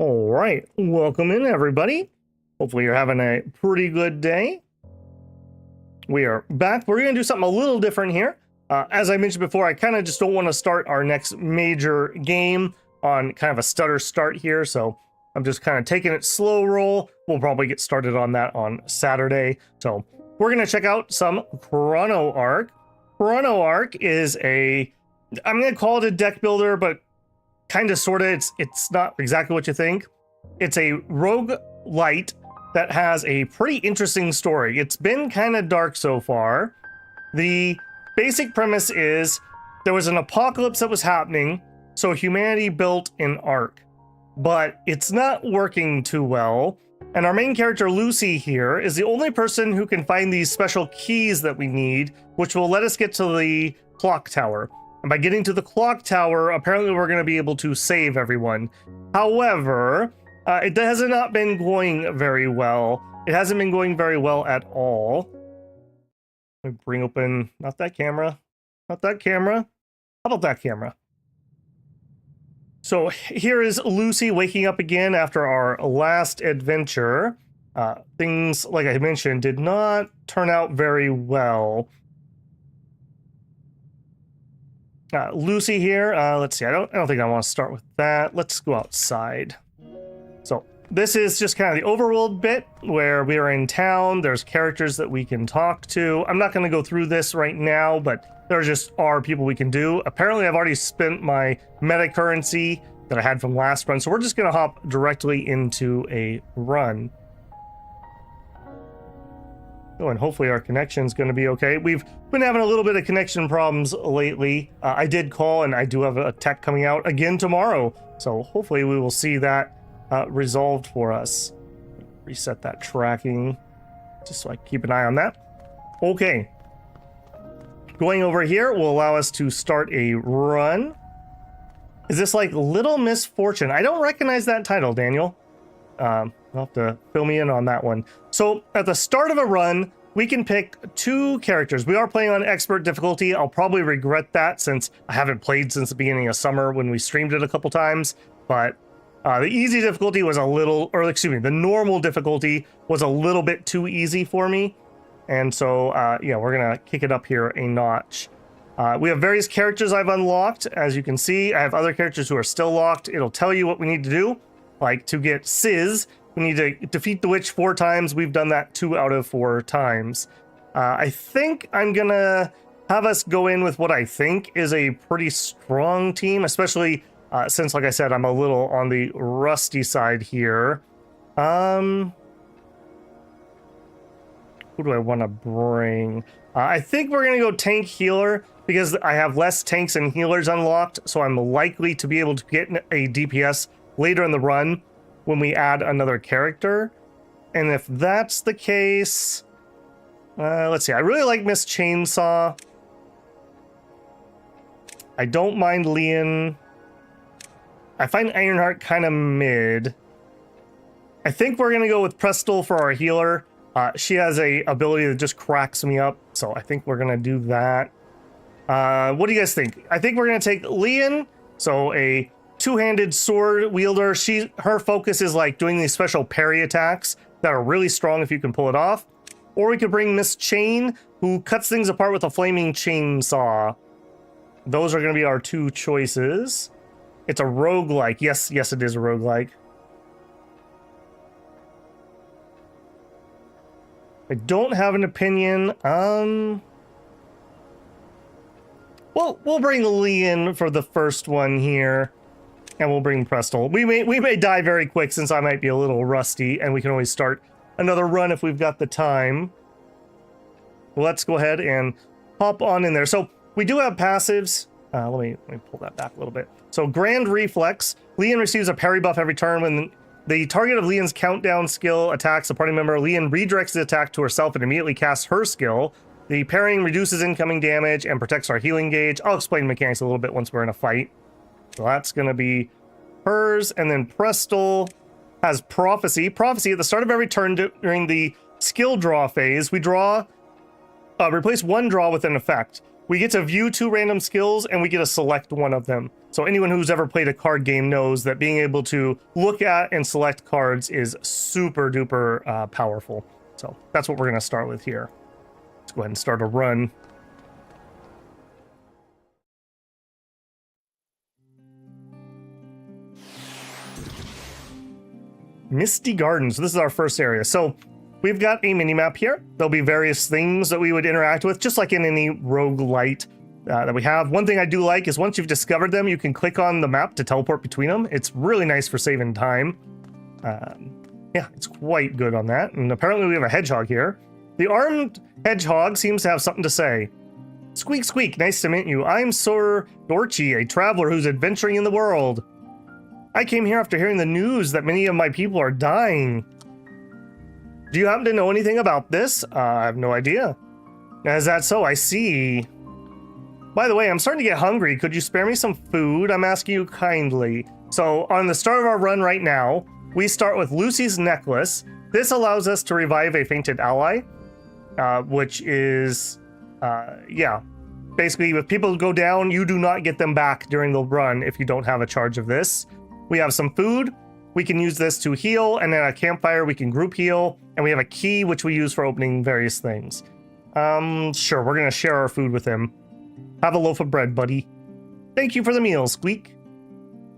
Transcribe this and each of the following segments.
All right, welcome in everybody. Hopefully you're having a pretty good day. We are back. We're going to do something a little different here. As I mentioned before, I kind of just don't want to start our next major game on kind of a stutter start here, so I'm just kind of taking it slow roll. We'll probably get started on that on Saturday. So we're going to check out some Chrono Ark. Chrono Ark is I'm going to call it a deck builder, but kind of sort of it's not exactly what you think. It's a roguelite that has a pretty interesting story. It's been kind of dark so far. The basic premise is there was an apocalypse that was happening, so humanity built an ark, but it's not working too well. And our main character Lucy here is the only person who can find these special keys that we need, which will let us get to the clock tower. And by getting to the clock tower, apparently we're going to be able to save everyone. However, it has not been going very well. It hasn't been going very well at all. Let me bring open, not that camera. How about that camera? So here is Lucy waking up again after our last adventure. Things, like I mentioned, did not turn out very well. Lucy here, let's see, I don't think I want to start with that. Let's go outside. So this is just kind of the overworld bit where we are in town. There's characters that we can talk to. I'm not going to go through this right now, but there just are people we can do. Apparently I've already spent my meta currency that I had from last run, so we're just going to hop directly into a run. Oh, and hopefully our connection's going to be okay. We've been having a little bit of connection problems lately. I did call, and I do have a tech coming out again tomorrow. So hopefully we will see that resolved for us. Reset that tracking, just so I keep an eye on that. Okay. Going over here will allow us to start a run. Is this like Little Misfortune? I don't recognize that title, Daniel. You'll have to fill me in on that one. So at the start of a run, we can pick two characters. We are playing on expert difficulty. I'll probably regret that since I haven't played since the beginning of summer when we streamed it a couple times. But the easy difficulty was the normal difficulty was a little bit too easy for me. And so, yeah, we're going to kick it up here a notch. We have various characters I've unlocked. As you can see, I have other characters who are still locked. It'll tell you what we need to do. Like to get Sizz, we need to defeat the witch 4 times. We've done that 2 out of 4 times. I think I'm gonna have us go in with what I think is a pretty strong team, especially since, like I said, I'm a little on the rusty side here. Who do I want to bring? I think we're gonna go tank healer because I have less tanks and healers unlocked, so I'm likely to be able to get a DPS later in the run when we add another character. And if that's the case, let's see, I really like Miss Chainsaw. I don't mind Leon. I find Ironheart kind of mid. I think we're gonna go with Prestel for our healer. She has a ability that just cracks me up, so I think we're gonna do that. What do you guys think? I think we're gonna take Leon, so a two-handed sword wielder. Her focus is like doing these special parry attacks that are really strong if you can pull it off. Or we could bring Miss Chain, who cuts things apart with a flaming chainsaw. Those are going to be our two choices. It's a roguelike. Yes, it is a roguelike. I don't have an opinion. We'll bring Leon for the first one here. And we'll bring Prestel. We may die very quick since I might be a little rusty, and we can always start another run if we've got the time. Let's go ahead and hop on in there. So we do have passives. Let me pull that back a little bit. So Grand Reflex. Leon receives a parry buff every turn when the target of Leon's countdown skill attacks a party member. Leon redirects the attack to herself and immediately casts her skill. The parrying reduces incoming damage and protects our healing gauge. I'll explain mechanics a little bit once we're in a fight. So that's going to be hers. And then Prestel has Prophecy. Prophecy, at the start of every turn during the skill draw phase, we replace one draw with an effect. We get to view 2 random skills, and we get to select one of them. So anyone who's ever played a card game knows that being able to look at and select cards is super duper powerful. So that's what we're going to start with here. Let's go ahead and start a run. Misty Gardens. This is our first area. So we've got a mini map here. There'll be various things that we would interact with, just like in any roguelite that we have. One thing I do like is once you've discovered them, you can click on the map to teleport between them. It's really nice for saving time. Yeah, it's quite good on that. And apparently we have a hedgehog here. The armed hedgehog seems to have something to say. Squeak, squeak, nice to meet you. I'm Sir Dorchi, a traveler who's adventuring in the world. I came here after hearing the news that many of my people are dying. Do you happen to know anything about this? I have no idea. Is that so? I see. By the way, I'm starting to get hungry. Could you spare me some food? I'm asking you kindly. So on the start of our run right now, we start with Lucy's necklace. This allows us to revive a fainted ally, which is, yeah. Basically, if people go down, you do not get them back during the run if you don't have a charge of this. We have some food. We can use this to heal, and then a campfire we can group heal, and we have a key which we use for opening various things. Sure, we're gonna share our food with him. Have a loaf of bread, buddy. Thank you for the meal, Squeak.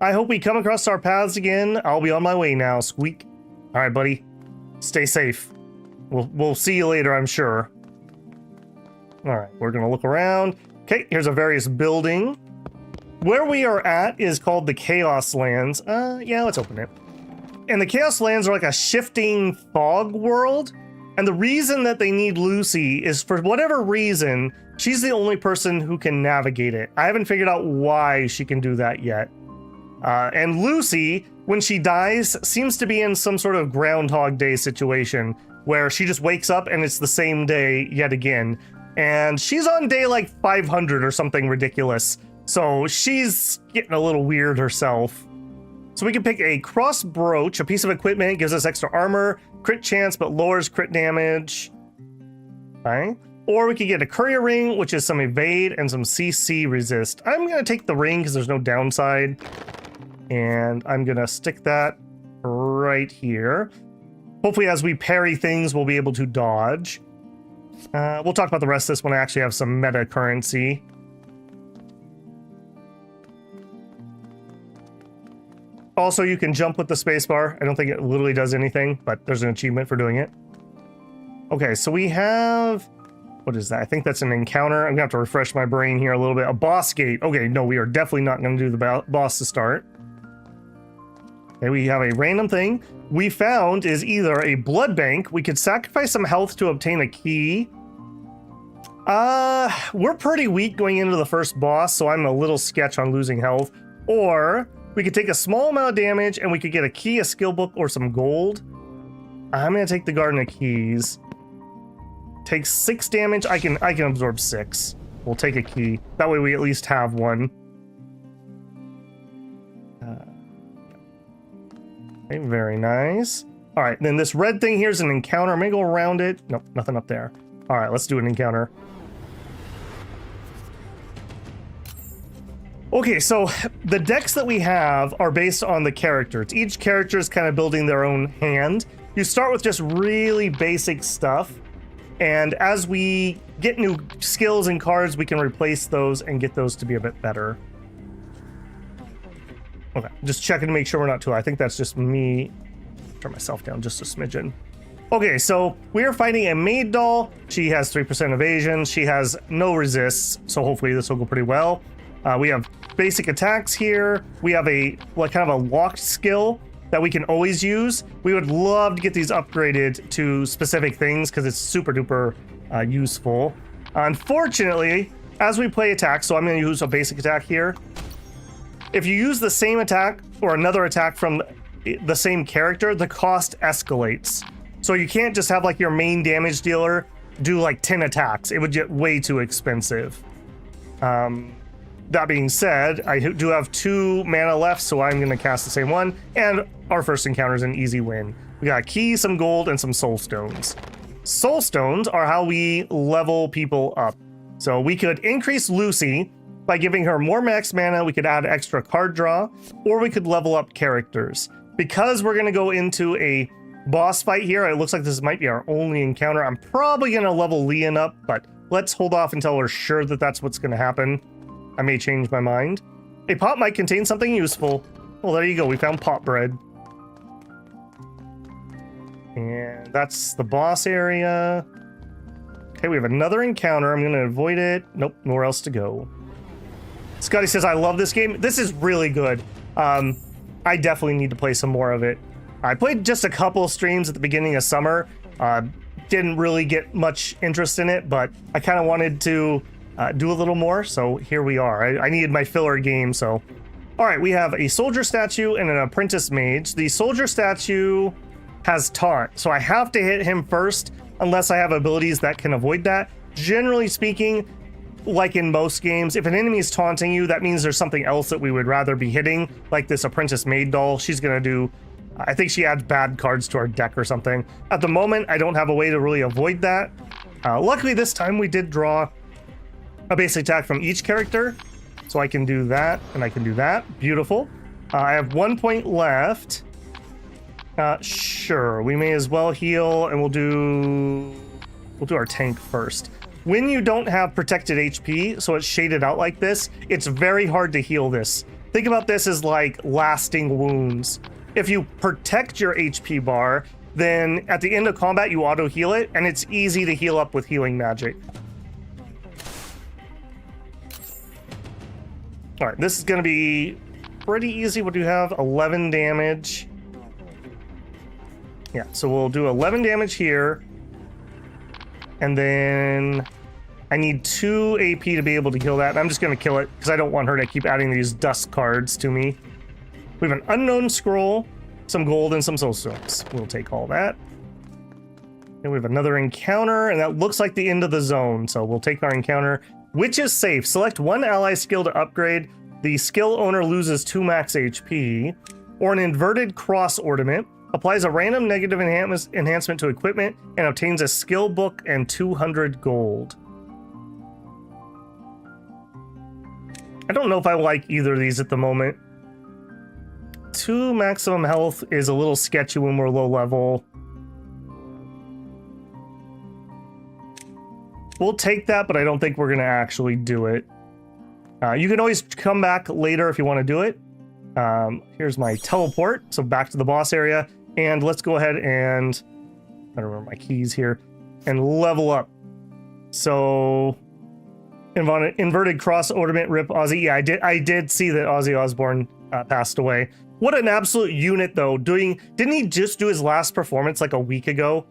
I hope we come across our paths again. I'll be on my way now, Squeak. All right, buddy. Stay safe. We'll see you later, I'm sure. All right, we're gonna look around. Okay, here's a various building. Where we are at is called the Chaos Lands. Yeah, let's open it. And the Chaos Lands are like a shifting fog world. And the reason that they need Lucy is for whatever reason, she's the only person who can navigate it. I haven't figured out why she can do that yet. And Lucy, when she dies, seems to be in some sort of Groundhog Day situation where she just wakes up and it's the same day yet again. And she's on day like 500 or something ridiculous. So she's getting a little weird herself. So we can pick a cross brooch, a piece of equipment, gives us extra armor, crit chance, but lowers crit damage. Okay. Or we could get a courier ring, which is some evade and some CC resist. I'm going to take the ring because there's no downside. And I'm going to stick that right here. Hopefully as we parry things, we'll be able to dodge. We'll talk about the rest of this when I actually have some meta currency. Also, you can jump with the spacebar. I don't think it literally does anything, but there's an achievement for doing it. Okay, so we have... What is that? I think that's an encounter. I'm going to have to refresh my brain here a little bit. A boss gate. Okay, no, we are definitely not going to do the boss to start. Okay, we have a random thing. We found is either a blood bank. We could sacrifice some health to obtain a key. We're pretty weak going into the first boss, so I'm a little sketch on losing health. Or... we could take a small amount of damage and we could get a key, a skill book, or some gold. I'm gonna take the Garden of Keys. Takes 6 damage. I can absorb 6. We'll take a key. That way we at least have one. Okay, very nice. All right, then this red thing here is an encounter. I'm gonna go around it. Nope, nothing up there. All right, let's do an encounter. Okay, so the decks that we have are based on the characters. Each character is kind of building their own hand. You start with just really basic stuff, and as we get new skills and cards, we can replace those and get those to be a bit better. Okay, just checking to make sure we're not too high. I think that's just me. Turn myself down just a smidgen. Okay, so we are fighting a maid doll. She has 3% evasion. She has no resists, so hopefully this will go pretty well. We have basic attacks here. We have a kind of a locked skill that we can always use. We would love to get these upgraded to specific things because it's super duper useful. Unfortunately, as we play attacks, so I'm going to use a basic attack here. If you use the same attack or another attack from the same character, the cost escalates. So you can't just have like your main damage dealer do like 10 attacks. It would get way too expensive. That being said, I do have 2 mana left, so I'm going to cast the same one. And our first encounter is an easy win. We got a key, some gold, and some soul stones. Soul stones are how we level people up. So we could increase Lucy By giving her more max mana, we could add extra card draw, or we could level up characters. Because we're going to go into a boss fight here, it looks like this might be our only encounter. I'm probably going to level Leon up, but let's hold off until we're sure that that's what's going to happen. I may change my mind. A pot might contain something useful. Well, there you go. We found pot bread. And that's the boss area. Okay, we have another encounter. I'm going to avoid it. Nope, nowhere else to go. Scotty says, I love this game. This is really good. I definitely need to play some more of it. I played just a couple streams at the beginning of summer. Didn't really get much interest in it, but I kind of wanted to do a little more, so here we are. I needed my filler game, so... Alright, we have a soldier statue and an apprentice mage. The soldier statue has taunt, so I have to hit him first, unless I have abilities that can avoid that. Generally speaking, like in most games, if an enemy is taunting you, that means there's something else that we would rather be hitting, like this apprentice maid doll. She's gonna do... I think she adds bad cards to our deck or something. At the moment, I don't have a way to really avoid that. Luckily, this time we did draw a basic attack from each character, so I can do that, and I can do that. Beautiful. I have 1 point left. Sure, we may as well heal, and we'll do our tank first. When you don't have protected HP, so it's shaded out like this, it's very hard to heal this. Think about this as like lasting wounds. If you protect your HP bar, then at the end of combat you auto heal it, and it's easy to heal up with healing magic. All right, this is gonna be pretty easy. What do you have? 11 damage. Yeah, so we'll do 11 damage here. And then I need 2 AP to be able to kill that. And I'm just gonna kill it because I don't want her to keep adding these dust cards to me. We have an unknown scroll, some gold, and some soul stones. We'll take all that. And we have another encounter, and that looks like the end of the zone. So we'll take our encounter, which is safe. Select one ally skill to upgrade. The skill owner loses 2 max HP. Or an inverted cross ornament. Applies a random negative enhancement to equipment and obtains a skill book and 200 gold. I don't know if I like either of these at the moment. 2 maximum health is a little sketchy when we're low level. We'll take that, but I don't think we're going to actually do it. You can always come back later if you want to do it. Here's my teleport, so back to the boss area. And let's go ahead and... I don't remember my keys here. And level up. So... Inverted cross ornament rip Ozzy. Yeah, I did see that Ozzy Osbourne passed away. What an absolute unit, though. Didn't he just do his last performance like a week ago?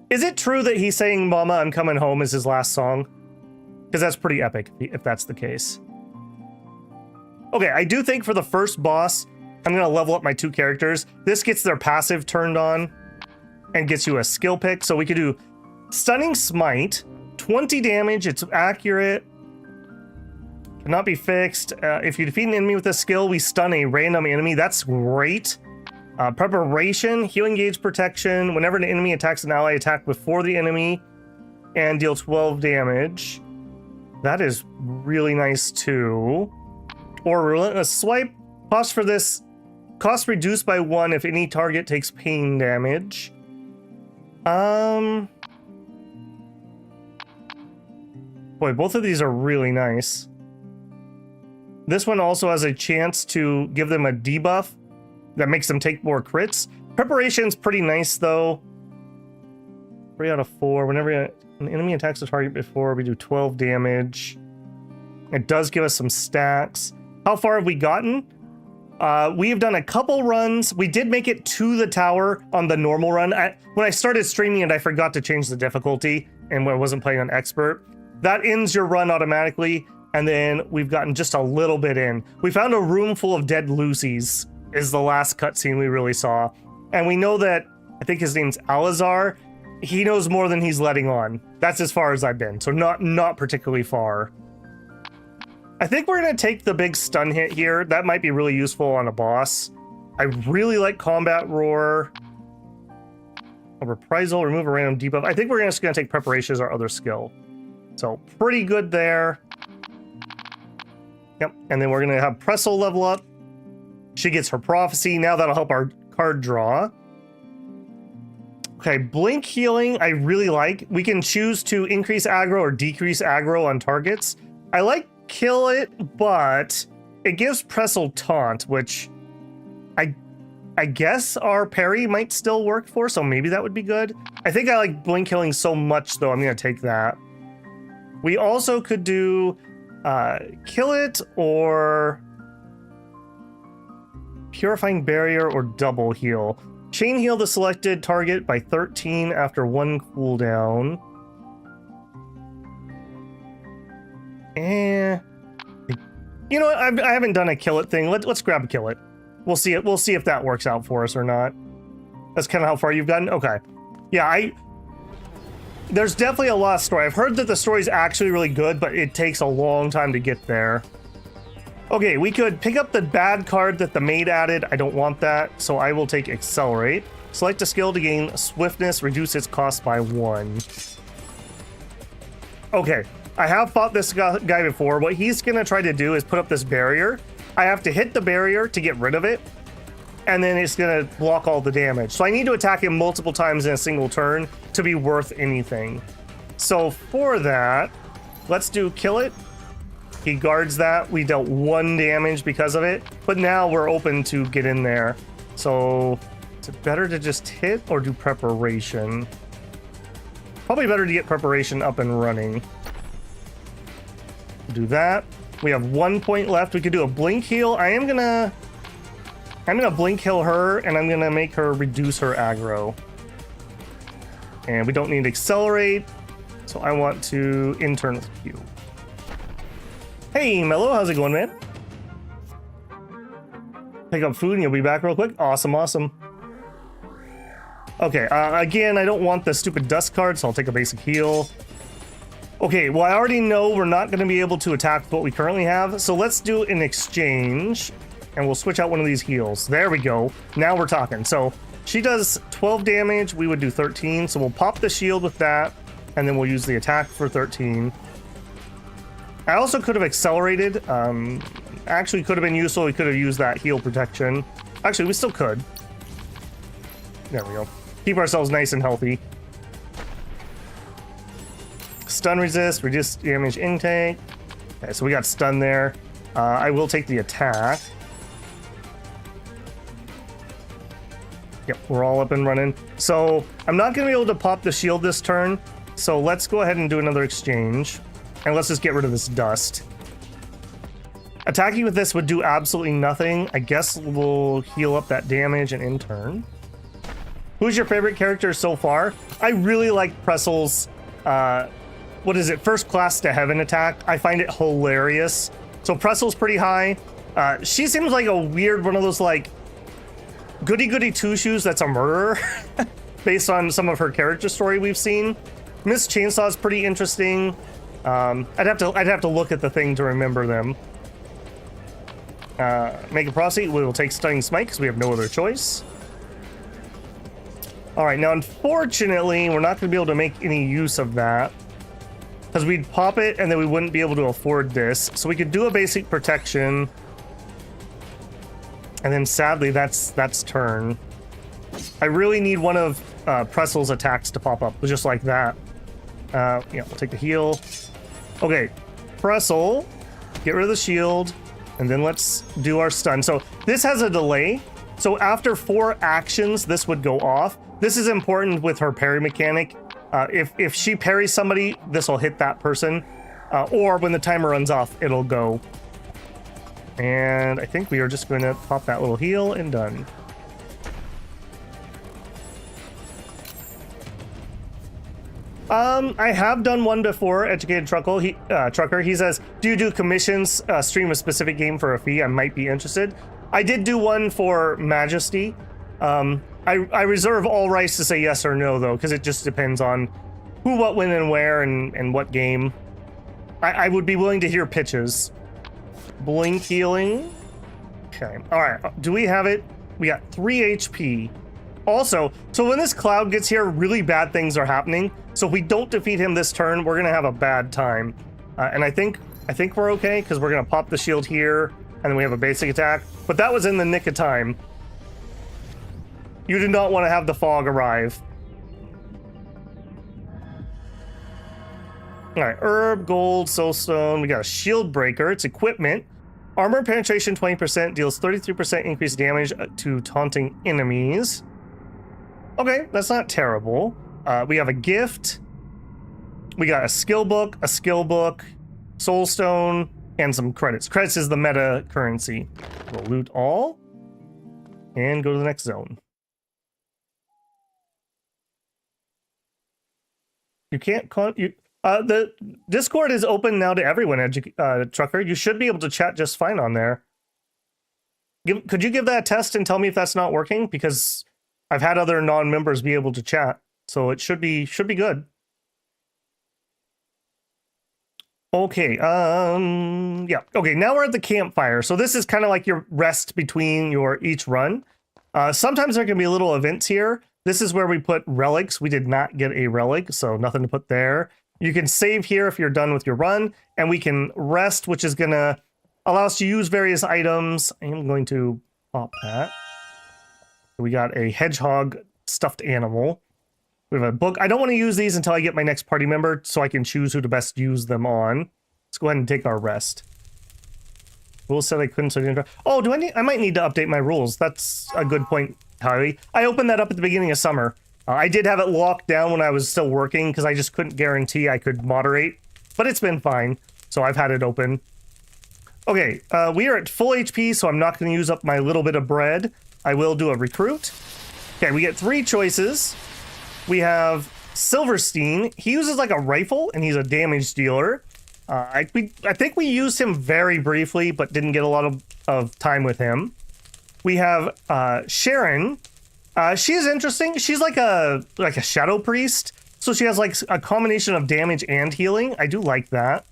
Is it true that he's saying "Mama, I'm Coming Home" is his last song? Because that's pretty epic, if that's the case. Okay, I do think for the first boss, I'm going to level up my 2 characters. This gets their passive turned on and gets you a skill pick. So we could do Stunning Smite, 20 damage, it's accurate, cannot be fixed. If you defeat an enemy with a skill, we stun a random enemy. That's great. Preparation, healing gauge protection. Whenever an enemy attacks an ally, attack before the enemy and deal 12 damage. That is really nice too. Or Relentless Swipe. Cost for this, cost reduced by 1 if any target takes pain damage. Boy, both of these are really nice. This one also has a chance to give them a debuff that makes them take more crits. Preparation's pretty nice though. 3 out of 4. Whenever an enemy attacks a target before, we do 12 damage. It does give us some stacks. How far have we gotten? We have done a couple runs. We did make it to the tower on the normal run. When I started streaming it, I forgot to change the difficulty, and when I wasn't playing on expert. That ends your run automatically, and then we've gotten just a little bit in. We found a room full of dead Lucy's, is the last cutscene we really saw. And we know that, I think his name's Alazar, he knows more than he's letting on. That's as far as I've been, so not particularly far. I think we're going to take the big stun hit here. That might be really useful on a boss. I really like Combat Roar. A Reprisal, remove a random debuff. I think we're just going to take Preparation as our other skill. So, pretty good there. Yep, and then we're gonna have Pressel level up. She gets her prophecy. Now that'll help our card draw. Okay, blink healing I really like. We can choose to increase aggro or decrease aggro on targets. I like kill it, but it gives Pressel taunt, which I guess our parry might still work for, so maybe that would be good. I think I like blink healing so much though, I'm gonna take that. We also could do kill it or purifying barrier or double heal. Chain heal the selected target by 13 after 1 cooldown. You know what? I haven't done a kill it thing. Let's grab a kill it. We'll see it. We'll see if that works out for us or not. That's kind of how far you've gotten. Okay. Yeah, there's definitely a lost story. I've heard that the story's actually really good, but it takes a long time to get there. Okay, we could pick up the bad card that the maid added. I don't want that, so I will take Accelerate. Select a skill to gain Swiftness, reduce its cost by 1. Okay, I have fought this guy before. What he's gonna try to do is put up this barrier. I have to hit the barrier to get rid of it, and then it's gonna block all the damage. So I need to attack him multiple times in a single turn to be worth anything. So for that, let's do kill it. He guards that. We dealt 1 damage because of it, but now we're open to get in there. So is it better to just hit or do preparation? Probably better to get preparation up and running. Do that. We have 1 point left. We could do a blink heal. I'm gonna blink heal her, and I'm gonna make her reduce her aggro. And we don't need to accelerate, so I want to intern with you. Hey, Mello, how's it going, man? Pick up food and you'll be back real quick. Awesome, awesome. Okay, again, I don't want the stupid dust card, so I'll take a basic heal. Okay, well, I already know we're not going to be able to attack what we currently have, so let's do an exchange, and we'll switch out one of these heals. There we go. Now we're talking. So she does 12 damage. We would do 13, so we'll pop the shield with that, and then we'll use the attack for 13. I also could have accelerated. Actually could have been useful. We could have used that heal protection. Actually, we still could. There we go. Keep ourselves nice and healthy. Stun resist, reduce damage intake. Okay, so we got stun there. I will take the attack. Yep, we're all up and running. So I'm not going to be able to pop the shield this turn. So let's go ahead and do another exchange. And let's just get rid of this dust. Attacking with this would do absolutely nothing. I guess we'll heal up that damage and in turn. Who's your favorite character so far? I really like Pressel's, what is it, first class to heaven attack. I find it hilarious. So Pressel's pretty high. She seems like a weird one of those like goody-goody two-shoes that's a murderer based on some of her character story we've seen. Miss Chainsaw is pretty interesting. I'd have to look at the thing to remember them. Make a prophecy. We will take Stunning Smite because we have no other choice. All right, now unfortunately, we're not going to be able to make any use of that because we'd pop it and then we wouldn't be able to afford this. So we could do a basic protection, and then sadly, that's turn. I really need one of Pressel's attacks to pop up, just like that. Yeah, we'll take the heal. Okay, Pressel, get rid of the shield, and then let's do our stun. So this has a delay. So after 4 actions, this would go off. This is important with her parry mechanic. If she parries somebody, this will hit that person. Or when the timer runs off, it'll go. And I think we are just going to pop that little heal and done. I have done one before, Educated Trucker. He says, do you do commissions, stream a specific game for a fee? I might be interested. I did do one for Majesty. I reserve all rights to say yes or no, though, because it just depends on who, what, when, and where, and what game. I would be willing to hear pitches. Blink healing. Okay. All right. Do we have it? We got 3 HP. Also, so when this cloud gets here, really bad things are happening. So if we don't defeat him this turn, we're going to have a bad time. And I think I think we're okay because we're going to pop the shield here and then we have a basic attack. But that was in the nick of time. You did not want to have the fog arrive. All right, herb, gold, soulstone. We got a shield breaker. It's equipment. Armor penetration 20% deals 33% increased damage to taunting enemies. Okay, that's not terrible. We have a gift. We got a skill book, soulstone, and some credits. Credits is the meta currency. We'll loot all and go to the next zone. You can't call you. The Discord is open now to everyone, Trucker. You should be able to chat just fine on there. Could you give that a test and tell me if that's not working? Because I've had other non-members be able to chat, so it should be good. Okay, yeah. Okay, now we're at the campfire. So this is kind of like your rest between your each run. Sometimes there can be little events here. This is where we put relics. We did not get a relic, so nothing to put there. You can save here if you're done with your run, and we can rest, which is gonna allow us to use various items. I am going to pop that. We got a hedgehog stuffed animal. We have a book. I don't want to use these until I get my next party member, so I can choose who to best use them on. Let's go ahead and take our rest. Rules said I couldn't, so I didn't. Oh, do I need? I might need to update my rules. That's a good point, Howie. I opened that up at the beginning of summer. I did have it locked down when I was still working because I just couldn't guarantee I could moderate, but it's been fine, so I've had it open. Okay, we are at full HP, so I'm not going to use up my little bit of bread. I will do a recruit. Okay, we get 3 choices. We have Silverstein. He uses like a rifle, and he's a damage dealer. I think we used him very briefly, but didn't get a lot of time with him. We have Sharon. She is interesting. She's like a shadow priest, so she has like a combination of damage and healing. I do like that.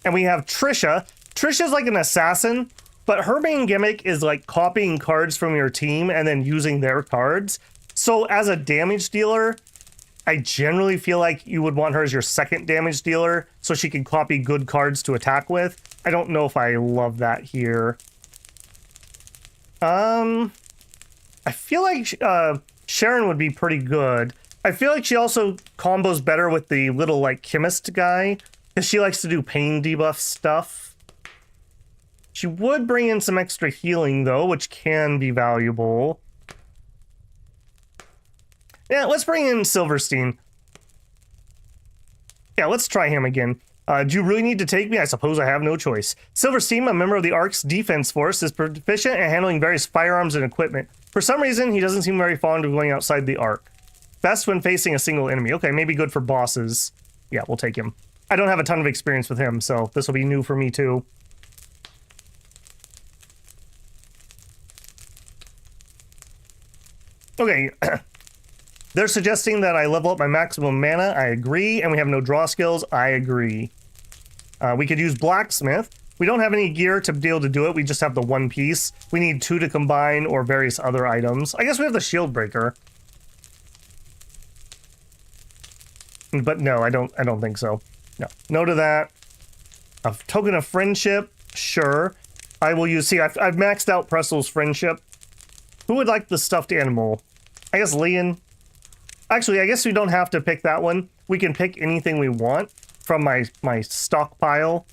And we have Trisha. Trisha's like an assassin, but her main gimmick is like copying cards from your team and then using their cards. So as a damage dealer, I generally feel like you would want her as your second damage dealer so she can copy good cards to attack with. I don't know if I love that here. I feel like Sharon would be pretty good. I feel like she also combos better with the little like chemist guy because she likes to do pain debuff stuff. She would bring in some extra healing though, which can be valuable. Yeah, let's bring in Silverstein. Yeah, let's try him again. Do you really need to take me? I suppose I have no choice. Silverstein, a member of the Ark's defense force, is proficient at handling various firearms and equipment. For some reason, he doesn't seem very fond of going outside the Ark. Best when facing a single enemy. Okay, maybe good for bosses. Yeah, we'll take him. I don't have a ton of experience with him, so this will be new for me too. Okay. They're suggesting that I level up my maximum mana. I agree. And we have no draw skills. I agree. We could use blacksmith. We don't have any gear to be able to do it. We just have the 1 piece. We need 2 to combine or various other items. I guess we have the shield breaker. But no, I don't think so. No to that. A token of friendship. Sure. I will use... See, I've maxed out Pressel's friendship. Who would like the stuffed animal? I guess Leon. Actually, I guess we don't have to pick that one. We can pick anything we want from my stockpile.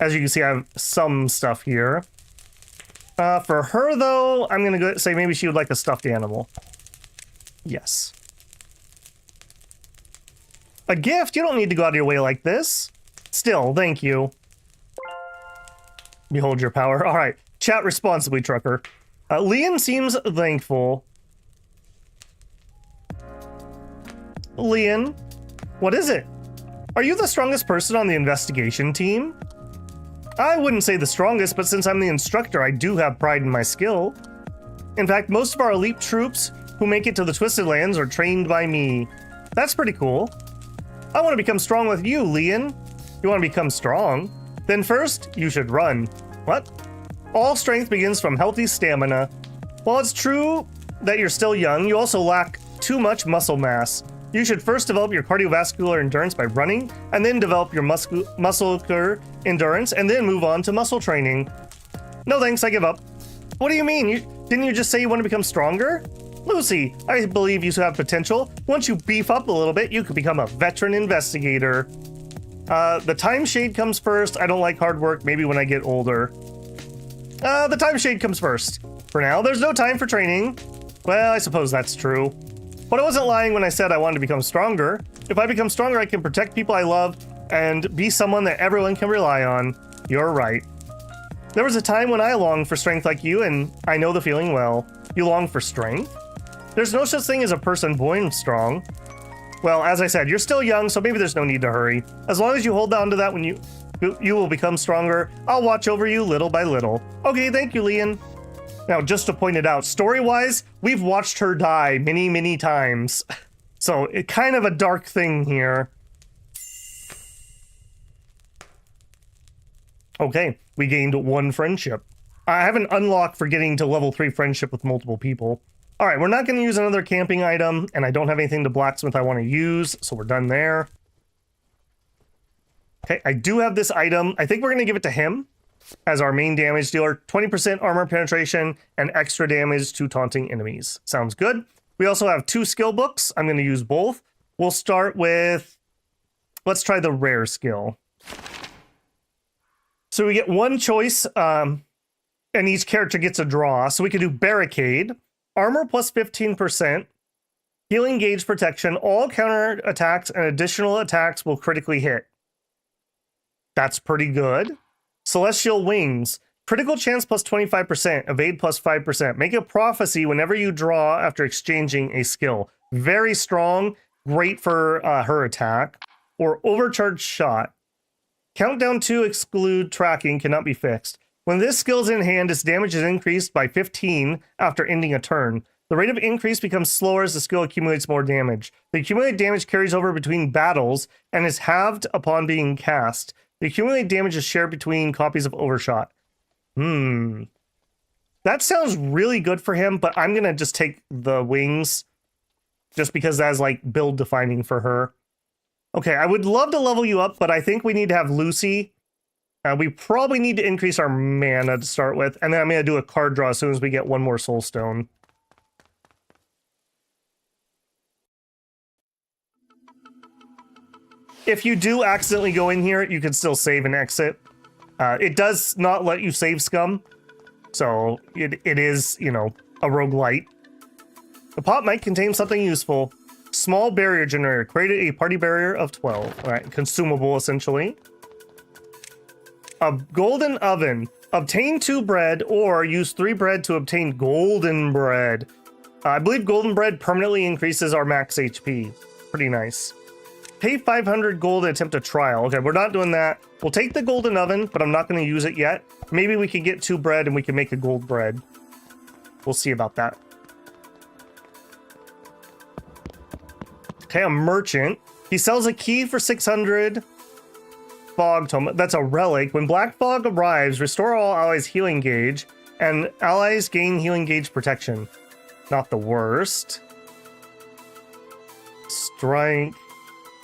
As you can see, I have some stuff here. For her, though, I'm going to go say maybe she would like a stuffed animal. Yes. A gift? You don't need to go out of your way like this. Still, thank you. Behold your power. All right. Chat responsibly, Trucker. Leon seems thankful. Leon, what is it? Are you the strongest person on the investigation team? I wouldn't say the strongest, but since I'm the instructor, I do have pride in my skill. In fact, most of our elite troops who make it to the Twisted Lands are trained by me. That's pretty cool. I want to become strong with you, Leon. You want to become strong? Then first, you should run. What? All strength begins from healthy stamina. While it's true that you're still young, you also lack too much muscle mass. You should first develop your cardiovascular endurance by running, and then develop your muscular endurance, and then move on to muscle training. No thanks, I give up. What do you mean? Didn't you just say you want to become stronger? Lucy, I believe you have potential. Once you beef up a little bit, you could become a veteran investigator. The time shade comes first. I don't like hard work, maybe when I get older. The time shade comes first. For now, there's no time for training. Well, I suppose that's true. But I wasn't lying when I said I wanted to become stronger. If I become stronger, I can protect people I love and be someone that everyone can rely on. You're right. There was a time when I longed for strength like you, and I know the feeling well. You long for strength? There's no such thing as a person born strong. Well, as I said, you're still young, so maybe there's no need to hurry. As long as you hold on to that when you will become stronger, I'll watch over you little by little. Okay, thank you, Leon. Now, just to point it out, story-wise, we've watched her die many, many times. So, it's kind of a dark thing here. Okay, we gained 1 friendship. I have an unlock for getting to level 3 friendship with multiple people. All right, we're not going to use another camping item, and I don't have anything to blacksmith I want to use, so we're done there. Okay, I do have this item. I think we're going to give it to him as our main damage dealer. 20% armor penetration and extra damage to taunting enemies. Sounds good. We also have 2 skill books. I'm going to use both. We'll start with, let's try the rare skill. So we get 1 choice, and each character gets a draw. So we can do Barricade, armor plus 15%, healing gauge protection, all counter attacks and additional attacks will critically hit. That's pretty good. Celestial Wings, critical chance plus 25%, evade plus 5%. Make a prophecy whenever you draw after exchanging a skill. Very strong, great for her attack. Or Overcharged Shot. Countdown to exclude tracking cannot be fixed. When this skill is in hand, its damage is increased by 15 after ending a turn. The rate of increase becomes slower as the skill accumulates more damage. The accumulated damage carries over between battles and is halved upon being cast. The accumulated damage is shared between copies of Overshot. That sounds really good for him, but I'm going to just take the wings just because that's like build defining for her. Okay, I would love to level you up, but I think we need to have Lucy. We probably need to increase our mana to start with, and then I'm going to do a card draw as soon as we get 1 more soul stone. If you do accidentally go in here, you can still save and exit. It does not let you save scum, so it is, you know, a roguelite. The pot might contain something useful. Small barrier generator. Created a party barrier of 12. All right, consumable, essentially. A golden oven. Obtain 2 bread or use 3 bread to obtain golden bread. I believe golden bread permanently increases our max HP. Pretty nice. Pay 500 gold to attempt a trial. Okay, we're not doing that. We'll take the golden oven, but I'm not going to use it yet. Maybe we can get 2 bread and we can make a gold bread. We'll see about that. Okay, a merchant. He sells a key for 600. Fog tome. That's a relic. When black fog arrives, restore all allies healing gauge, and allies gain healing gauge protection. Not the worst. Strike.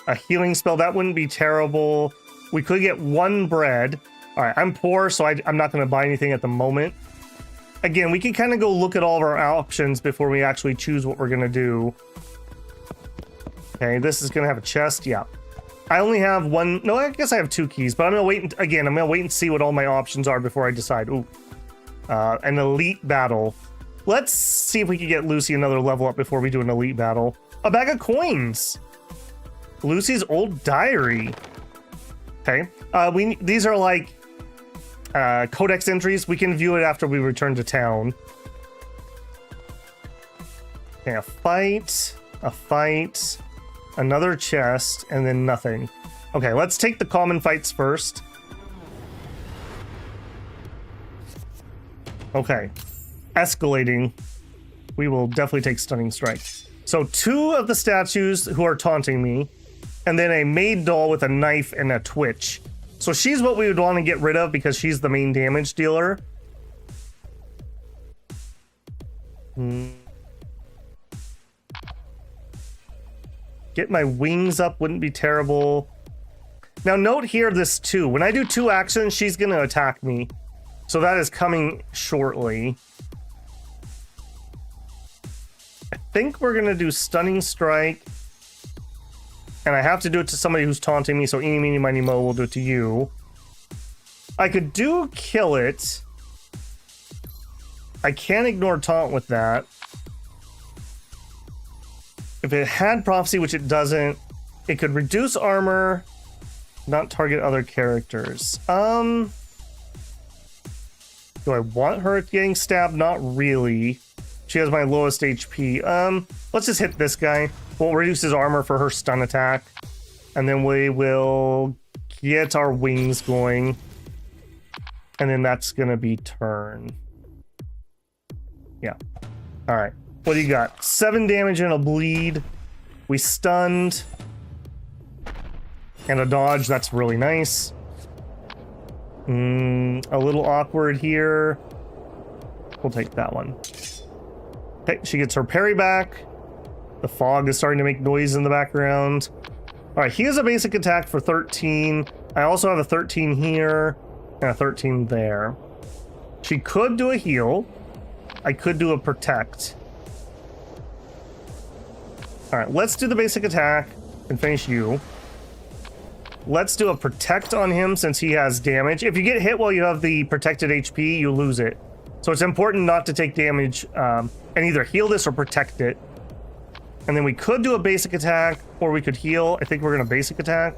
A healing spell. That wouldn't be terrible. We could get 1 bread. All right, I'm poor, so I'm not going to buy anything at the moment. Again, we can kind of go look at all of our options before we actually choose what we're going to do. Okay, this is going to have a chest. Yeah. I only have 1. No, I guess I have 2 keys, but I'm going to wait. Again, I'm going to wait and see what all my options are before I decide. Ooh. An elite battle. Let's see if we can get Lucy another level up before we do an elite battle. A bag of coins. Lucy's old diary. Okay. These are like codex entries. We can view it after we return to town. Okay, a fight. Another chest, and then nothing. Okay, let's take the common fights first. Okay. Escalating. We will definitely take Stunning Strike. So 2 of the statues who are taunting me, and then a maid doll with a knife and a twitch. So she's what we would want to get rid of because she's the main damage dealer. Get my wings up wouldn't be terrible. Now note here this 2. When I do 2 actions, she's going to attack me. So that is coming shortly. I think we're going to do Stunning Strike. And I have to do it to somebody who's taunting me, so eeny, meeny, miny, mo, we'll do it to you. I could do Kill It. I can't ignore Taunt with that. If it had Prophecy, which it doesn't, it could reduce armor, not target other characters. Do I want her getting stabbed? Not really. She has my lowest HP. Let's just hit this guy. We'll reduce his armor for her stun attack. And then we will get our wings going. And then that's gonna be turn. Yeah. Alright. What do you got? 7 damage and a bleed. We stunned. And a dodge. That's really nice. A little awkward here. We'll take that one. Okay, she gets her parry back. The fog is starting to make noise in the background. Alright, he has a basic attack for 13. I also have a 13 here and a 13 there. She could do a heal. I could do a protect. Alright, let's do the basic attack and finish you. Let's do a protect on him since he has damage. If you get hit while you have the protected HP, you lose it. So it's important not to take damage and either heal this or protect it. And then we could do a basic attack or we could heal. I think we're going to basic attack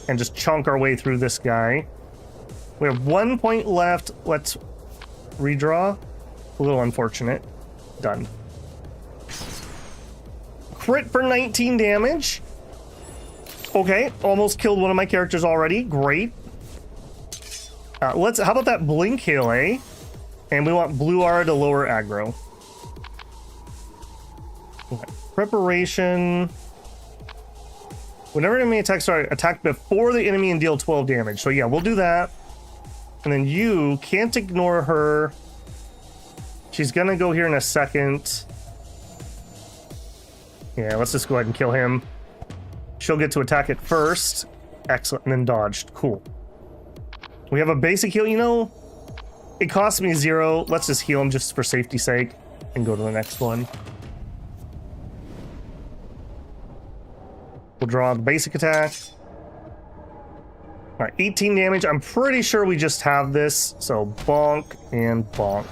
and just chunk our way through this guy. We have 1 point left. Let's redraw. A little unfortunate. Done. Crit for 19 damage. Okay, almost killed one of my characters already. Great. How about that blink heal, eh? And we want blue aura to lower aggro. Okay. Preparation. Whenever enemy attacks are attack before the enemy and deal 12 damage. So yeah, we'll do that. And then you can't ignore her. She's gonna go here in a second. Yeah, let's just go ahead and kill him. She'll get to attack it first. Excellent, and then dodged. Cool. We have a basic heal. You know, it costs me 0. Let's just heal him just for safety's sake and go to the next one. We'll draw the basic attack. All right, 18 damage. I'm pretty sure we just have this. So bonk and bonk.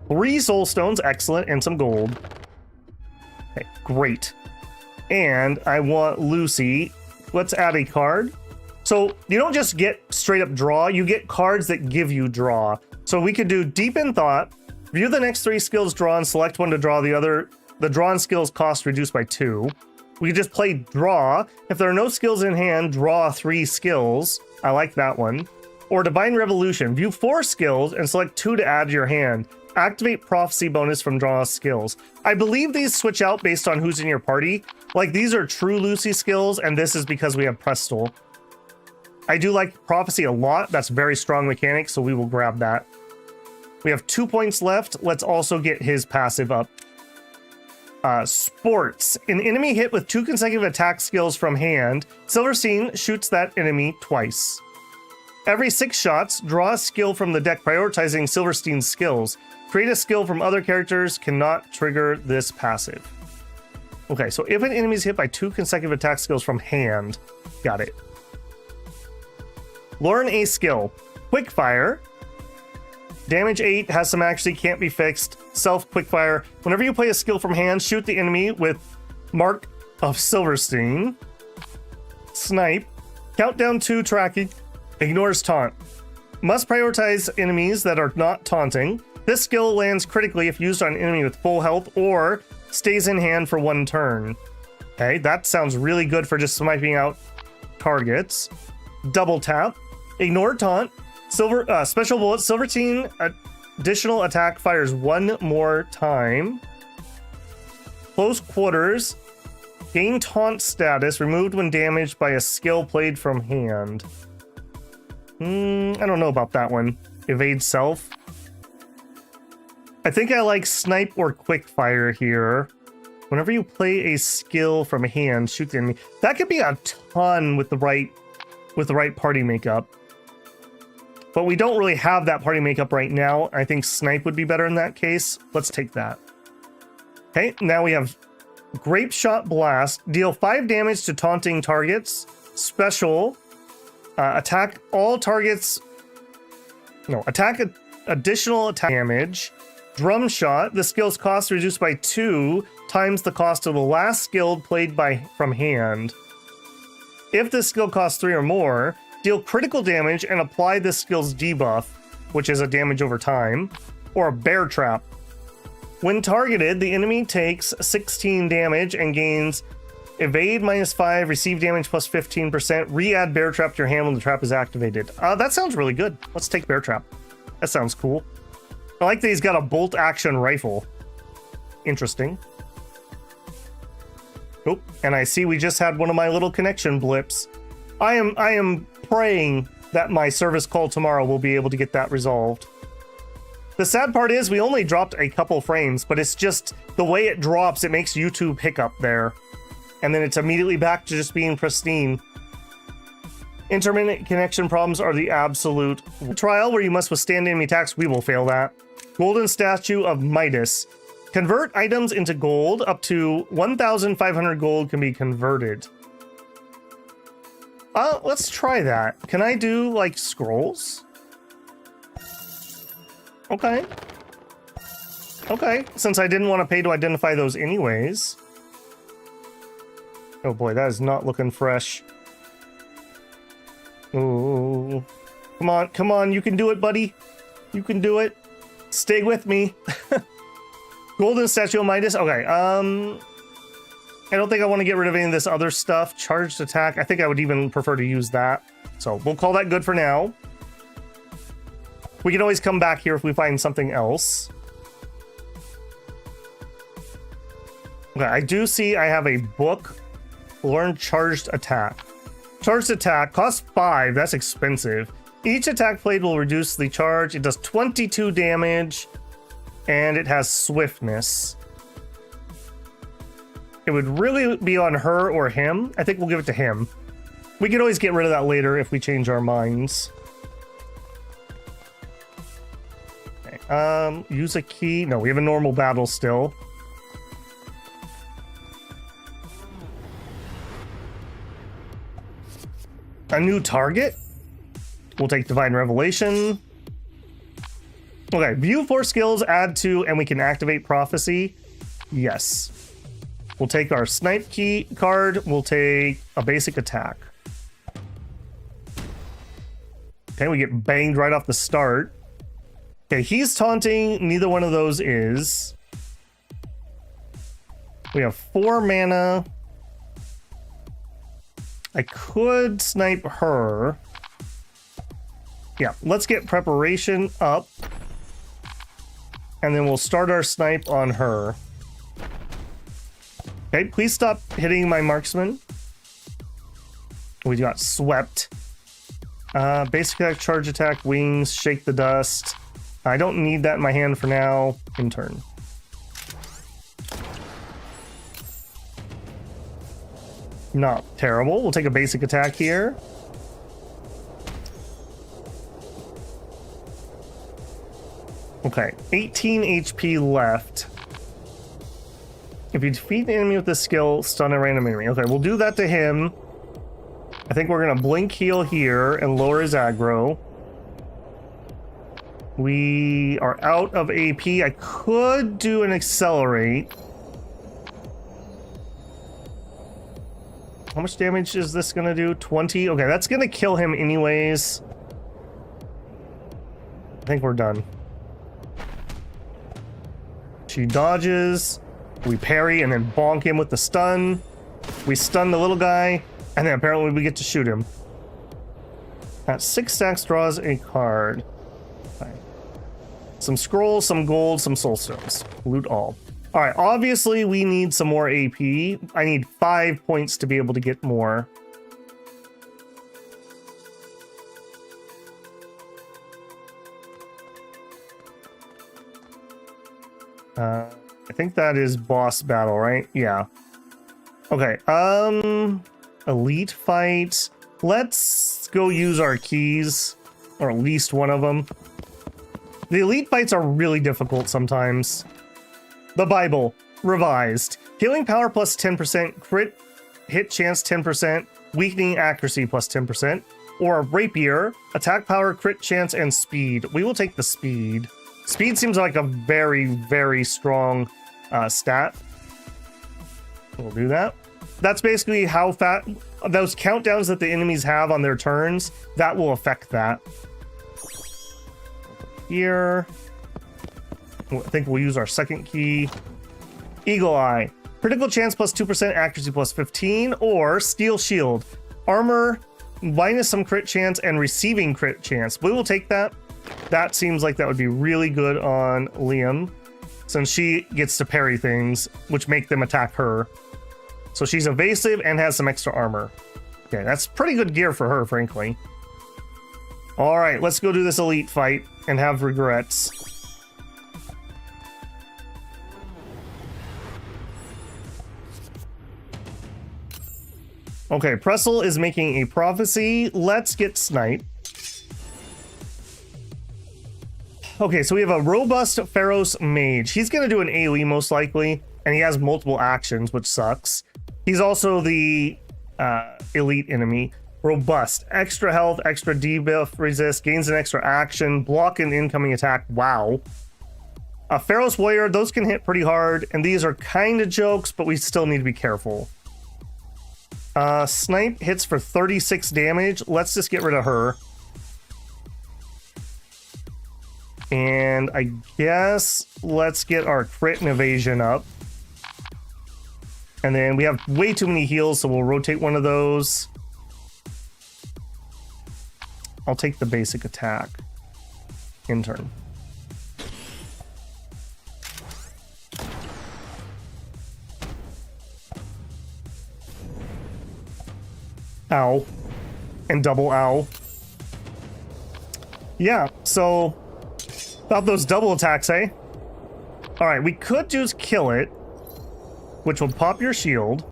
3 soul stones. Excellent. And some gold. Okay, great. And I want Lucy. Let's add a card. So you don't just get straight up draw, you get cards that give you draw. So we could do Deep in Thought, view the next 3 skills drawn, select one to draw the other. The drawn skills cost reduced by 2. We could just play draw. If there are no skills in hand, draw 3 skills. I like that one. Or Divine Revolution, view 4 skills and select 2 to add to your hand. Activate prophecy bonus from draw skills. I believe these switch out based on who's in your party. Like these are true Lucy skills, and this is because we have Prestel. I do like prophecy a lot. That's very strong mechanic, so we will grab that. We have 2 points left. Let's also get his passive up. Sports. An enemy hit with 2 consecutive attack skills from hand. Silverstein shoots that enemy twice. Every 6 shots, draw a skill from the deck prioritizing Silverstein's skills. Create a skill from other characters cannot trigger this passive. Okay, so if an enemy is hit by 2 consecutive attack skills from hand, got it. Learn a skill. Quickfire. Damage 8, has some accuracy, can't be fixed. Self quickfire. Whenever you play a skill from hand, shoot the enemy with Mark of Silverstein. Snipe. Countdown 2 tracking. Ignores taunt. Must prioritize enemies that are not taunting. This skill lands critically if used on an enemy with full health or stays in hand for 1 turn. Okay, that sounds really good for just sniping out targets. Double tap. Ignore taunt. Special bullet. Silverstein additional attack fires 1 more time. Close quarters. Gain taunt status. Removed when damaged by a skill played from hand. I don't know about that one. Evade self. I think I like snipe or quick fire here. Whenever you play a skill from hand, shoot the enemy. That could be a ton with the right party makeup. But we don't really have that party makeup right now. I think snipe would be better in that case. Let's take that. Okay, now we have Grape Shot Blast. Deal 5 damage to taunting targets. Special. Attack all targets. No, attack additional attack damage. Drum Shot. The skill's cost reduced by 2 times the cost of the last skill played from hand. If this skill costs 3 or more, deal critical damage and apply this skill's debuff, which is a damage over time, or a Bear Trap. When targeted, the enemy takes 16 damage and gains evade -5, receive damage plus 15%, re-add Bear Trap to your hand when the trap is activated. That sounds really good. Let's take Bear Trap. That sounds cool. I like that he's got a bolt action rifle. Interesting. Oh, and I see we just had one of my little connection blips. I am praying that my service call tomorrow will be able to get that resolved. The sad part is we only dropped a couple frames, but it's just the way it drops, it makes YouTube hiccup there. And then it's immediately back to just being pristine. Intermittent connection problems are the absolute trial where you must withstand enemy attacks. We will fail that. Golden Statue of Midas. Convert items into gold. Up to 1,500 gold can be converted. Let's try that. Can I do, like, scrolls? Okay. Okay, since I didn't want to pay to identify those anyways. Oh boy, that is not looking fresh. Ooh. Come on, you can do it, buddy. You can do it. Stay with me. Golden Statue of Midas. Okay, I don't think I want to get rid of any of this other stuff. Charged attack. I think I would even prefer to use that. So we'll call that good for now. We can always come back here if we find something else. Okay, I do see I have a book. Learn charged attack. Charged attack costs 5. That's expensive. Each attack played will reduce the charge. It does 22 damage. And it has swiftness. It would really be on her or him. I think we'll give it to him. We can always get rid of that later if we change our minds. Okay, use a key. No, we have a normal battle still. A new target. We'll take Divine Revelation. Okay, view 4 skills, add 2, and we can activate Prophecy. Yes. We'll take our snipe key card. We'll take a basic attack. Okay, we get banged right off the start. Okay, he's taunting. Neither one of those is. We have 4 mana. I could snipe her. Yeah, let's get preparation up. And then we'll start our snipe on her. Okay, please stop hitting my marksman. We got swept. Basic attack, charge attack, wings, shake the dust. I don't need that in my hand for now. In turn. Not terrible. We'll take a basic attack here. Okay, 18 HP left. If you defeat the enemy with this skill, stun a random enemy. Okay, we'll do that to him. I think we're gonna blink heal here and lower his aggro. We are out of AP. I could do an accelerate. How much damage is this gonna do? 20? Okay, that's gonna kill him anyways. I think we're done. She dodges. We parry and then bonk him with the stun. We stun the little guy, and then apparently we get to shoot him. At 6 stacks draws a card. Okay. Some scrolls, some gold, some soul stones. Loot all. All right, obviously we need some more AP. I need 5 points to be able to get more. I think that is boss battle, right? Yeah. Okay, elite fight. Let's go use our keys, or at least one of them. The elite fights are really difficult sometimes. The Bible, revised. Healing power plus 10%, crit hit chance 10%, weakening accuracy plus 10%, or a rapier, attack power, crit chance, and speed. We will take the speed. Speed seems like a very, very strong stat. We'll do that. That's basically how fat those countdowns that the enemies have on their turns, that will affect that. Here, I think we'll use our second key. Eagle Eye, critical chance plus 2%, accuracy plus 15, or Steel Shield, armor minus some crit chance and receiving crit chance. We will take that. That seems like that would be really good on Liam, since she gets to parry things, which make them attack her. So she's evasive and has some extra armor. Okay, that's pretty good gear for her, frankly. All right, let's go do this elite fight and have regrets. Okay, Pressel is making a prophecy. Let's get Snipe. Okay, so we have a robust Pharaoh's Mage. He's going to do an AoE most likely, and he has multiple actions, which sucks. He's also the elite enemy. Robust, extra health, extra debuff resist, gains an extra action, block an incoming attack. Wow. A Pharaoh's Warrior, those can hit pretty hard, and these are kind of jokes, but we still need to be careful. Snipe hits for 36 damage. Let's just get rid of her. And I guess let's get our crit and evasion up. And then we have way too many heals, so we'll rotate one of those. I'll take the basic attack. In turn. Ow. And double ow. Yeah, so about those double attacks, eh? Alright, we could just kill it, which will pop your shield.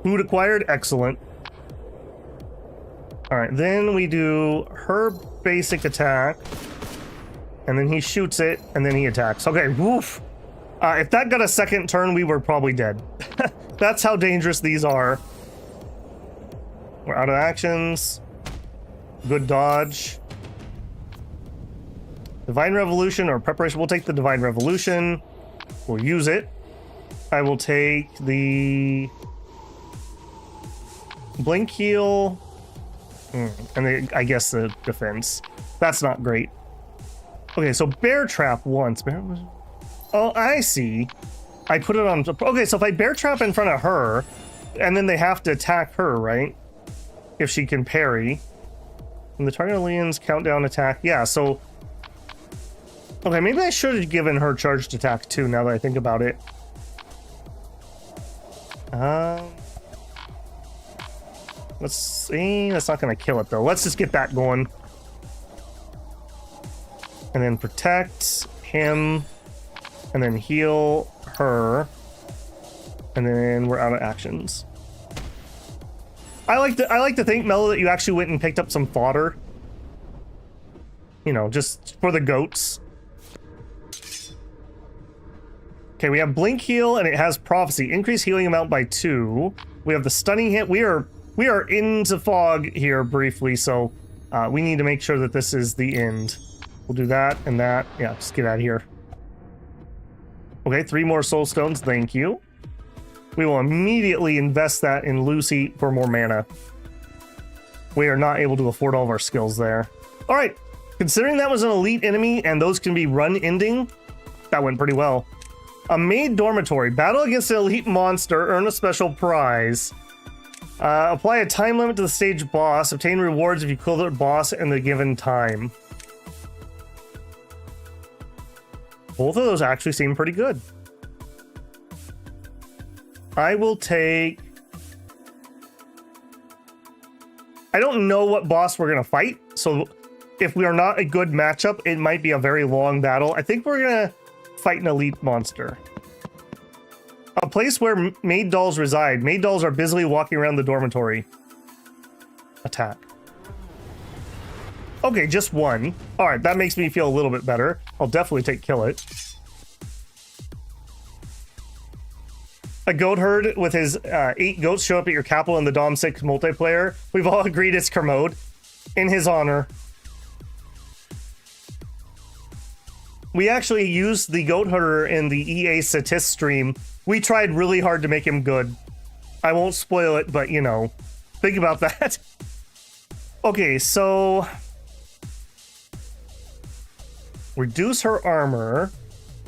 Food acquired, excellent. Alright, then we do her basic attack, and then he shoots it, and then he attacks. Okay, woof. If that got a second turn, we were probably dead. That's how dangerous these are. We're out of actions. Good dodge. Divine Revolution or Preparation. We'll take the Divine Revolution. We'll use it. I will take the Blink Heal. And I guess the defense. That's not great. Okay, so Bear Trap once. Oh, I see. I put it on. Okay, so if I Bear Trap in front of her, and then they have to attack her, right? If she can parry. And the target aliens countdown attack. Yeah, so. Okay, maybe I should have given her charged attack too, now that I think about it. Let's see. That's not going to kill it, though. Let's just get that going. And then protect him. And then heal her. And then we're out of actions. I like to think, Mello, that you actually went and picked up some fodder. You know, just for the goats. Okay, we have Blink Heal, and it has Prophecy. Increase healing amount by 2. We have the Stunning Hit. We are into fog here briefly, so we need to make sure that this is the end. We'll do that and that. Yeah, just get out of here. Okay, 3 more Soul Stones. Thank you. We will immediately invest that in Lucy for more mana. We are not able to afford all of our skills there. All right, considering that was an elite enemy and those can be run ending, that went pretty well. A Maid Dormitory. Battle against an elite monster. Earn a special prize. Apply a time limit to the stage boss. Obtain rewards if you kill the boss in the given time. Both of those actually seem pretty good. I will take... I don't know what boss we're going to fight, so if we are not a good matchup, it might be a very long battle. I think we're going to fight an elite monster. A place where maid dolls reside. Maid dolls are busily walking around the dormitory. Attack. Okay, just one. Alright, that makes me feel a little bit better. I'll definitely take kill it. A goat herd with his 8 goats show up at your capital in the Dom 6 multiplayer. We've all agreed it's Kermode. In his honor. We actually used the goat herder in the EA Statist stream. We tried really hard to make him good. I won't spoil it, but you know, think about that. Okay, so reduce her armor.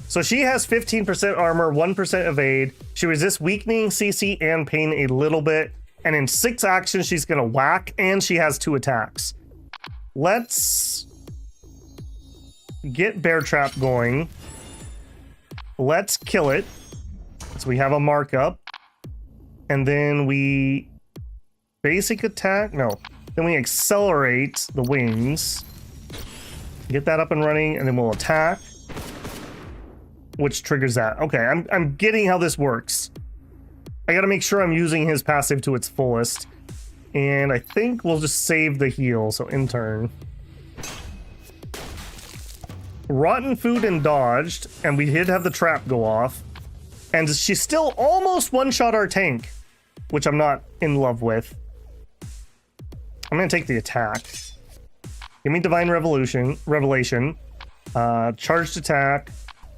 So she has 15% armor, 1% evade. She resists weakening, CC, and pain a little bit. And in 6 actions, she's gonna whack, and she has 2 attacks. Let's get Bear Trap going. Let's kill it. So we have a markup. And then we basic attack. No. Then we accelerate the wings. Get that up and running, and then we'll attack. Which triggers that. Okay, I'm getting how this works. I gotta make sure I'm using his passive to its fullest. And I think we'll just save the heal, so intern. Rotten food and dodged, and we did have the trap go off. And she still almost one-shot our tank, which I'm not in love with. I'm gonna take the attack. Give me Divine Revelation, charged attack,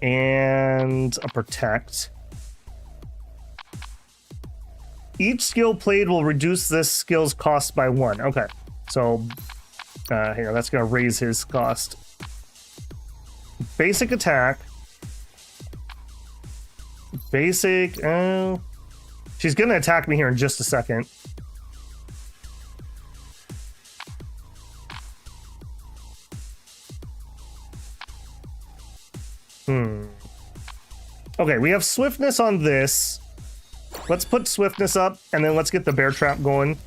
and a protect. Each skill played will reduce this skill's cost by 1. Okay, so here, that's gonna raise his cost. Basic attack. Basic, she's gonna attack me here in just a second. Okay, we have swiftness on this. Let's put swiftness up, and then let's get the bear trap going.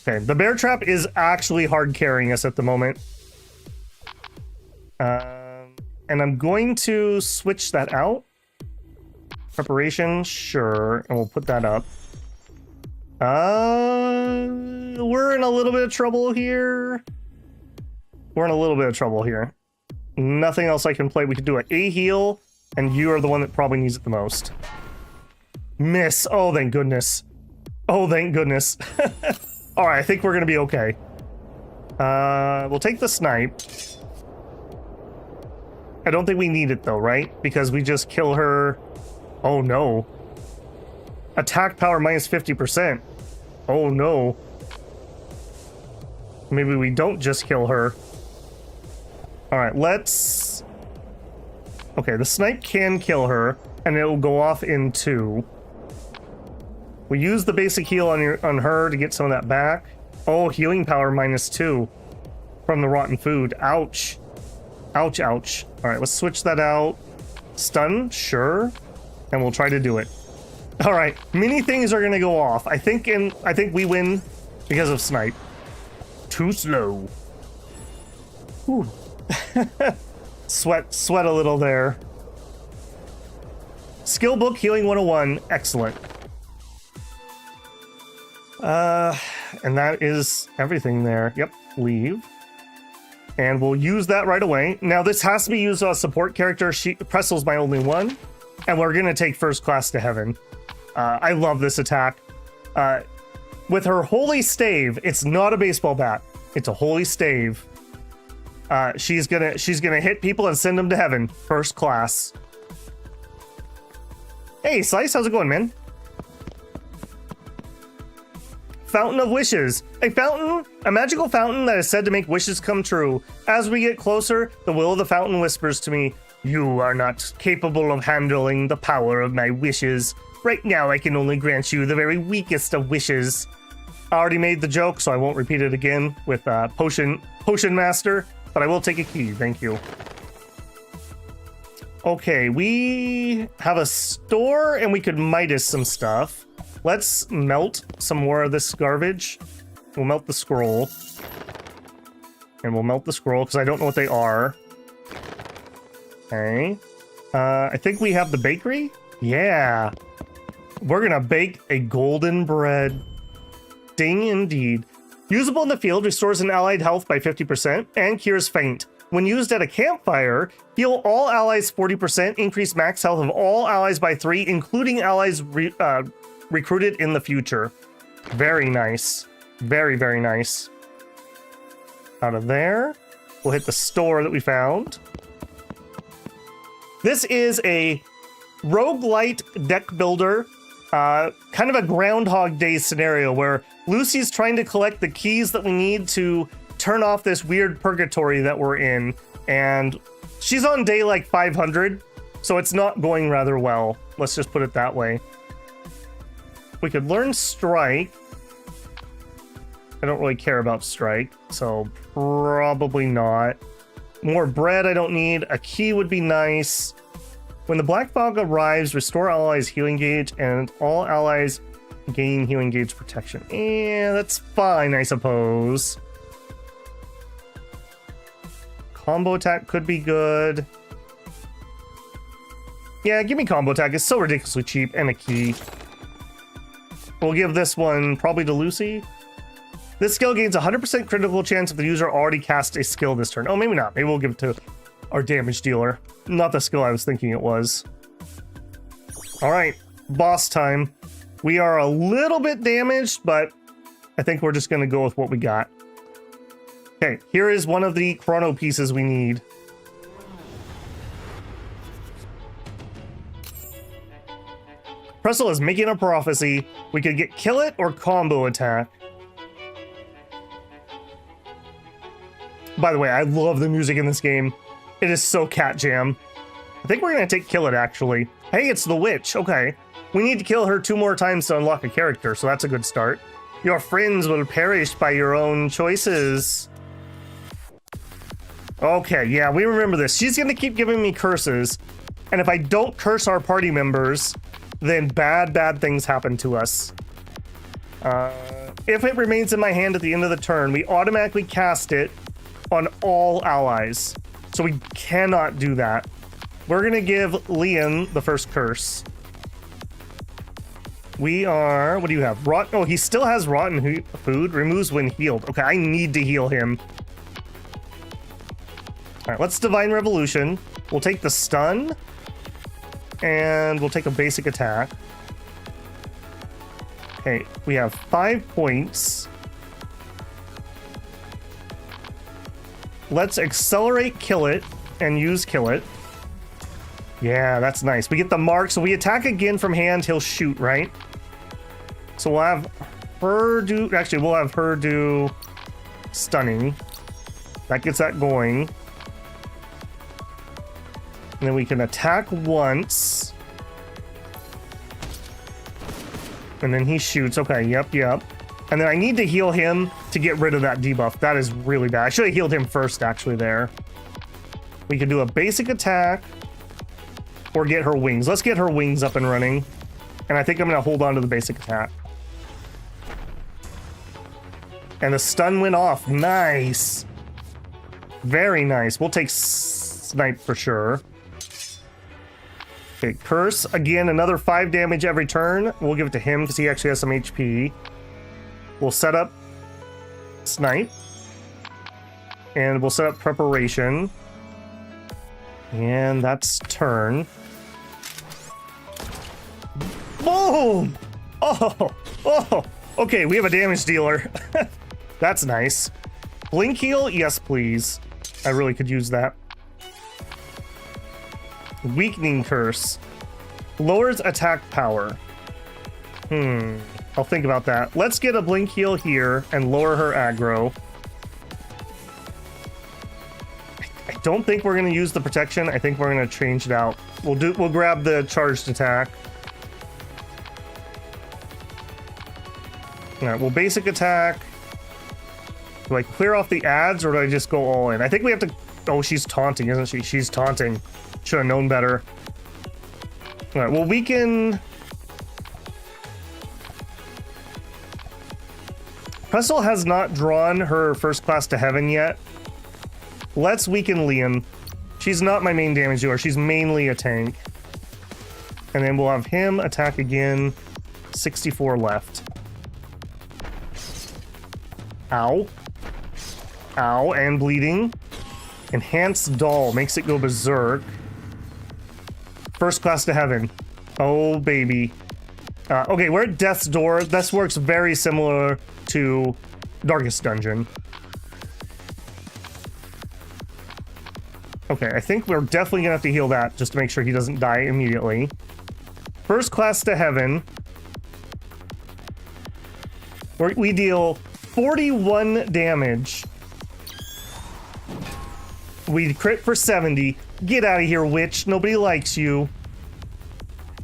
Okay, the bear trap is actually hard carrying us at the moment. And I'm going to switch that out. Preparation, sure, and we'll put that up. We're in a little bit of trouble here. We're in a little bit of trouble here. Nothing else I can play. We could do a heal, and you are the one that probably needs it the most. Miss. Oh, thank goodness. Oh, thank goodness. All right, I think we're gonna be okay. We'll take the snipe. I don't think we need it though, right? Because we just kill her. Oh no. Attack power minus 50%. Oh no. Maybe we don't just kill her. All right, let's... Okay, the snipe can kill her, and it will go off in 2. We use the basic heal on her to get some of that back. Oh, healing power minus 2 from the rotten food. Ouch. Ouch, ouch. All right, let's switch that out. Stun, sure. And we'll try to do it. All right, many things are gonna go off. I think we win because of snipe. Too slow. Whew. Sweat a little there. Skill book, healing 101, excellent. And that is everything there. Yep, leave. And we'll use that right away. Now this has to be used on a support character. Pressel's my only one. And we're gonna take first class to heaven. I love this attack. With her holy stave, it's not a baseball bat. It's a holy stave. She's gonna hit people and send them to heaven. First class. Hey, Slice, how's it going, man? Fountain of Wishes. A fountain, a magical fountain that is said to make wishes come true. As we get closer, the will of the fountain whispers to me, "You are not capable of handling the power of my wishes. Right now, I can only grant you the very weakest of wishes." I already made the joke, so I won't repeat it again with Potion Master, but I will take a key, thank you. Okay, we have a store and we could Midas some stuff. Let's melt some more of this garbage. We'll melt the scroll. And we'll melt the scroll because I don't know what they are. Okay. I think we have the bakery. Yeah. We're gonna bake a golden bread. Ding indeed. Usable in the field, restores an allied health by 50% and cures faint. When used at a campfire, heal all allies 40%, increase max health of all allies by 3, including allies recruited in the future. Very nice. Very, very nice. Out of there, we'll hit the store that we found. This is a roguelite deck builder, kind of a Groundhog Day scenario where Lucy's trying to collect the keys that we need to turn off this weird purgatory that we're in, and she's on day like 500, so it's not going rather well. Let's just put it that way. We could learn Strike. I don't really care about Strike, so probably not. More bread I don't need. A key would be nice. When the Black Fog arrives, restore allies healing gauge, and all allies gain healing gauge protection. Yeah, that's fine, I suppose. Combo attack could be good. Yeah, give me combo attack. It's so ridiculously cheap, and a key. We'll give this one probably to Lucy. This skill gains 100% critical chance if the user already cast a skill this turn. Oh, maybe not. Maybe we'll give it to our damage dealer. Not the skill I was thinking it was. All right, boss time. We are a little bit damaged, but I think we're just going to go with what we got. Okay, here is one of the chrono pieces we need. Pretzel is making a prophecy. We could get kill it or combo attack. By the way, I love the music in this game. It is so cat jam. I think we're gonna take kill it actually. Hey, it's the witch. Okay. We need to kill her 2 more times to unlock a character, so that's a good start. Your friends will perish by your own choices. Okay, yeah, we remember this. She's gonna keep giving me curses, and if I don't curse our party members, then bad things happen to us. If it remains in my hand at the end of the turn, we automatically cast it on all allies. So we cannot do that. We're gonna give Leon the first curse. We are, what do you have? Oh, he still has rotten food. Removes when healed. Okay, I need to heal him. All right, let's Divine Revolution. We'll take the stun. And we'll take a basic attack. Okay, we have 5 points. Let's accelerate kill it and use kill it. Yeah, that's nice. We get the mark, so we attack again from hand, he'll shoot, right? So we'll have her do, actually we'll have her do stunning. That gets that going. And then we can attack once. And then he shoots. Okay, yep. And then I need to heal him to get rid of that debuff. That is really bad. I should have healed him first, actually, there. We can do a basic attack or get her wings. Let's get her wings up and running. And I think I'm going to hold on to the basic attack. And the stun went off. Nice. Very nice. We'll take snipe for sure. Okay, curse. Again, another 5 damage every turn. We'll give it to him because he actually has some HP. We'll set up snipe. And we'll set up preparation. And that's turn. Boom! Oh! Okay, we have a damage dealer. That's nice. Blink heal? Yes, please. I really could use that. Weakening curse. Lowers attack power. I'll think about that. Let's get a blink heal here and lower her aggro. I don't think we're going to use the protection. I think we're going to change it out. We'll grab the charged attack. All right, we'll basic attack. Do I clear off the ads or do I just go all in? I think we have to... Oh, she's taunting, isn't she? She's taunting. Should have known better. All right, well, we can... Pretzel has not drawn her first class to heaven yet, Let's weaken Liam. She's not my main damage dealer. She's mainly a tank. And then we'll have him attack again. 64 left. Ow. Ow, and bleeding. Enhanced Doll makes it go berserk. First class to heaven. Oh, baby. Okay, we're at Death's Door. This works very similar to Darkest Dungeon. Okay, I think we're definitely gonna have to heal that just to make sure he doesn't die immediately. First class to heaven. We deal 41 damage. We crit for 70. Get out of here, witch. Nobody likes you.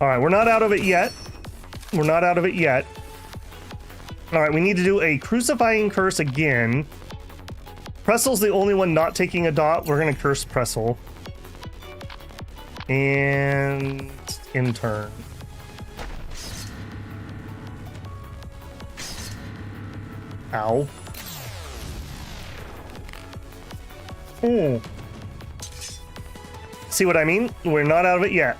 Alright, we're not out of it yet. We're not out of it yet. Alright, we need to do a Crucifying Curse again. Pressel's the only one not taking a dot. We're gonna curse Pressel. And in turn. Ow. See what I mean? We're not out of it yet.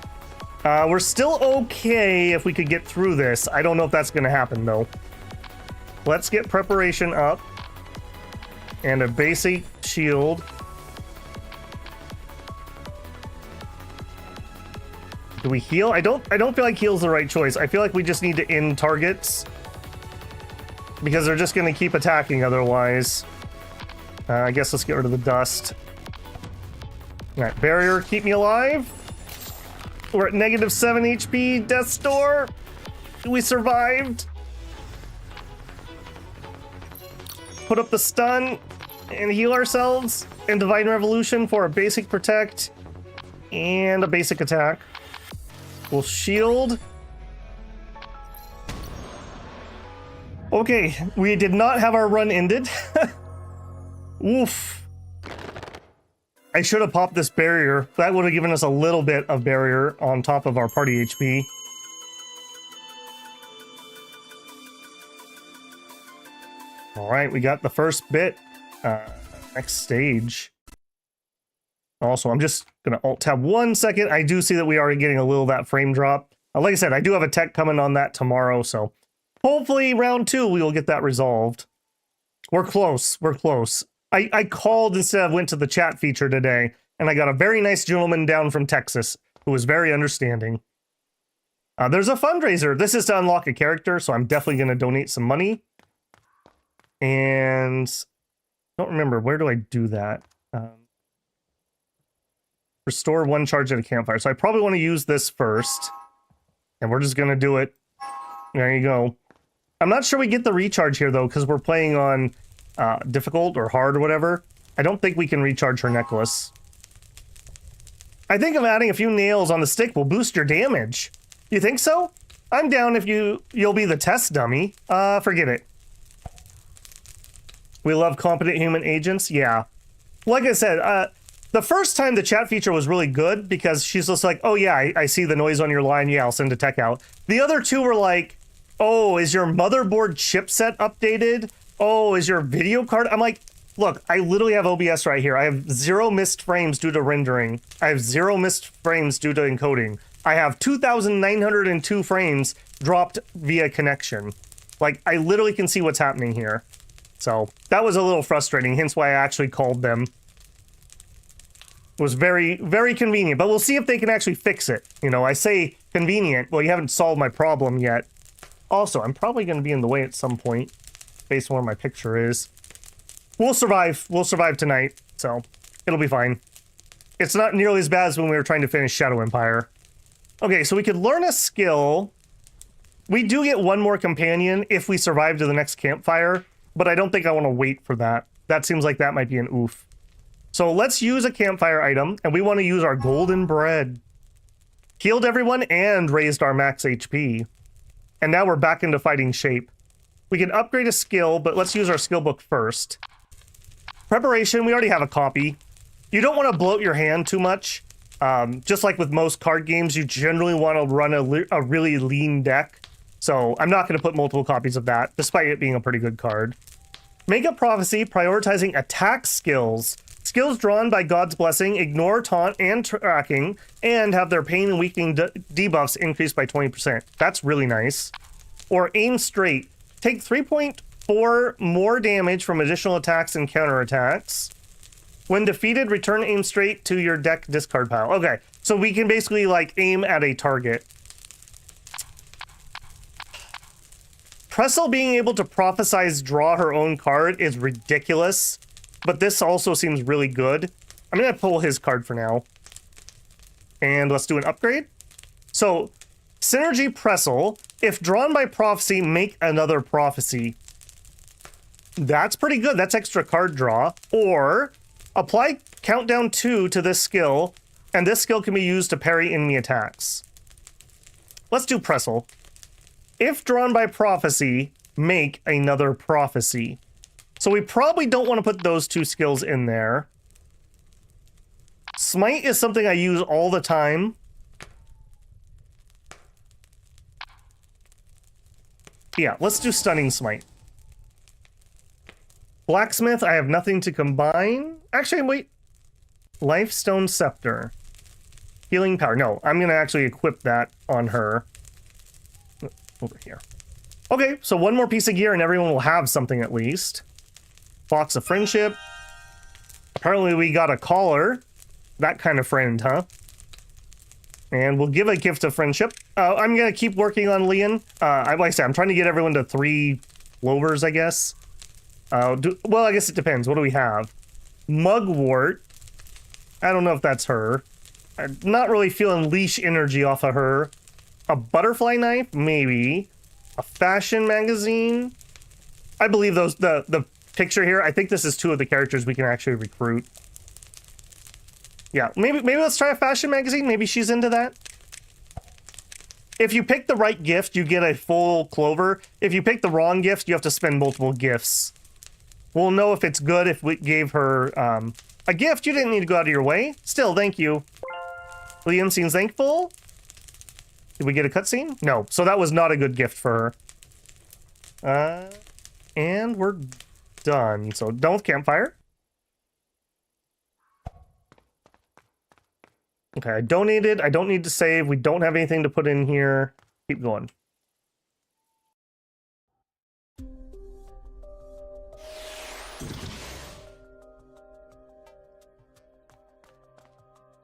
We're still okay if we could get through this. I don't know if that's gonna happen though. Let's get preparation up. And a basic shield. Do we heal? I don't feel like heal's the right choice. I feel like we just need to end targets. Because they're just gonna keep attacking otherwise. I guess let's get rid of the dust. Alright, barrier, keep me alive. We're at -7 HP, Death's Door. We survived. Put up the stun and heal ourselves. And Divine Revolution for a basic protect and a basic attack. We'll shield. Okay, we did not have our run ended. Oof. I should have popped this barrier. That would have given us a little bit of barrier on top of our party HP. Alright, we got the first bit. Next stage. Also, I'm just going to alt-tab 1 second. I do see that we are getting a little of that frame drop. Like I said, I do have a tech coming on that tomorrow, so hopefully round 2 we will get that resolved. We're close. We're close. I called instead of went to the chat feature today, and I got a very nice gentleman down from Texas who was very understanding. There's a fundraiser. This is to unlock a character, so I'm definitely going to donate some money. And I don't remember, where do I do that? Restore 1 charge at a campfire. So I probably want to use this first. And we're just going to do it. There you go. I'm not sure we get the recharge here, though, because we're playing on difficult or hard or whatever. I don't think we can recharge her necklace. I think of adding a few nails on the stick will boost your damage. You think so? I'm down if you'll be the test dummy. Forget it. We love competent human agents. Yeah. Like I said, the first time the chat feature was really good because she's just like, oh yeah, I see the noise on your line. Yeah, I'll send a tech out. The other two were like, oh, is your motherboard chipset updated? Oh, is your video card? I'm like, look, I literally have OBS right here. I have 0 missed frames due to rendering. I have 0 missed frames due to encoding. I have 2,902 frames dropped via connection. Like, I literally can see what's happening here. So, that was a little frustrating, hence why I actually called them. It was very, very convenient, but we'll see if they can actually fix it. You know, I say convenient, well, you haven't solved my problem yet. Also, I'm probably going to be in the way at some point, based on where my picture is. We'll survive. We'll survive tonight, so it'll be fine. It's not nearly as bad as when we were trying to finish Shadow Empire. Okay, so we could learn a skill. We do get 1 more companion if we survive to the next campfire, but I don't think I want to wait for that. That seems like that might be an oof. So let's use a campfire item, and we want to use our golden bread. Healed everyone and raised our max HP. And now we're back into fighting shape. We can upgrade a skill, but let's use our skill book first. Preparation, we already have a copy. You don't want to bloat your hand too much. Just like with most card games, you generally want to run a really lean deck. So I'm not going to put multiple copies of that, despite it being a pretty good card. Make a prophecy, prioritizing attack skills Skills drawn by God's Blessing ignore taunt and tracking and have their pain and weakening debuffs increased by 20%. That's really nice. Or aim straight. Take 3.4 more damage from additional attacks and counterattacks. When defeated, return aim straight to your deck discard pile. Okay, so we can basically like aim at a target. Pressel being able to prophesize draw her own card is ridiculous, but this also seems really good. I'm gonna pull his card for now. And let's do an upgrade. So, Synergy Pressel, if drawn by prophecy, make another prophecy. That's pretty good, that's extra card draw. Or, apply countdown 2 to this skill, and this skill can be used to parry enemy attacks. Let's do Pressel. If drawn by prophecy, make another prophecy. So we probably don't want to put those two skills in there. Smite is something I use all the time. Yeah, let's do Stunning Smite. Blacksmith, I have nothing to combine. Actually, wait. Lifestone Scepter. Healing Power. No, I'm going to actually equip that on her. Over here. Okay, so one more piece of gear and everyone will have something at least. Box of Friendship. Apparently we got a collar. That kind of friend, huh? And we'll give a gift of friendship. I'm going to keep working on Leon. Like I said, I'm trying to get everyone to 3 Lovers, I guess. Well, I guess it depends. What do we have? Mugwort. I don't know if that's her. I'm not really feeling leash energy off of her. A butterfly knife? Maybe. A fashion magazine? I believe those the picture here, I think this is 2 of the characters we can actually recruit. Yeah, maybe let's try a fashion magazine. Maybe she's into that. If you pick the right gift, you get a full clover. If you pick the wrong gift, you have to spend multiple gifts. We'll know if it's good if we gave her a gift. You didn't need to go out of your way. Still, thank you. Liam seems thankful. Did we get a cutscene? No. So that was not a good gift for her. And we're done. So done with Campfire. Okay, I donated. I don't need to save. We don't have anything to put in here. Keep going.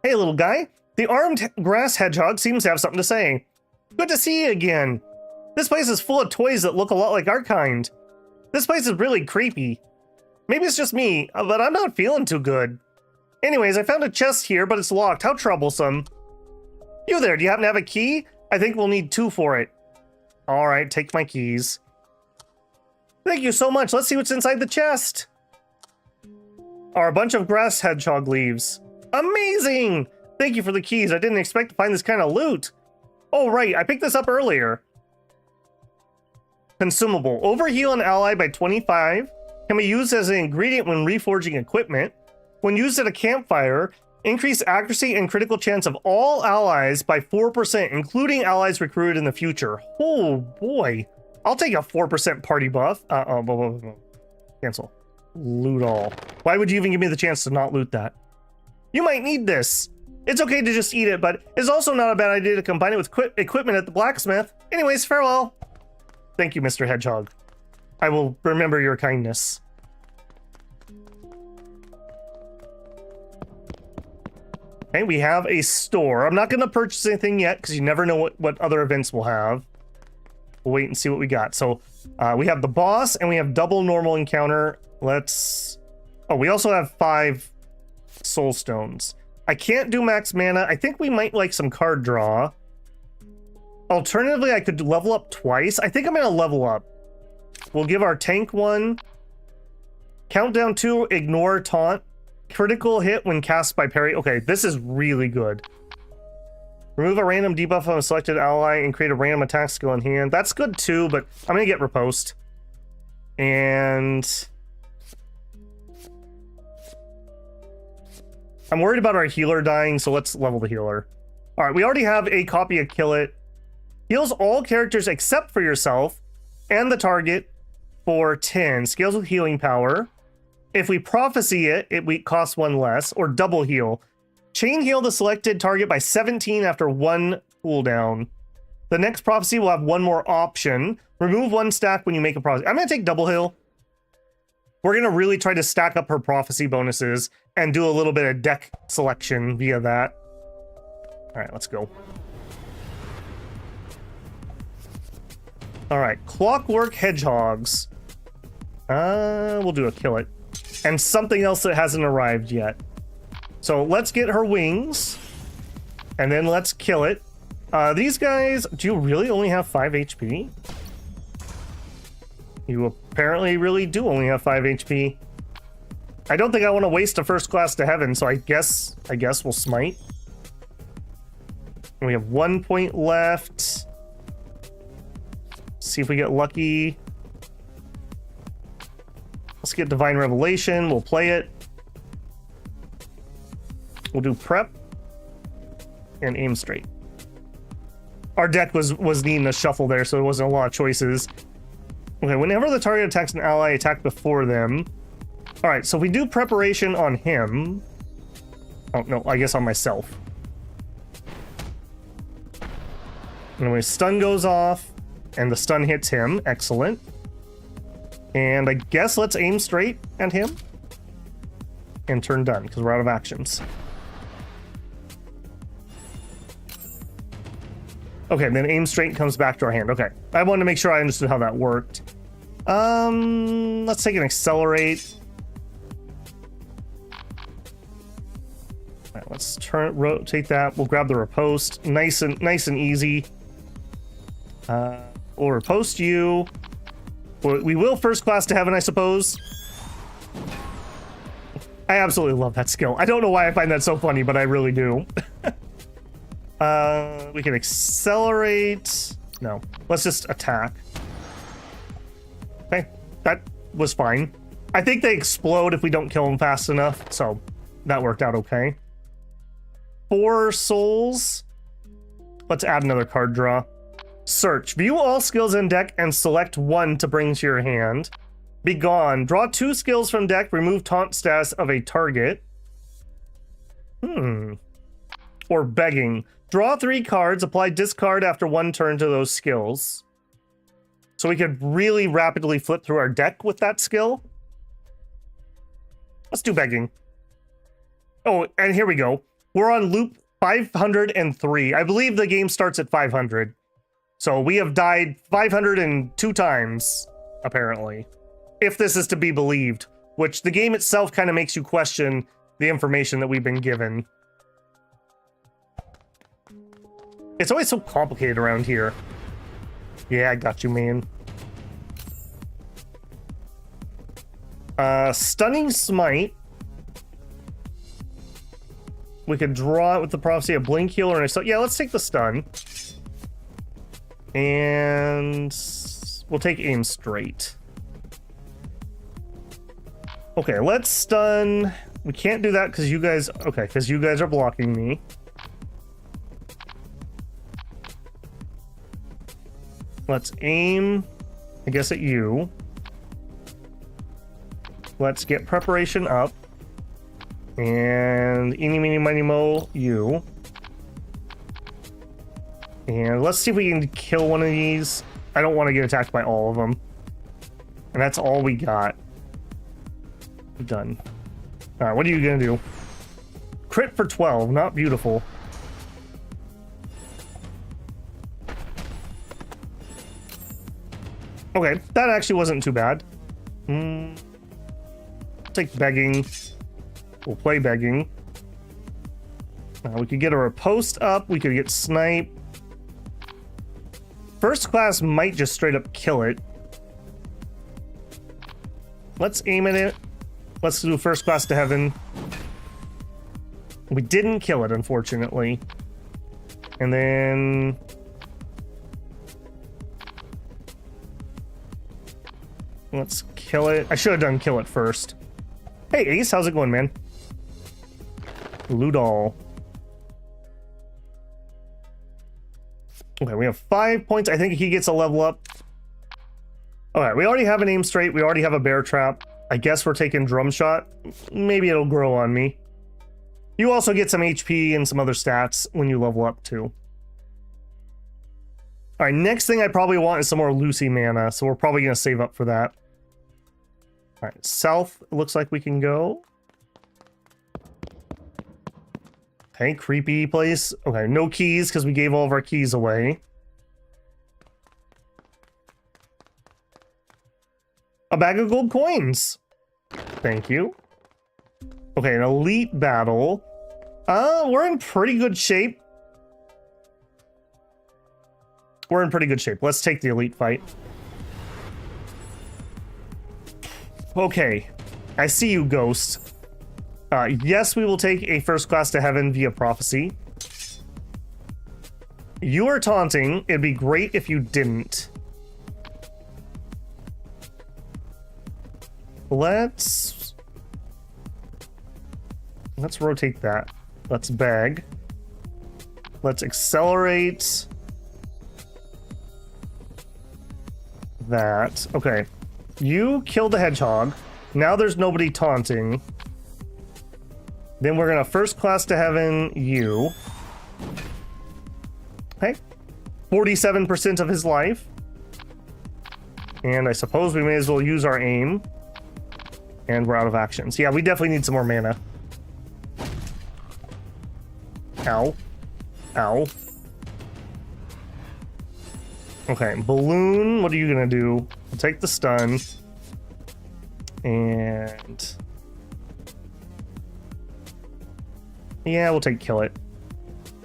Hey, little guy. The armed grass hedgehog seems to have something to say. Good to see you again. This place is full of toys that look a lot like our kind. This place is really creepy. Maybe it's just me, but I'm not feeling too good. Anyways, I found a chest here, but it's locked. How troublesome. You there, do you happen to have a key? I think we'll need 2 for it. Alright, take my keys. Thank you so much. Let's see what's inside the chest. Are a bunch of grass hedgehog leaves. Amazing! Thank you for the keys. I didn't expect to find this kind of loot. Oh, right. I picked this up earlier. Consumable. Overheal an ally by 25. Can be used as an ingredient when reforging equipment. When used at a campfire, increase accuracy and critical chance of all allies by 4%, including allies recruited in the future. Oh, boy. I'll take a 4% party buff. Cancel. Loot all. Why would you even give me the chance to not loot that? You might need this. It's okay to just eat it, but it's also not a bad idea to combine it with equipment at the blacksmith. Anyways, farewell. Thank you, Mr. Hedgehog. I will remember your kindness. Okay, we have a store. I'm not going to purchase anything yet because you never know what other events we'll have. We'll wait and see what we got. So we have the boss and we have double normal encounter. Let's... Oh, we also have 5 soul stones. I can't do max mana. I think we might like some card draw. Alternatively, I could level up twice. I think I'm going to level up. We'll give our tank 1. Countdown 2, ignore taunt. Critical hit when cast by parry. Okay, this is really good. Remove a random debuff from a selected ally and create a random attack skill in hand. That's good too, but I'm going to get riposte. And... I'm worried about our healer dying, so let's level the healer. Alright, we already have a copy of Kill It. Heals all characters except for yourself and the target for 10. Scales with healing power. If we prophecy it, it costs 1 less, or double heal. Chain heal the selected target by 17 after 1 cooldown. The next prophecy will have 1 more option. Remove 1 stack when you make a prophecy. I'm going to take double heal. We're going to really try to stack up her prophecy bonuses and do a little bit of deck selection via that. All right, let's go. All right, Clockwork Hedgehogs. We'll do a kill it. And something else that hasn't arrived yet. So let's get her wings. And then let's kill it. These guys, do you really only have 5 HP? You apparently really do only have 5 HP. I don't think I want to waste a first class to heaven, so I guess we'll smite. We have 1 point left. See if we get lucky. Let's get Divine Revelation. We'll play it. We'll do prep and aim straight. Our deck was needing a shuffle there, so it wasn't a lot of choices. Okay, whenever the target attacks an ally, attack before them. All right, so if we do preparation on him. Oh, no, I guess on myself. Anyway, stun goes off, and the stun hits him. Excellent. And I guess let's aim straight at him. And turn done, because we're out of actions. Okay, then aim straight comes back to our hand. Okay, I wanted to make sure I understood how that worked. Let's take an accelerate. All right, let's rotate that. We'll grab the riposte. Nice and easy. We'll riposte you. We will first class to heaven, I suppose. I absolutely love that skill. I don't know why I find that so funny, but I really do. We can accelerate. No, let's just attack. Okay, that was fine. I think they explode if we don't kill them fast enough, so that worked out okay. 4 souls. Let's add another card draw. Search. View all skills in deck and select 1 to bring to your hand. Be gone. Draw 2 skills from deck. Remove taunt status of a target. Or begging. Draw 3 cards. Apply discard after 1 turn to those skills. So we could really rapidly flip through our deck with that skill. Let's do begging. Oh, and here we go. We're on loop 503. I believe the game starts at 500. So we have died 502 times, apparently. If this is to be believed. Which the game itself kind of makes you question the information that we've been given. It's always so complicated around here. Yeah, I got you, man. Stunning Smite. We could draw it with the prophecy of Blink Healer and a stun. Yeah, let's take the stun. And we'll take aim straight. Okay, let's stun. We can't do that because you guys... Okay, because you guys are blocking me. Let's aim, I guess, at you. Let's get preparation up. And eeny, meeny, miny, mo, you. And let's see if we can kill one of these. I don't want to get attacked by all of them. And that's all we got. Done. All right, what are you going to do? Crit for 12, not beautiful. Okay, that actually wasn't too bad. Take begging. We'll play begging. We could get a riposte up. We could get snipe. First class might just straight up kill it. Let's aim at it. Let's do first class to heaven. We didn't kill it, unfortunately. And then... let's kill it. I should have done kill it first. Hey, Ace, how's it going, man? Ludol. Okay, we have 5 points. I think he gets a level up. Alright, we already have an aim straight. We already have a bear trap. I guess we're taking drum shot. Maybe it'll grow on me. You also get some HP and some other stats when you level up too. All right, next thing I probably want is some more Lucy mana, so we're probably going to save up for that. All right, south looks like we can go. Okay, creepy place. Okay, no keys because we gave all of our keys away. A bag of gold coins. Thank you. Okay, an elite battle. We're in pretty good shape. We're in pretty good shape. Let's take the elite fight. Okay, I see you, Ghost. Yes, we will take a first class to heaven via prophecy. You are taunting. It'd be great if you didn't. Let's rotate that. Let's bag. Let's accelerate that. Okay. You killed the hedgehog. Now there's nobody taunting. Then we're gonna first class to heaven you. Okay. 47% of his life. And I suppose we may as well use our aim. And we're out of actions. Yeah, we definitely need some more mana. Ow. Ow. Okay, balloon, what are you gonna do? We'll take the stun. And... yeah, we'll take kill it.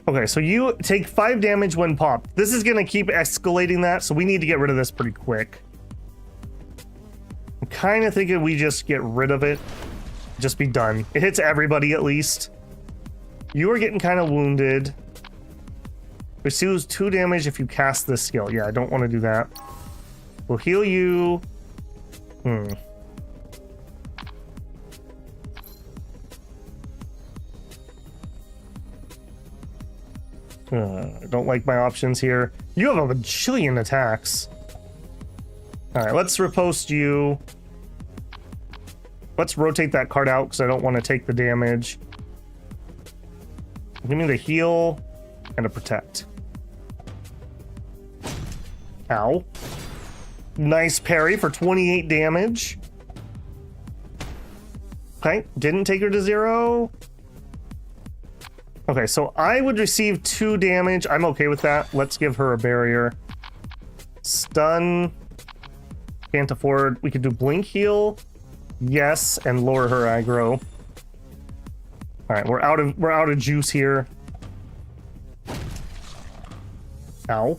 Okay, so you take 5 damage when popped. This is gonna keep escalating that, so we need to get rid of this pretty quick. I'm kind of thinking we just get rid of it. Just be done. It hits everybody at least. You are getting kind of wounded. Receives 2 damage if you cast this skill. Yeah, I don't want to do that. We'll heal you. I don't like my options here. You have a bajillion attacks. Alright, let's riposte you. Let's rotate that card out because I don't want to take the damage. Give me the heal and a protect. Ow. Nice parry for 28 damage. Okay, didn't take her to 0. Okay, so I would receive 2 damage. I'm okay with that. Let's give her a barrier. Stun. Can't afford. We could do blink heal. Yes, and lower her aggro. All right, we're out of juice here. Ow.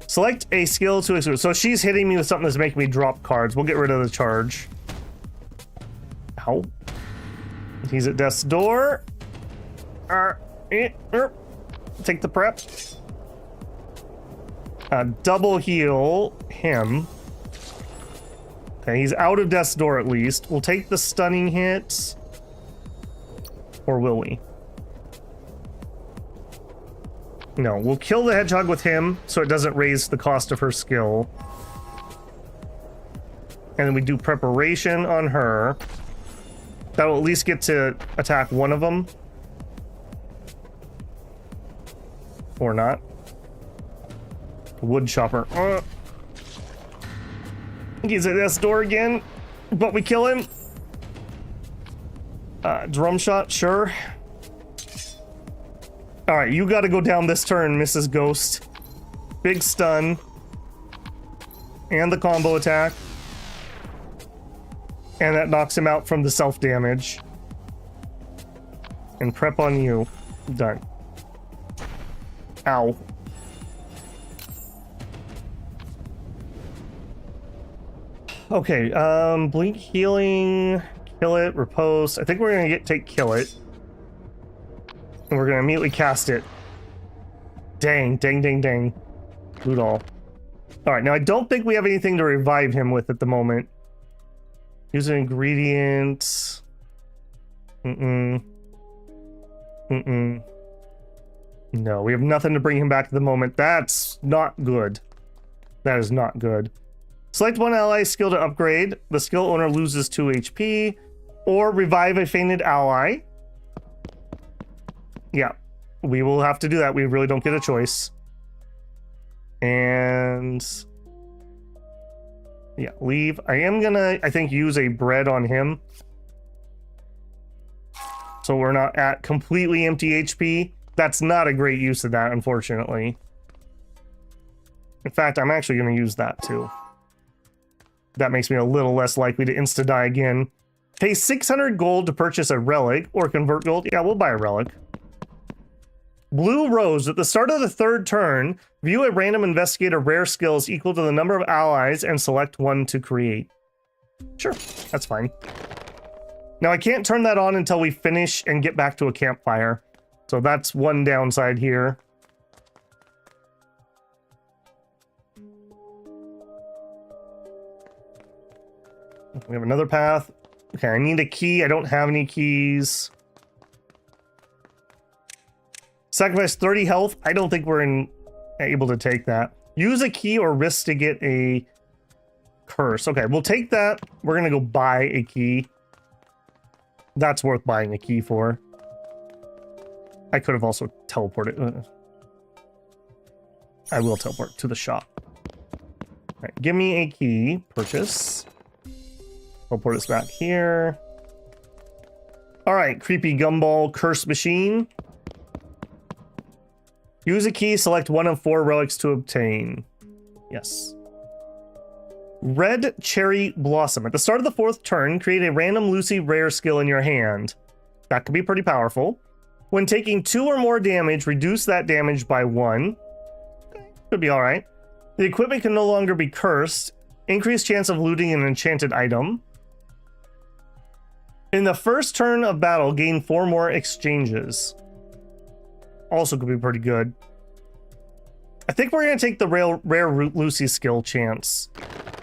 Select a skill to exclude. So she's hitting me with something that's making me drop cards. We'll get rid of the charge. Ow. He's at death's door. Take the prep. Double heal him. Okay, he's out of death's door at least. We'll take the stunning hit. Or will we? No, we'll kill the hedgehog with him so it doesn't raise the cost of her skill. And then we do preparation on her. That'll at least get to attack one of them. Or not. Wood chopper. He's at this door again, but we kill him. Drum shot, sure. All right, you got to go down this turn, Mrs. Ghost. Big stun. And the combo attack. And that knocks him out from the self-damage. And prep on you. Done. Ow. Okay, blink healing, kill it, repose. I think we're gonna take kill it. And we're gonna immediately cast it. Dang, dang, dang, dang. Loot all. Alright, now I don't think we have anything to revive him with at the moment. Use an ingredient. No, we have nothing to bring him back at the moment. That's not good. That is not good. Select one ally skill to upgrade. The skill owner loses 2 HP. Or revive a fainted ally. Yeah, we will have to do that. We really don't get a choice. And yeah, leave. I am gonna, I think, use a bread on him. So we're not at completely empty HP. That's not a great use of that, unfortunately. In fact, I'm actually going to use that too. That makes me a little less likely to insta-die again. Pay 600 gold to purchase a relic or convert gold. Yeah, we'll buy a relic. Blue Rose. At the start of the 3rd turn, view a random investigator rare skills equal to the number of allies and select one to create. Sure, that's fine. Now, I can't turn that on until we finish and get back to a campfire. So that's one downside here. We have another path. Okay, I need a key. I don't have any keys. Sacrifice 30 health. I don't think we're able to take that. Use a key or risk to get a curse. Okay, we'll take that. We're going to go buy a key. That's worth buying a key for. I could have also teleported. I will teleport to the shop. All right, give me a key. Purchase. Teleport us back here. All right, creepy gumball curse machine. Use a key, select one of 4 relics to obtain. Yes. Red Cherry Blossom. At the start of the 4th turn, create a random Lucy rare skill in your hand. That could be pretty powerful. When taking 2 or more damage, reduce that damage by 1. Okay, could be alright. The equipment can no longer be cursed. Increased chance of looting an enchanted item. In the 1st turn of battle, gain 4 more exchanges. Also could be pretty good. I think we're going to take the rare Lucy skill chance.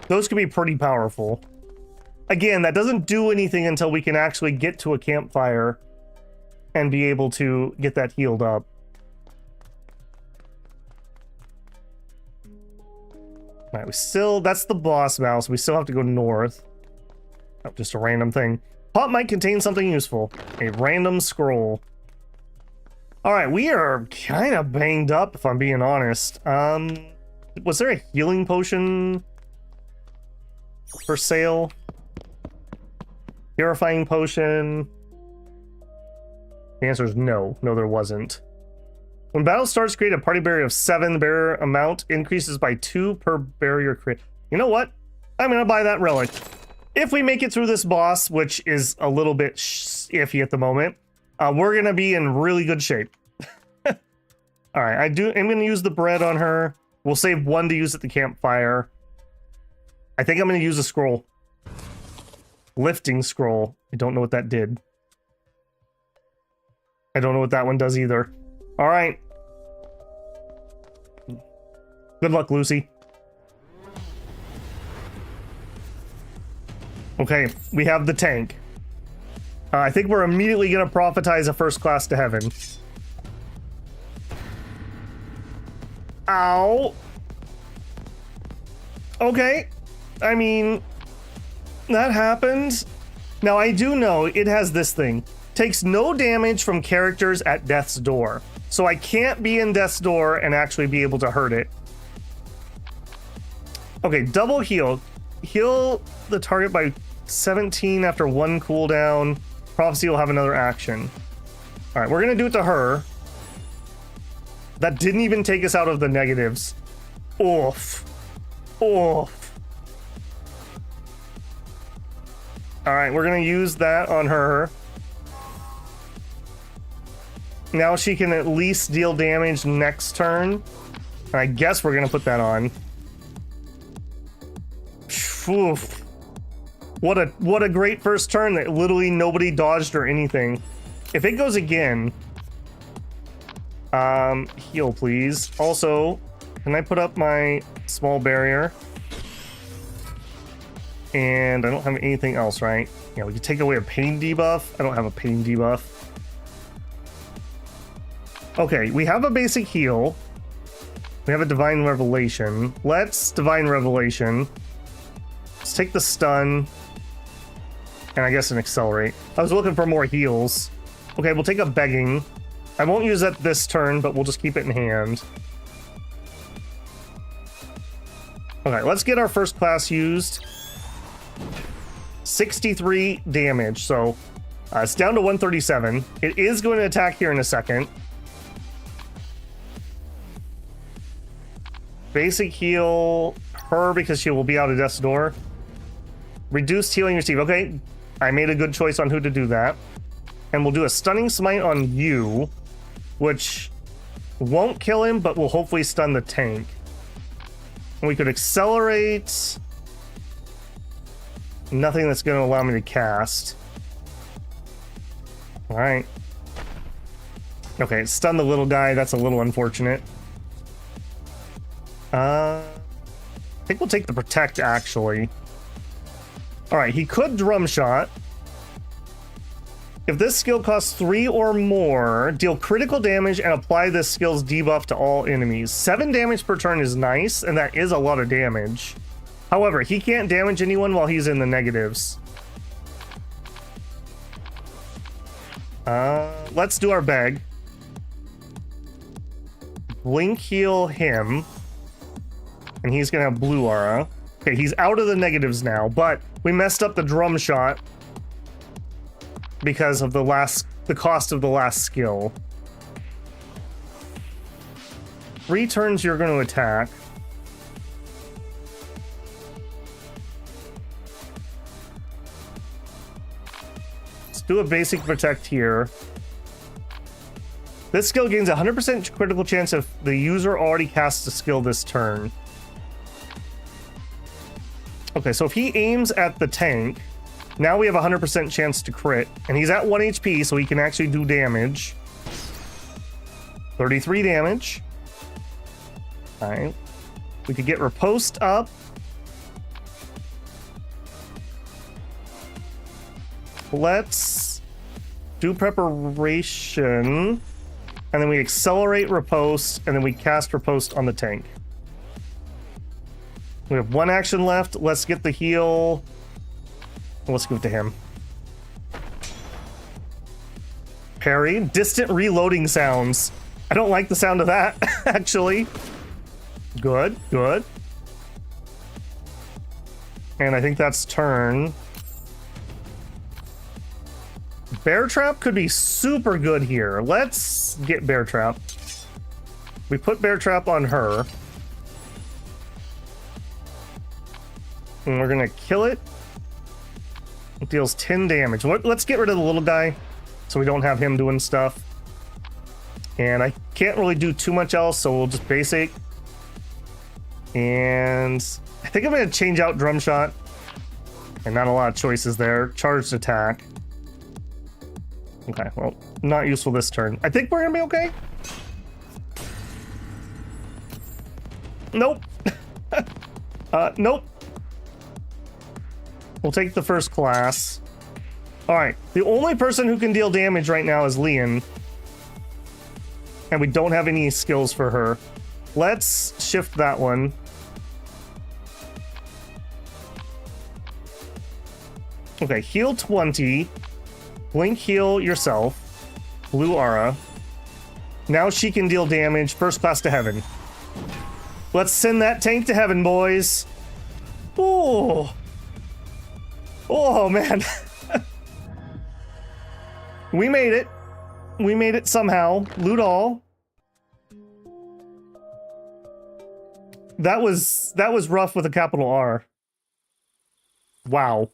Those could be pretty powerful. Again, that doesn't do anything until we can actually get to a campfire and be able to get that healed up. All right, that's the boss battle, so we still have to go north. Oh, just a random thing. Pot might contain something useful. A random scroll. All right, we are kind of banged up, if I'm being honest. Was there a healing potion for sale? Purifying potion? The answer is no. No, there wasn't. When battle starts, create a party barrier of 7. The barrier amount increases by 2 per barrier create. You know what? I'm going to buy that relic. If we make it through this boss, which is a little bit iffy at the moment, we're going to be in really good shape. All right, I'm going to use the bread on her. We'll save 1 to use at the campfire. I think I'm going to use a scroll. Lifting scroll. I don't know what that did. I don't know what that one does either. All right. Good luck, Lucy. Okay, we have the tank. I think we're immediately going to prophetize a 1st class to heaven. Ow. Okay. I mean, that happened. Now, I do know it has this thing. Takes no damage from characters at death's door. So I can't be in death's door and actually be able to hurt it. Okay, double heal. Heal the target by 17 after 1 cooldown. Prophecy will have another action. All right, we're going to do it to her. That didn't even take us out of the negatives. Oof. Oof. All right, we're going to use that on her. Now she can at least deal damage next turn. And I guess we're going to put that on. Oof. What a great 1st turn that literally nobody dodged or anything. If it goes again... heal, please. Also, can I put up my small barrier? And I don't have anything else, right? Yeah, we can take away a pain debuff. I don't have a pain debuff. Okay, we have a basic heal. We have a divine revelation. Let's divine revelation. take the stun. And I guess an accelerate. I was looking for more heals. Okay, we'll take a begging. I won't use that this turn, but we'll just keep it in hand. Okay, let's get our first class used. 63 damage, so it's down to 137. It is going to attack here in a second. Basic heal her because she will be out of death's door. Reduced healing received. Okay, I made a good choice on who to do that. And we'll do a stunning smite on you, which won't kill him, but will hopefully stun the tank. And we could accelerate. Nothing that's going to allow me to cast. All right. Okay, stun the little guy. That's a little unfortunate. I think we'll take the protect, actually. All right, he could drum shot. If this skill costs 3 or more, deal critical damage and apply this skill's debuff to all enemies. 7 damage per turn is nice, and that is a lot of damage. However, he can't damage anyone while he's in the negatives. Let's do our beg. Blink heal him. And he's gonna have blue aura. Okay, he's out of the negatives now, but we messed up the drum shot because of the cost of the last skill. 3 turns you're going to attack. Let's do a basic protect here. This skill gains a 100% critical chance if the user already casts a skill this turn. Okay, so if he aims at the tank, now we have a 100% chance to crit, and he's at 1 HP, so he can actually do damage. 33 damage. All right. We could get riposte up. Let's do preparation, and then we accelerate riposte, and then we cast riposte on the tank. We have 1 action left. Let's get the heal. Let's give it to him. Parry. Distant reloading sounds. I don't like the sound of that, actually. Good, good. And I think that's turn. Bear Trap could be super good here. Let's get Bear Trap. We put Bear Trap on her. And we're gonna kill it. It deals 10 damage. Let's get rid of the little guy so we don't have him doing stuff. And I can't really do too much else, so we'll just basic. And I think I'm gonna change out drum shot. And not a lot of choices there. Charged attack. Okay, well, not useful this turn. I think we're gonna be okay. Nope. Nope. We'll take the first class. All right, the only person who can deal damage right now is Leon. And we don't have any skills for her. Let's shift that one. Okay, heal 20. Blink heal yourself. Blue aura. Now she can deal damage. First class to heaven. Let's send that tank to heaven, boys. Oh. Oh, man. We made it. We made it somehow. Loot all. That was rough with a capital R. Wow.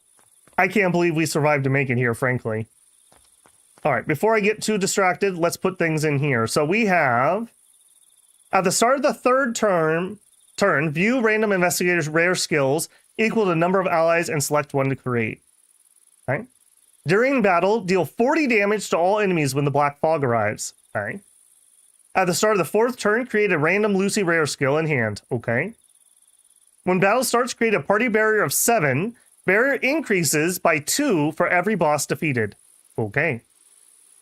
I can't believe we survived to make it here, frankly. All right, before I get too distracted, let's put things in here. So we have, at the start of the third turn, view random investigator's rare skills equal to number of allies and select one to create. All right. During battle, deal 40 damage to all enemies when the black fog arrives. All right. At the start of the fourth turn, create a random Lucy rare skill in hand. Okay. When battle starts, create a party barrier of 7. Barrier increases by 2 for every boss defeated. Okay.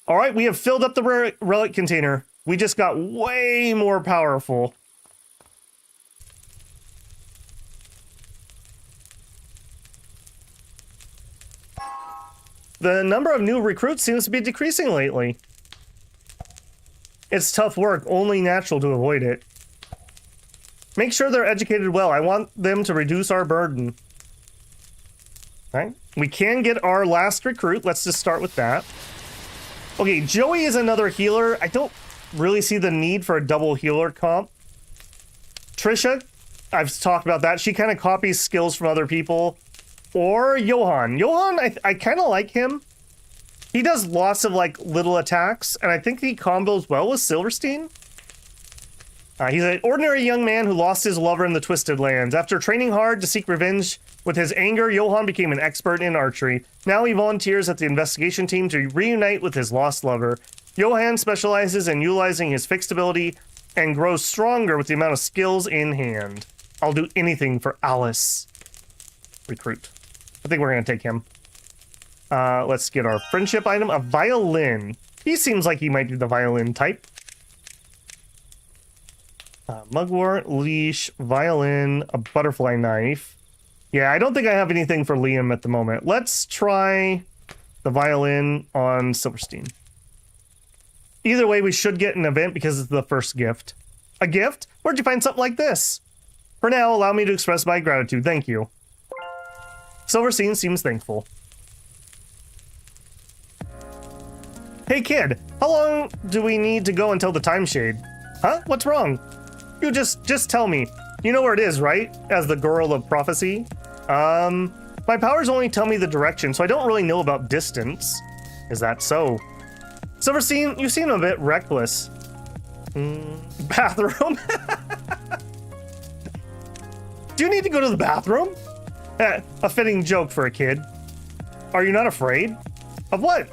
All right, we have filled up the relic container. We just got way more powerful. The number of new recruits seems to be decreasing lately. It's tough work, only natural to avoid it. Make sure they're educated well. I want them to reduce our burden. Alright, we can get our last recruit. Let's just start with that. Okay, Joey is another healer. I don't really see the need for a double healer comp. Trisha, I've talked about that. She kind of copies skills from other people. Or Johan. Johan, I kind of like him. He does lots of, like, little attacks, and I think he combos well with Silverstein. He's an ordinary young man who lost his lover in the Twisted Lands. After training hard to seek revenge with his anger, Johan became an expert in archery. Now he volunteers at the investigation team to reunite with his lost lover. Johan specializes in utilizing his fixed ability and grows stronger with the amount of skills in hand. I'll do anything for Alice. Recruit. I think we're going to take him. Let's get our friendship item, a violin. He seems like he might be the violin type. Mugwort, leash, violin, a butterfly knife. Yeah, I don't think I have anything for Liam at the moment. Let's try the violin on Silverstein. Either way, we should get an event because it's the first gift. A gift? Where'd you find something like this? For now, allow me to express my gratitude. Thank you. Silverstein seems thankful. Hey kid, how long do we need to go until the time shade? Huh? What's wrong? You just tell me. You know where it is, right? As the girl of prophecy. My powers only tell me the direction, so I don't really know about distance. Is that so? Silverstein, you seem a bit reckless. Bathroom? Do you need to go to the bathroom? A fitting joke for a kid. Are you not afraid? Of what?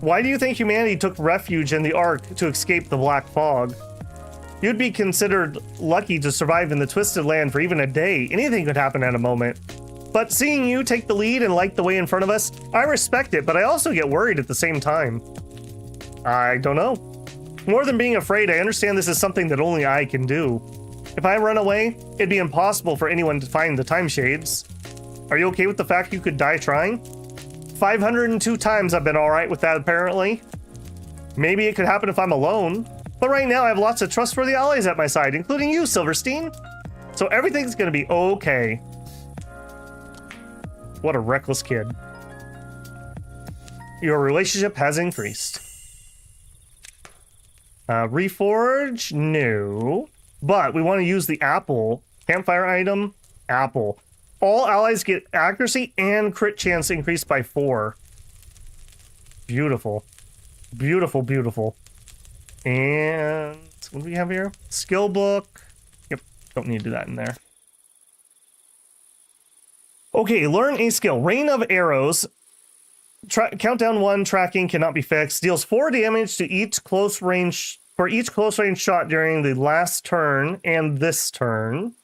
Why do you think humanity took refuge in the Ark to escape the Black Fog? You'd be considered lucky to survive in the Twisted Land for even a day. Anything could happen at a moment. But seeing you take the lead and light the way in front of us, I respect it, but I also get worried at the same time. I don't know. More than being afraid, I understand this is something that only I can do. If I run away, it'd be impossible for anyone to find the time shades. Are you okay with the fact you could die trying? 502 times I've been alright with that, apparently. Maybe it could happen if I'm alone. But right now I have lots of trustworthy allies at my side, including you, Silverstein. So everything's gonna be okay. What a reckless kid. Your relationship has increased. Reforge? No. But we want to use the apple. Campfire item? Apple. All allies get accuracy and crit chance increased by 4. Beautiful. Beautiful, beautiful. And what do we have here? Skill book. Yep, don't need to do that in there. Okay, learn a skill. Rain of arrows. Countdown 1 tracking cannot be fixed. Deals 4 damage to each close range shot during the last turn and this turn.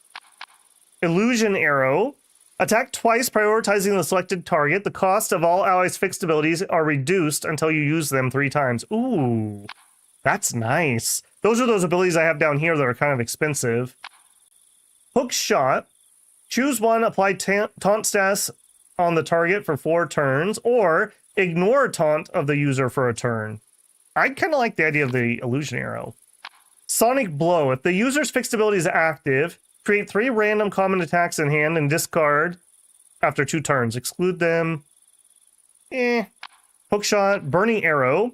Illusion arrow. Attack twice, prioritizing the selected target. The cost of all allies' fixed abilities are reduced until you use them 3 times. Ooh, that's nice. Those are those abilities I have down here that are kind of expensive. Hook shot. Choose one, apply taunt stats on the target for 4 turns, or ignore taunt of the user for a turn. I kind of like the idea of the illusion arrow. Sonic blow. If the user's fixed ability is active, create 3 random common attacks in hand and discard after 2 turns. Exclude them. Hookshot. Burning arrow.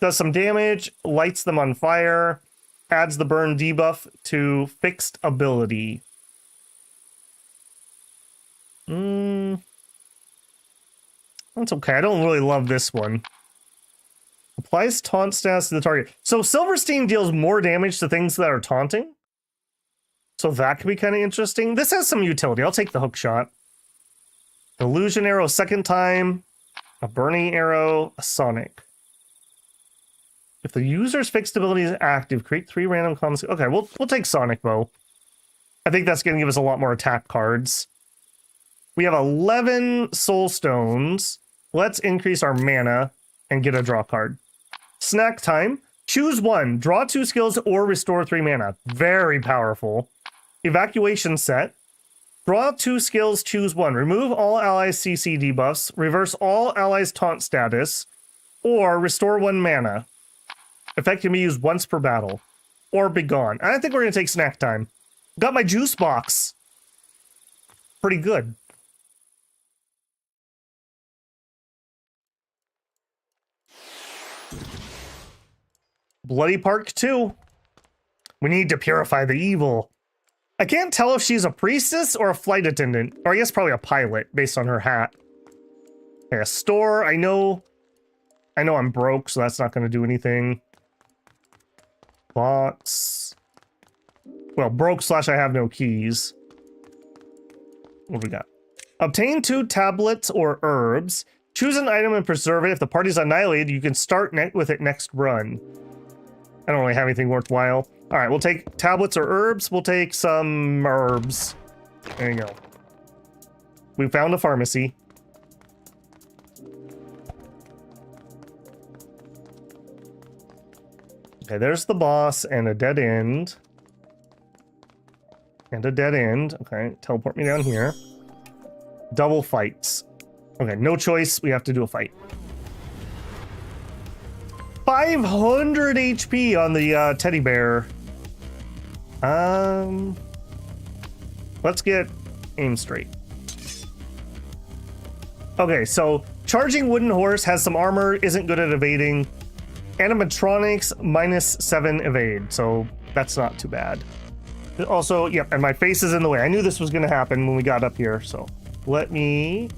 Does some damage. Lights them on fire. Adds the burn debuff to fixed ability. That's okay. I don't really love this one. Applies taunt stats to the target. So Silverstein deals more damage to things that are taunting. So that could be kind of interesting. This has some utility. I'll take the hook shot. Illusion arrow second time. A burning arrow. A sonic. If the user's fixed ability is active, create 3 random combos. Okay, we'll take sonic bow. I think that's going to give us a lot more attack cards. We have 11 soul stones. Let's increase our mana and get a draw card. Snack time. Choose one. Draw 2 skills or restore 3 mana. Very powerful. Evacuation set. Draw 2 skills, choose 1. Remove all allies CC debuffs, reverse all allies taunt status, or restore 1 mana. Effect can be used once per battle. Or be gone. I think we're going to take snack time. Got my juice box. Pretty good. Bloody Park 2. We need to purify the evil. I can't tell if she's a priestess or a flight attendant. Or I guess probably a pilot based on her hat. Okay, a store. I know I'm broke, so that's not going to do anything. Bots. Well, broke / I have no keys. What do we got? Obtain 2 tablets or herbs. Choose an item and preserve it. If the party's annihilated, you can start with it next run. I don't really have anything worthwhile. All right, we'll take tablets or herbs. We'll take some herbs. There you go. We found a pharmacy. Okay, there's the boss and a dead end. And a dead end. Okay, teleport me down here. Double fights. Okay, no choice. We have to do a fight. 500 HP on the teddy bear. Let's get aim straight. Okay, so charging wooden horse has some armor, isn't good at evading. Animatronics -7 evade, so that's not too bad. Also, yep, and my face is in the way. I knew this was going to happen when we got up here, so let me...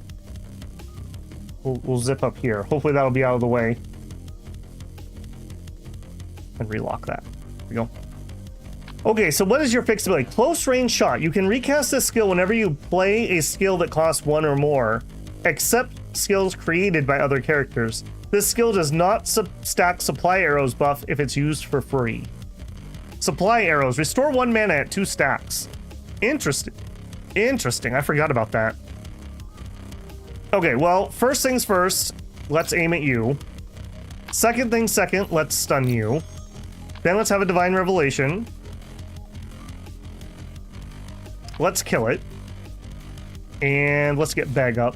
We'll zip up here. Hopefully that'll be out of the way. And relock that. There we go. Okay, so what is your fixed ability? Close range shot. You can recast this skill whenever you play a skill that costs 1 or more, except skills created by other characters. This skill does not stack supply arrows buff if it's used for free. Supply arrows. Restore 1 mana at 2 stacks. Interesting. Interesting. I forgot about that. Okay, well, first things first, let's aim at you. Second thing second, let's stun you. Then let's have a divine revelation. Let's kill it. And let's get Bag up.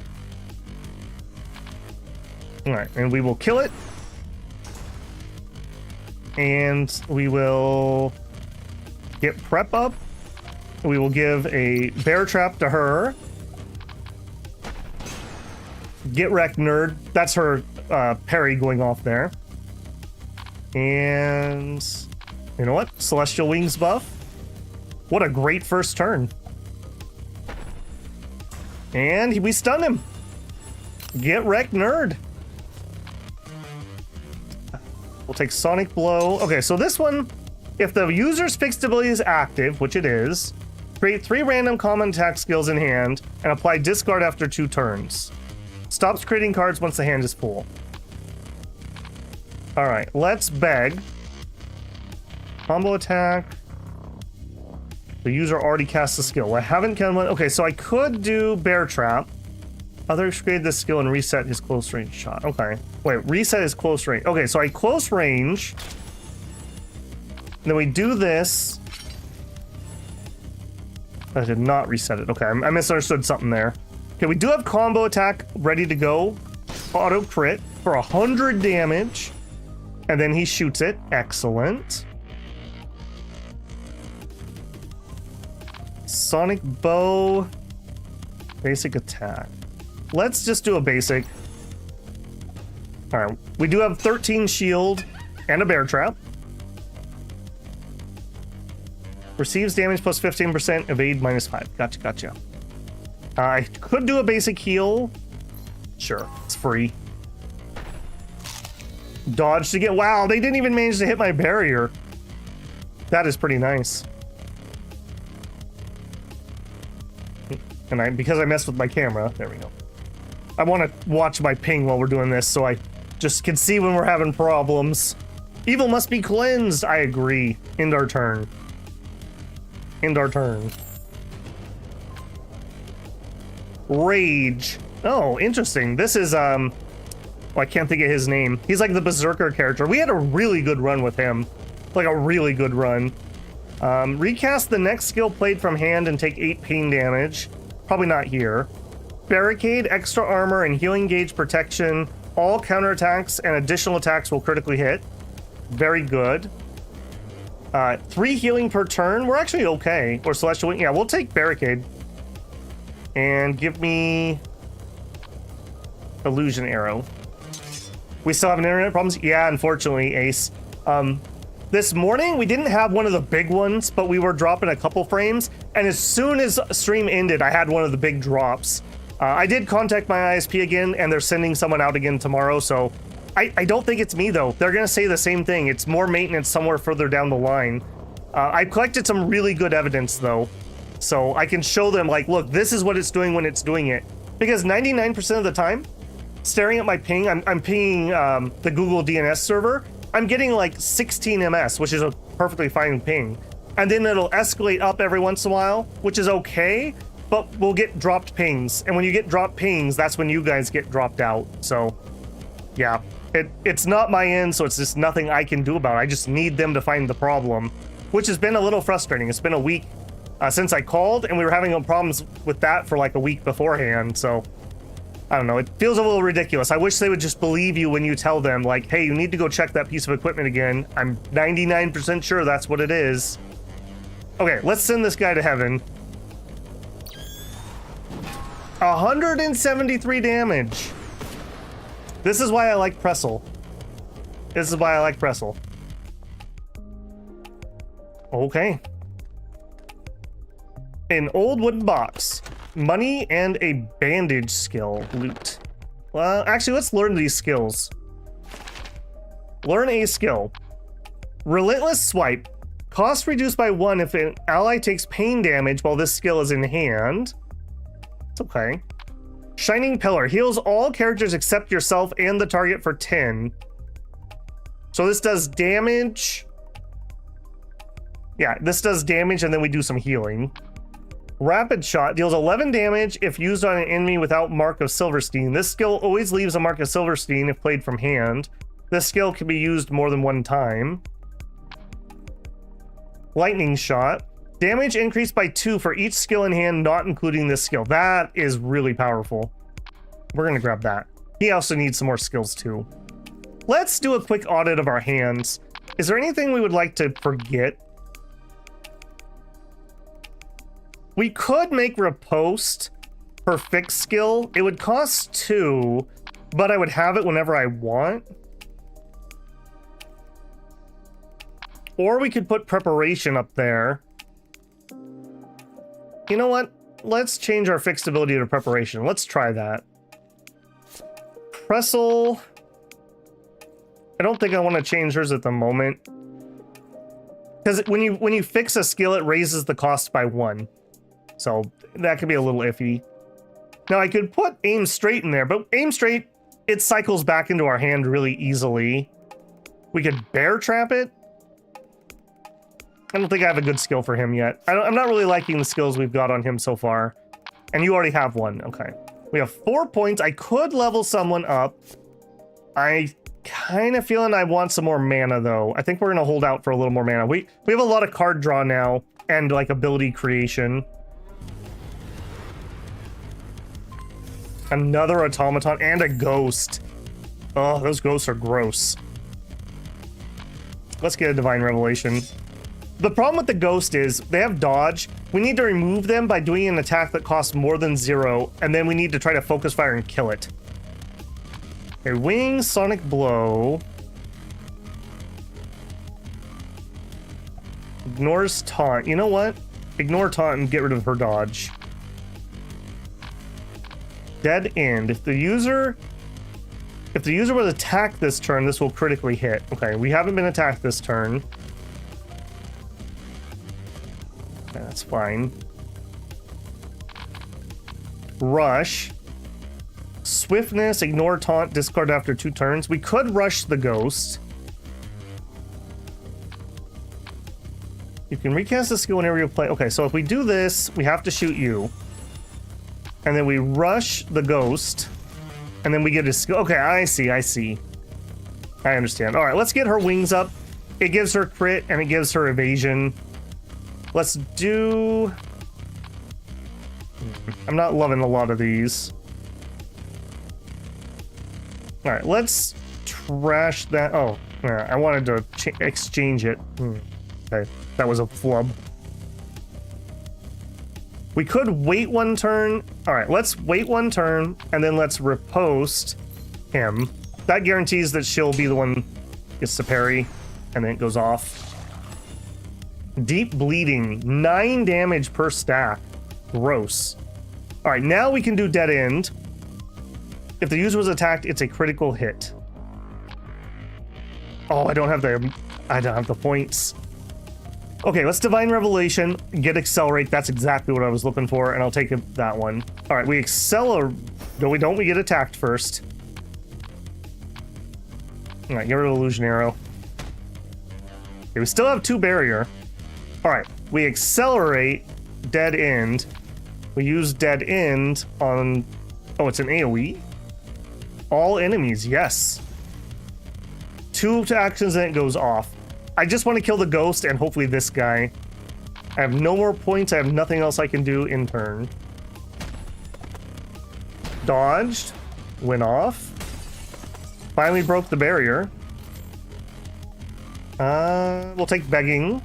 Alright, and we will kill it. And we will get Prep up. We will give a bear trap to her. Get wrecked, nerd. That's her parry going off there. And you know what? Celestial Wings buff. What a great first turn. And we stun him. Get wrecked, nerd. We'll take Sonic Blow. Okay, so this one, if the user's fixed ability is active, which it is, create 3 random common attack skills in hand and apply discard after 2 turns. Stops creating cards once the hand is full. All right, let's beg. Combo attack. The user already cast the skill. I haven't killed one. Okay, so I could do Bear Trap. Others create this skill and reset his close range shot. Okay. Wait, reset his close range. Okay, so I close range. Then we do this. I did not reset it. Okay, I misunderstood something there. Okay, we do have combo attack ready to go. Auto crit for 100 damage. And then he shoots it. Excellent. Sonic Bow. Basic attack. Let's just do a basic. All right, we do have 13 shield and a bear trap. Receives damage plus 15%, evade -5. Gotcha, gotcha. I could do a basic heal. Sure, it's free. Dodge to get... Wow, they didn't even manage to hit my barrier. That is pretty nice. And because I messed with my camera, there we go. I want to watch my ping while we're doing this so I just can see when we're having problems. Evil must be cleansed. I agree. End our turn. End our turn. Rage. Oh, interesting. This is, well, I can't think of his name. He's like the Berserker character. We had a really good run with him. Like a really good run. Recast the next skill played from hand and take 8 pain damage. Probably not here. Barricade, extra armor, and healing gauge protection. All counterattacks and additional attacks will critically hit. Very good. 3 healing per turn. We're actually okay. Or Celestial Wing. Yeah, we'll take Barricade. And give me Illusion Arrow. We still have internet problems? Yeah, unfortunately, Ace. This morning, we didn't have one of the big ones, but we were dropping a couple frames. And as soon as stream ended, I had one of the big drops. I did contact my ISP again, and they're sending someone out again tomorrow, so I don't think it's me, though. They're going to say the same thing. It's more maintenance somewhere further down the line. I collected some really good evidence, though, so I can show them, like, look, this is what it's doing when it's doing it. Because 99% of the time, staring at my ping, I'm pinging the Google DNS server, I'm getting, like, 16 ms, which is a perfectly fine ping. And then it'll escalate up every once in a while, which is okay, but we'll get dropped pings. And when you get dropped pings, that's when you guys get dropped out. So, yeah. It's not my end, so it's just nothing I can do about it. I just need them to find the problem, which has been a little frustrating. It's been a week since I called, and we were having problems with that for like a week beforehand, so I don't know. It feels a little ridiculous. I wish they would just believe you when you tell them, like, hey, you need to go check that piece of equipment again. I'm 99% sure that's what it is. Okay, let's send this guy to heaven. 173 damage. This is why I like Pressel. This is why I like Pressel. Okay. An old wooden box. Money and a bandage skill. Loot. Well, actually, let's learn these skills. Learn a skill. Relentless Swipe. Cost reduced by 1 if an ally takes pain damage while this skill is in hand. It's okay. Shining Pillar. Heals all characters except yourself and the target for 10. So this does damage. Yeah, this does damage and then we do some healing. Rapid Shot deals 11 damage if used on an enemy without Mark of Silverstein. This skill always leaves a Mark of Silverstein if played from hand. This skill can be used more than one time. Lightning Shot. Damage increased by 2 for each skill in hand, not including this skill. That is really powerful. We're gonna grab that. He also needs some more skills too. Let's do a quick audit of our hands. Is there anything we would like to forget? We could make Riposte per fixed skill. It would cost 2, but I would have it whenever I want. Or we could put Preparation up there. You know what? Let's change our fixed ability to Preparation. Let's try that. Pressel. I don't think I want to change hers at the moment. Because when you fix a skill, it raises the cost by 1. So that could be a little iffy. Now I could put Aim Straight in there, but Aim Straight, it cycles back into our hand really easily. We could Bear Trap it. I don't think I have a good skill for him yet. I'm not really liking the skills we've got on him so far. And you already have one. Okay. We have 4 points. I could level someone up. I kind of feeling I want some more mana, though. I think we're going to hold out for a little more mana. We have a lot of card draw now and, like, ability creation. Another automaton and a ghost. Oh, those ghosts are gross. Let's get a Divine Revelation. The problem with the ghost is they have dodge. We need to remove them by doing an attack that costs more than 0, and then we need to try to focus fire and kill it. Okay, Wing, Sonic Blow. Ignores Taunt. You know what? Ignore Taunt and get rid of her dodge. Dead End. If the user was attacked this turn, this will critically hit. Okay, we haven't been attacked this turn. Okay, that's fine. Rush. Swiftness, ignore taunt, discard after 2 turns. We could rush the ghost. You can recast the skill whenever you play. Okay, so if we do this, we have to shoot you. And then we rush the ghost. And then we get a skill. Okay, I see. I understand. All right, let's get her wings up. It gives her crit and it gives her evasion. Let's do... I'm not loving a lot of these. All right, let's trash that. Oh, yeah, I wanted to exchange it. Okay, that was a flub. We could wait one turn. All right, let's wait one turn, and then let's riposte him. That guarantees that she'll be the one gets to parry, and then it goes off. Deep bleeding, 9 damage per stack. Gross. All right, now we can do dead end. If the user was attacked, it's a critical hit. Oh, I don't have the points. Okay, let's Divine Revelation, get Accelerate. That's exactly what I was looking for, and I'll take that one. All right, we accelerate. No, we don't. We get attacked first. All right, get rid of Illusion Arrow. Okay, we still have 2 barrier. All right, we accelerate Dead End. We use Dead End on... Oh, it's an AoE? All enemies, yes. 2 actions and it goes off. I just want to kill the ghost and hopefully this guy. I have no more points. I have nothing else I can do in turn. Dodged. Went off. Finally broke the barrier. We'll take Begging.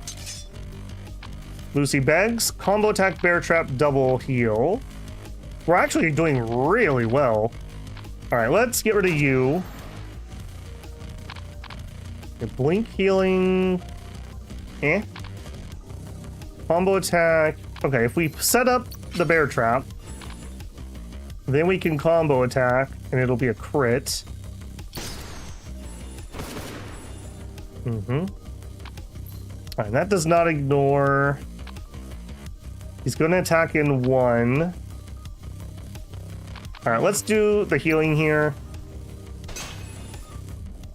Lucy begs. Combo attack, bear trap, double heal. We're actually doing really well. All right, let's get rid of you. Blink healing. Combo attack. Okay, if we set up the bear trap, then we can combo attack, and it'll be a crit. All right, that does not ignore. He's going to attack in 1. All right, let's do the healing here.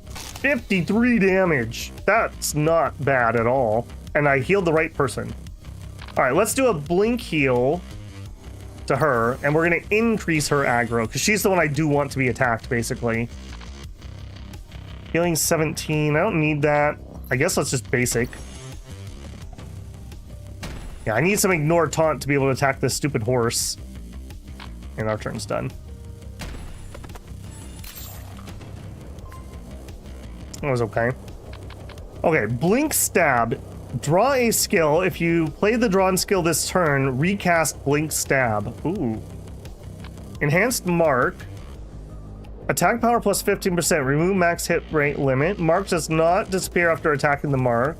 53 damage. That's not bad at all. And I healed the right person. All right, let's do a blink heal to her, and we're going to increase her aggro, because she's the one I do want to be attacked, basically. Healing 17. I don't need that. I guess let's just basic. Yeah, I need some ignore taunt to be able to attack this stupid horse. And our turn's done. That was okay. Okay, blink stab. Draw a skill. If you play the drawn skill this turn, recast blink stab. Ooh. Enhanced mark. Attack power plus 15%. Remove max hit rate limit. Mark does not disappear after attacking the mark.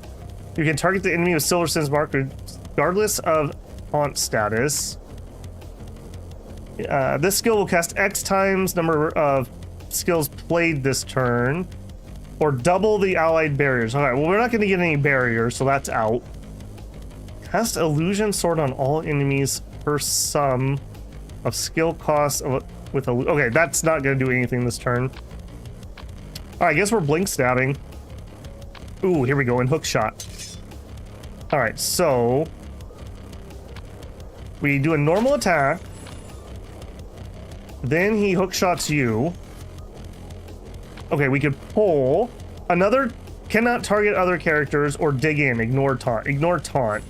You can target the enemy with Silver Sin's mark regardless of haunt status. This skill will cast X times number of skills played this turn, or double the allied barriers. All right, well, we're not going to get any barriers, so that's out. Cast Illusion Sword on all enemies per sum of skill costs with a... Okay, that's not going to do anything this turn. All right, I guess we're blink stabbing. Ooh, here we go, in hook shot. All right, so we do a normal attack. Then he hook shots you. Okay, we could pull. Another cannot target other characters or dig in. Ignore taunt. Ignore taunt.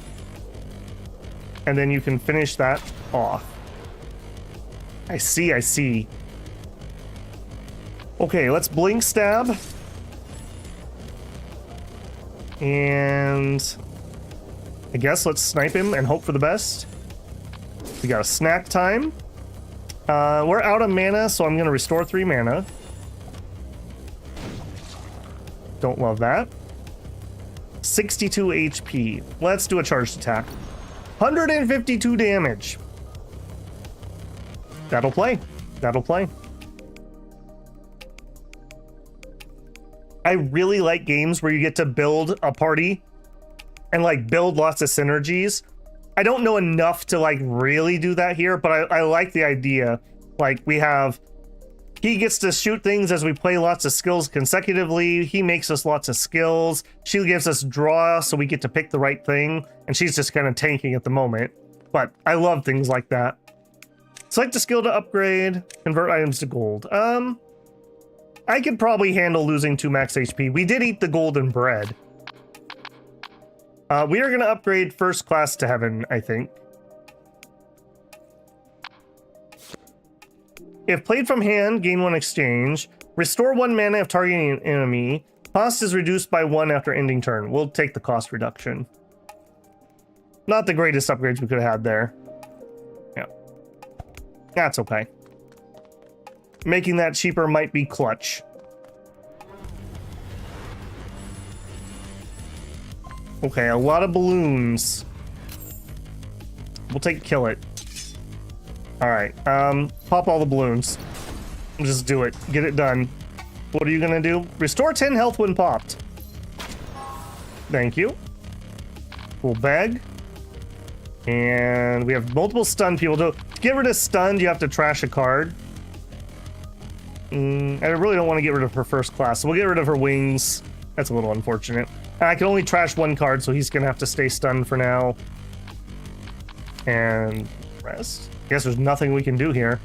And then you can finish that off. I see, I see. Okay, let's blink stab. And I guess let's snipe him and hope for the best. We got a snack time. We're out of mana, so I'm going to restore 3 mana. Don't love that. 62 HP. Let's do a charged attack. 152 damage. That'll play. That'll play. I really like games where you get to build a party and like build lots of synergies. I don't know enough to like really do that here, but I like the idea. Like we have, he gets to shoot things as we play lots of skills consecutively. He makes us lots of skills. She gives us draw so we get to pick the right thing. And she's just kind of tanking at the moment. But I love things like that. Select a skill to upgrade. Convert items to gold. I could probably handle losing 2 max HP. We did eat the golden bread. We are going to upgrade first class to heaven, I think. If played from hand, gain 1 exchange. Restore 1 mana if targeting an enemy. Cost is reduced by 1 after ending turn. We'll take the cost reduction. Not the greatest upgrades we could have had there. Yeah. That's okay. Making that cheaper might be clutch. Okay, a lot of balloons. We'll take kill it. Alright, pop all the balloons. Just do it. Get it done. What are you gonna do? Restore 10 health when popped. Thank you. We'll beg. And we have multiple stun people. To get rid of stunned, you have to trash a card. I really don't want to get rid of her first class, so we'll get rid of her wings. That's a little unfortunate. I can only trash 1 card, so he's gonna have to stay stunned for now. And rest. Guess there's nothing we can do here.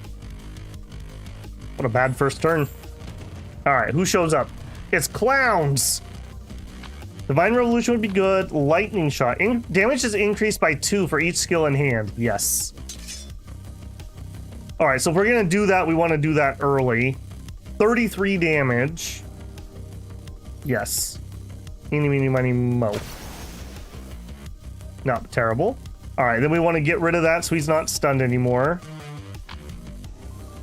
What a bad first turn. Alright, who shows up? It's clowns! Divine Revolution would be good. Lightning Shot. Damage is increased by 2 for each skill in hand. Yes. Alright, so if we're gonna do that, we want to do that early. 33 damage. Yes. Eeny, meeny, miny, mo. Not terrible. Alright, then we want to get rid of that so he's not stunned anymore.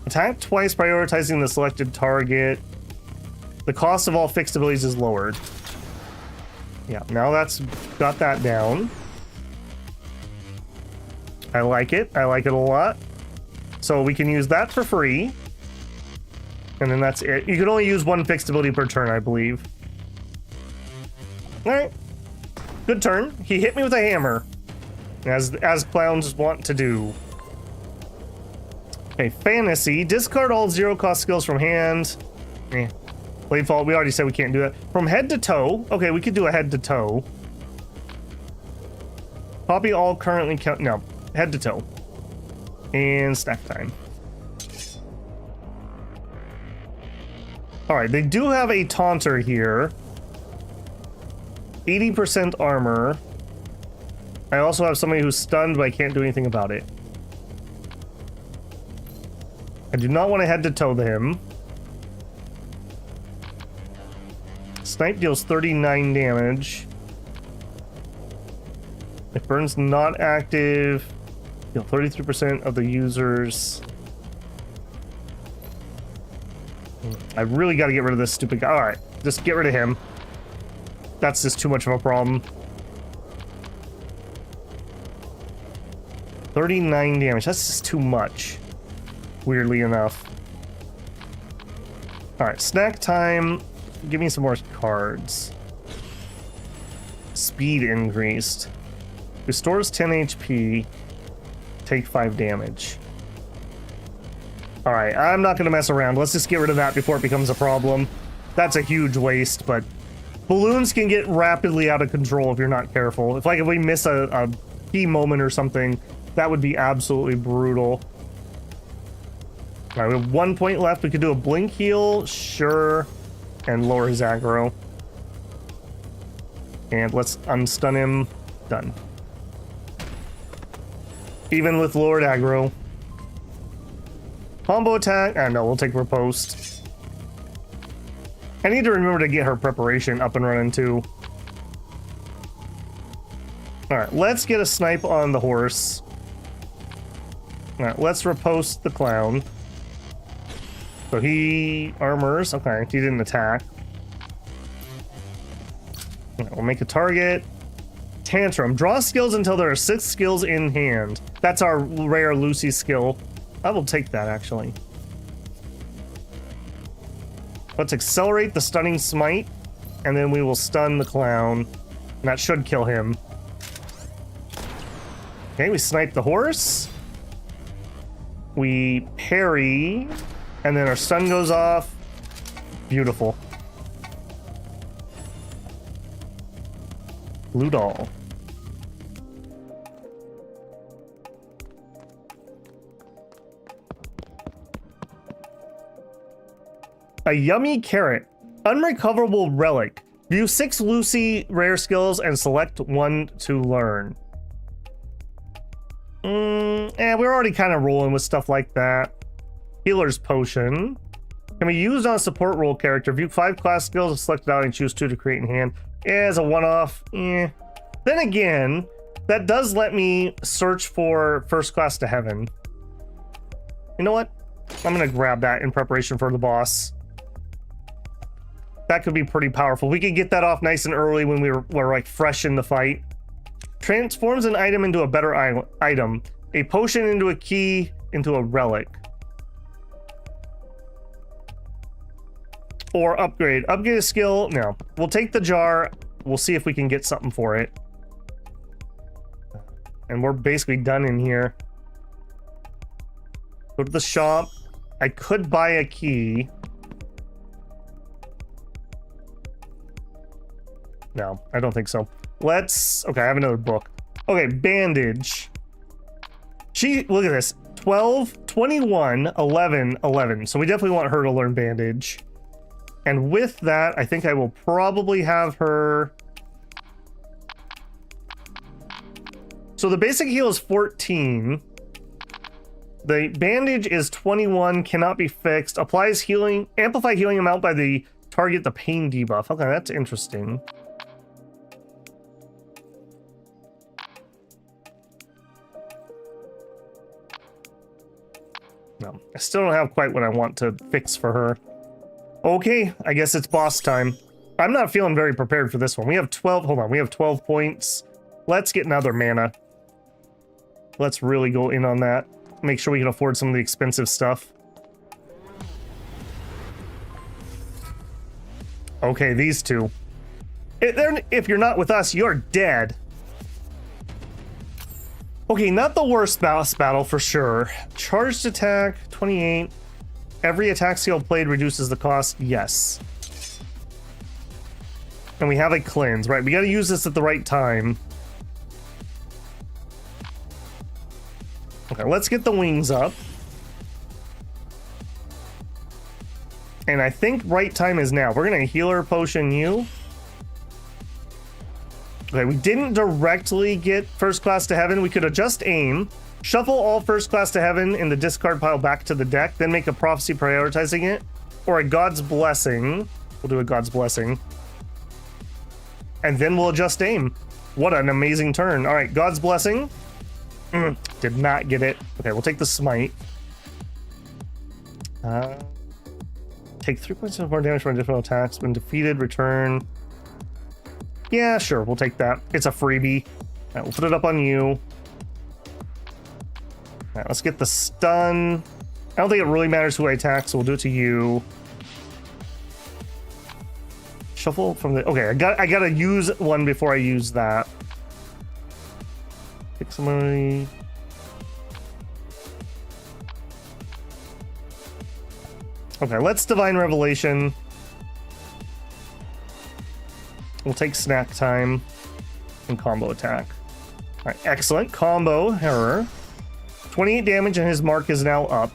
Attack twice, prioritizing the selected target. The cost of all fixed abilities is lowered. Yeah, now that's got that down. I like it. I like it a lot. So we can use that for free. And then that's it. You can only use 1 fixed ability per turn, I believe. Alright. Good turn. He hit me with a hammer. As clowns want to do. Okay, fantasy. Discard all 0-cost skills from hand. Blade Fall, we already said we can't do that. From head to toe. Okay, we could do a head to toe. Copy all currently count. No, head to toe. And stack time. Alright, they do have a taunter here. 80% armor. I also have somebody who's stunned, but I can't do anything about it. I do not want to head to toe him. Snipe deals 39 damage. If burns not active, deal 33% of the users. I really got to get rid of this stupid guy. Alright, just get rid of him. That's just too much of a problem. 39 damage. That's just too much. Weirdly enough. Alright, snack time. Give me some more cards. Speed increased. Restores 10 HP. Take 5 damage. Alright, I'm not going to mess around. Let's just get rid of that before it becomes a problem. That's a huge waste, but balloons can get rapidly out of control if you're not careful. If we miss a key moment or something, that would be absolutely brutal. Alright, we have 1 point left. We could do a blink heal, sure, and lower his aggro. And let's unstun him. Done. Even with lowered aggro. Combo attack. No, we'll take riposte. I need to remember to get her preparation up and running too. Alright, let's get a snipe on the horse. Alright, let's riposte the clown. So he armors. Okay, he didn't attack. Alright, we'll make a target. Tantrum. Draw skills until there are 6 skills in hand. That's our rare Lucy skill. I will take that, actually. Let's accelerate the stunning smite, and then we will stun the clown. And that should kill him. Okay, we snipe the horse. We parry, and then our stun goes off. Beautiful. Blue doll. A yummy carrot. Unrecoverable relic. View 6 Lucy rare skills and select 1 to learn. We're already kind of rolling with stuff like that. Healer's Potion. Can be used on a support role character. View 5 class skills, select it out and choose 2 to create in hand. As a one-off, Then again, that does let me search for first class to heaven. You know what? I'm gonna grab that in preparation for the boss. That could be pretty powerful. We could get that off nice and early when we're like fresh in the fight. Transforms an item into a better item. A potion into a key into a relic. Or upgrade. Upgrade a skill. No. We'll take the jar. We'll see if we can get something for it. And we're basically done in here. Go to the shop. I could buy a key. No, I don't think so. Let's... Okay, I have another book. Okay, bandage. Look at this. 12, 21, 11, 11. So we definitely want her to learn bandage. And with that, I think I will probably have her... So the basic heal is 14. The bandage is 21, cannot be fixed. Applies healing, amplify healing amount by the target, the pain debuff. Okay, that's interesting. No, I still don't have quite what I want to fix for her. Okay, I guess it's boss time. I'm not feeling very prepared for this one. We have 12, hold on, we have 12 points. Let's get another mana. Let's really go in on that. Make sure we can afford some of the expensive stuff. Okay, these two. If you're not with us, you're dead. Okay, not the worst boss battle for sure. Charged attack, 28. Every attack skill played reduces the cost, yes. And we have a cleanse, right? We gotta use this at the right time. Okay, let's get the wings up. And I think right time is now. We're gonna healer potion you. Okay, we didn't directly get first class to heaven. We could adjust aim, shuffle all first class to heaven in the discard pile back to the deck, then make a prophecy prioritizing it, or a God's blessing. We'll do a God's blessing. And then we'll adjust aim. What an amazing turn. All right, God's blessing. Did not get it. Okay, we'll take the smite. Take 3 points more damage from additional attacks. When defeated, return. Yeah, sure, we'll take that. It's a freebie. All right, we'll put it up on you. All right, let's get the stun. I don't think it really matters who I attack, so we'll do it to you. Shuffle from the... Okay, I gotta use one before I use that. Pick somebody... Okay, let's Divine Revelation. We'll take snack time and combo attack. All right, excellent. Combo her. 28 damage and his mark is now up.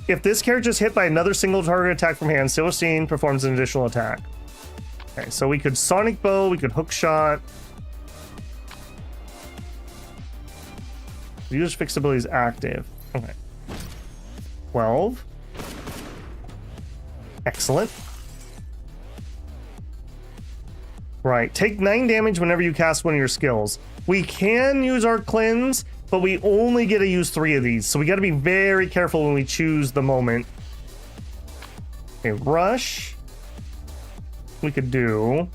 If this character is hit by another single target attack from hand, Silverstein performs an additional attack. Okay, so we could Sonic Bow, we could Hook Shot. The user's fixed ability is active. Okay. 12. Excellent. Right, take 9 damage whenever you cast one of your skills. We can use our cleanse, but we only get to use 3 of these, so we got to be very careful when we choose the moment. Okay, rush. We could do...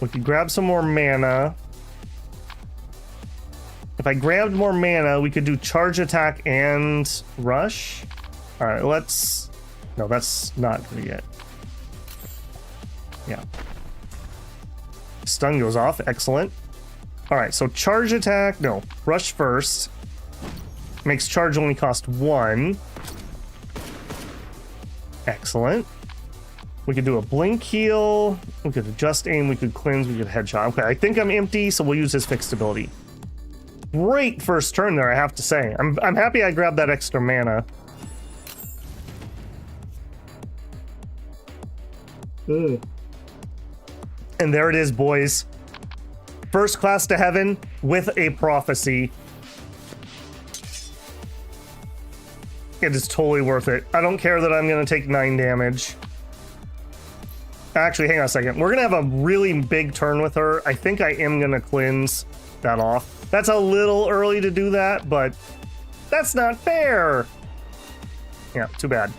We could grab some more mana. If I grabbed more mana, we could do charge attack and rush. Alright, let's... No, that's not good yet. Yeah. Stun goes off. Excellent. All right, so charge attack. No, rush first. Makes charge only cost 1. Excellent. We could do a blink heal. We could adjust aim. We could cleanse. We could headshot. Okay, I think I'm empty, so we'll use his fixed ability. Great first turn there, I have to say. I'm happy I grabbed that extra mana. Ugh. And there it is, boys. First class to heaven with a prophecy. it is totally worth it. I don't care that I'm going to take 9 damage. Actually, hang on a second. We're going to have a really big turn with her. I think I am going to cleanse that off. That's a little early to do that, but that's not fair. Yeah, too bad.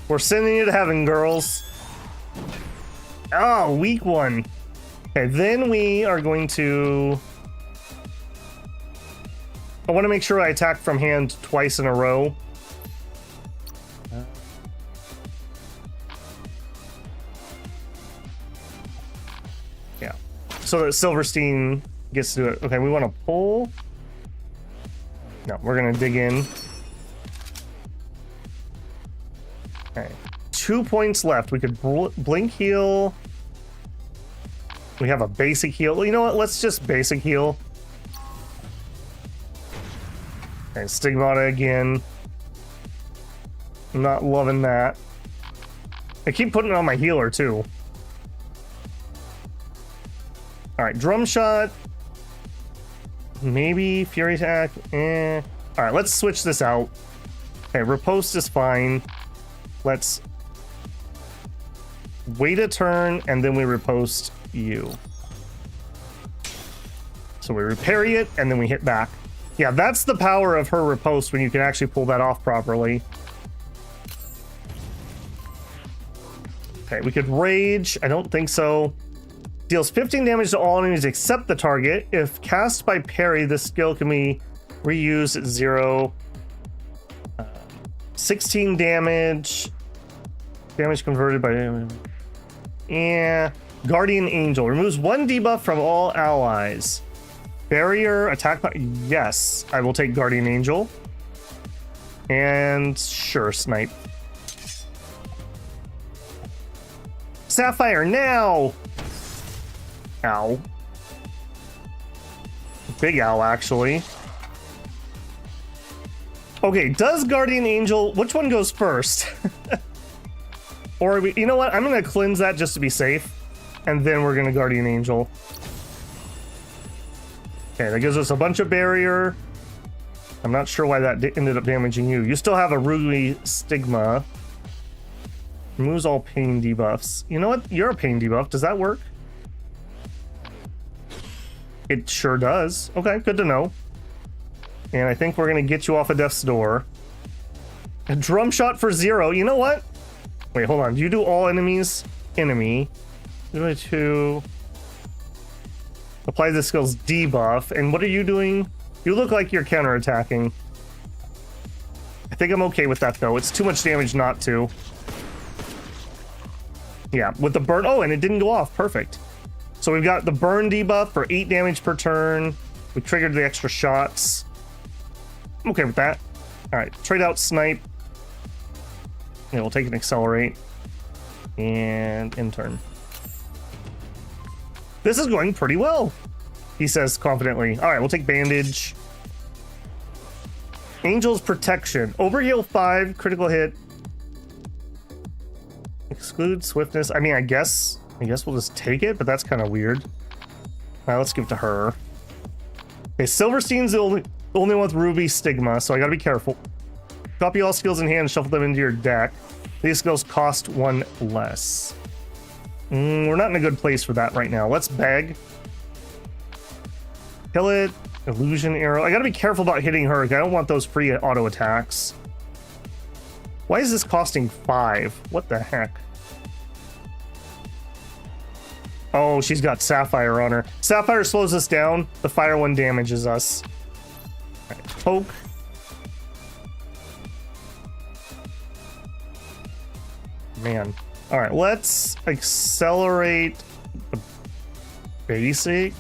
We're sending you to heaven, girls. Oh, weak one. Okay, then we are going to... I want to make sure I attack from hand twice in a row. Yeah. So that Silverstein gets to do it. Okay, we want to pull. No, we're going to dig in. Okay. 2 points left. We could blink heal. We have a basic heal. You know what? Let's just basic heal. Okay, Stigmata again. I'm not loving that. I keep putting it on my healer, too. Alright, Drum Shot. Maybe Fury Attack. Alright, let's switch this out. Okay, Riposte is fine. Let's wait a turn, and then we riposte you. So we reparry it, and then we hit back. Yeah, that's the power of her riposte when you can actually pull that off properly. Okay, we could rage. I don't think so. Deals 15 damage to all enemies except the target. If cast by parry, this skill can be reused at 0. 16 damage. Damage converted by... Yeah. Guardian Angel. Removes 1 debuff from all allies. Barrier, attack... Yes, I will take Guardian Angel. And sure, Snipe. Sapphire now! Ow. Big owl, actually. Okay, does Guardian Angel... Which one goes first? Or, you know what? I'm going to cleanse that just to be safe. And then we're going to Guardian Angel. Okay, that gives us a bunch of barrier. I'm not sure why that ended up damaging you. You still have a Ruby Stigma. Removes all pain debuffs. You know what? You're a pain debuff. Does that work? It sure does. Okay, good to know. And I think we're going to get you off of Death's Door. A Drum Shot for 0. You know what? Wait, hold on. Do you do all enemies? Enemy. 2. Apply the skill's debuff. And what are you doing? You look like you're counterattacking. I think I'm okay with that, though. It's too much damage not to. Yeah, with the burn. Oh, and it didn't go off. Perfect. So we've got the burn debuff for 8 damage per turn. We triggered the extra shots. I'm okay with that. All right, trade out Snipe. Yeah, we'll take an Accelerate. And in turn. This is going pretty well, he says confidently. All right, we'll take Bandage. Angel's Protection. Overheal 5, critical hit. Exclude Swiftness. I mean, I guess we'll just take it, but that's kind of weird. All right, let's give it to her. Okay, Silverstein's the only one with Ruby Stigma, so I gotta be careful. Copy all skills in hand and shuffle them into your deck. These skills cost 1 less. We're not in a good place for that right now. Let's beg. Kill it. Illusion Arrow. I gotta be careful about hitting her. I don't want those free auto attacks. Why is this costing 5? What the heck? Oh, she's got Sapphire on her. Sapphire slows us down. The fire one damages us. All right, poke. Man. All right, let's accelerate the basic.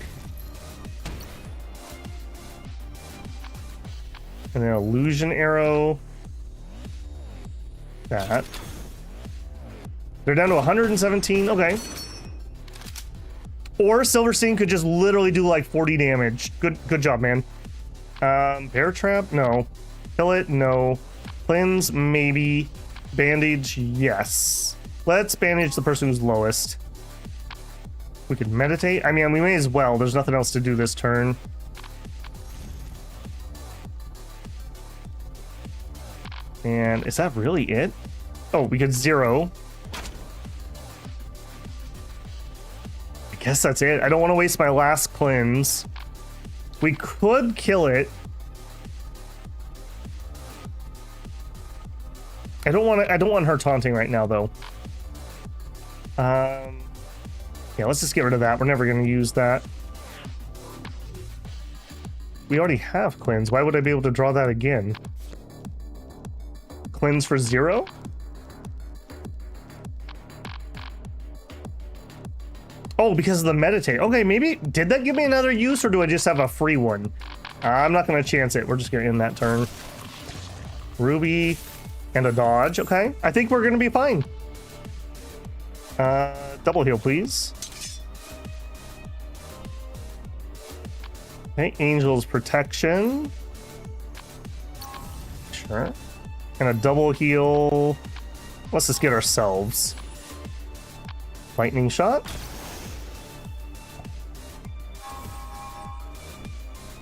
And then illusion arrow. That. They're down to 117. Okay. Or Silverstein could just literally do like 40 damage. Good job, man. Bear trap? No. Kill it? No. Cleanse? Maybe. Bandage? Yes. Let's bandage the person who's lowest. We could meditate. I mean, we may as well. There's nothing else to do this turn. And is that really it? Oh, we get 0. I guess that's it. I don't want to waste my last cleanse. We could kill it. I don't want her taunting right now though. Yeah, let's just get rid of that. We're never going to use that. We already have cleanse. Why would I be able to draw that again? Cleanse for 0? Oh, because of the meditate. Okay, maybe, did that give me another use or do I just have a free one? I'm not going to chance it. We're just going to end that turn. Ruby and a dodge. Okay, I think we're going to be fine. Double heal, please. Okay, Angel's protection. Sure. And a double heal. Let's just get ourselves. Lightning shot.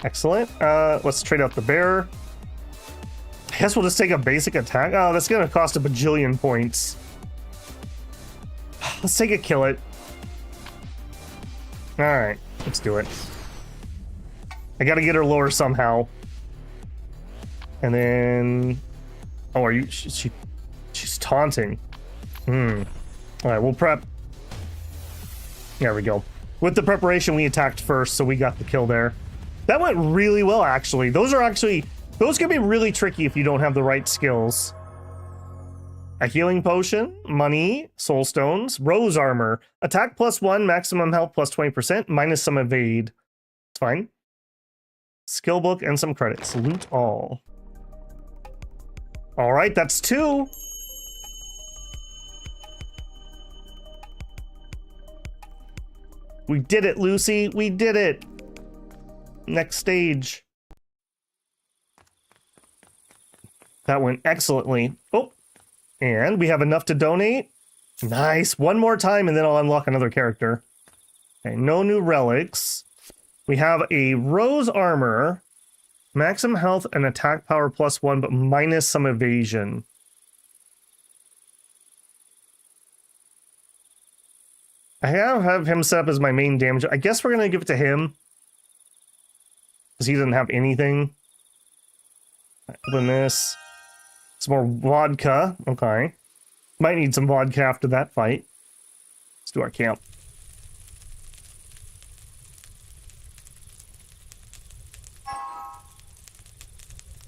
Excellent. Let's trade out the bear. I guess we'll just take a basic attack. Oh, that's gonna cost a bajillion points. Let's take it, kill it. Alright, let's do it. I gotta get her lower somehow. And then... Oh, are you... She's taunting. Alright, we'll prep. There we go. With the preparation, we attacked first, so we got the kill there. That went really well, actually. Those can be really tricky if you don't have the right skills. A healing potion, money, soul stones, rose armor, attack +1, maximum health +20%, minus some evade. It's fine. Skill book and some credits. Loot all. All right, that's 2. We did it, Lucy. We did it. Next stage. That went excellently. Oh, and we have enough to donate. Nice. One more time and then I'll unlock another character. Okay, no new relics. We have a rose armor, maximum health and attack power +1, but minus some evasion. I have him set up as my main damage. I guess we're going to give it to him. Because he doesn't have anything. Open this. Some more vodka. Okay. Might need some vodka after that fight. Let's do our camp.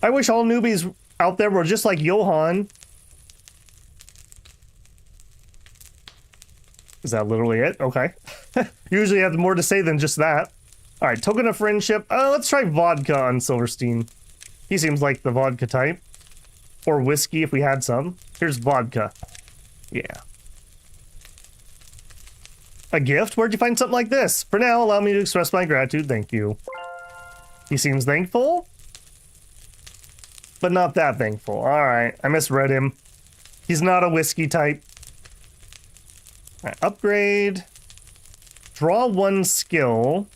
I wish all newbies out there were just like Johan. Is that literally it? Okay. Usually have more to say than just that. All right, token of friendship. Let's try vodka on Silverstein. He seems like the vodka type. Or whiskey if we had some. Here's vodka. Yeah. A gift? Where'd you find something like this? For now, allow me to express my gratitude. Thank you. He seems thankful. But not that thankful. Alright, I misread him. He's not a whiskey type. All right, upgrade. Draw 1 skill.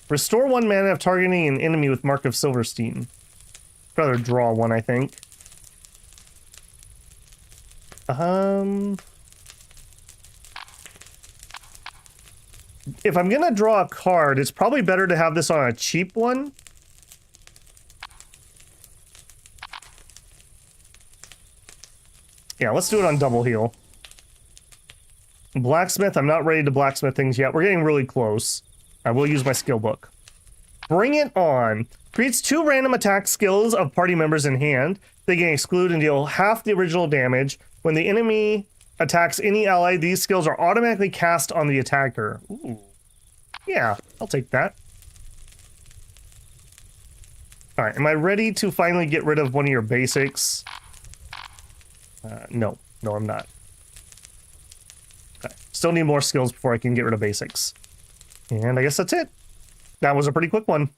Restore 1 mana of targeting an enemy with Mark of Silverstein. I'd rather draw 1, I think. If I'm gonna draw a card, it's probably better to have this on a cheap one. Yeah, let's do it on double heal. Blacksmith, I'm not ready to blacksmith things yet. We're getting really close. I will use my skill book. Bring it on. Creates 2 random attack skills of party members in hand. They can exclude and deal half the original damage. When the enemy attacks any ally, these skills are automatically cast on the attacker. Ooh. Yeah, I'll take that. Alright, am I ready to finally get rid of one of your basics? No. No, I'm not. Okay. Still need more skills before I can get rid of basics. And I guess that's it. That was a pretty quick one.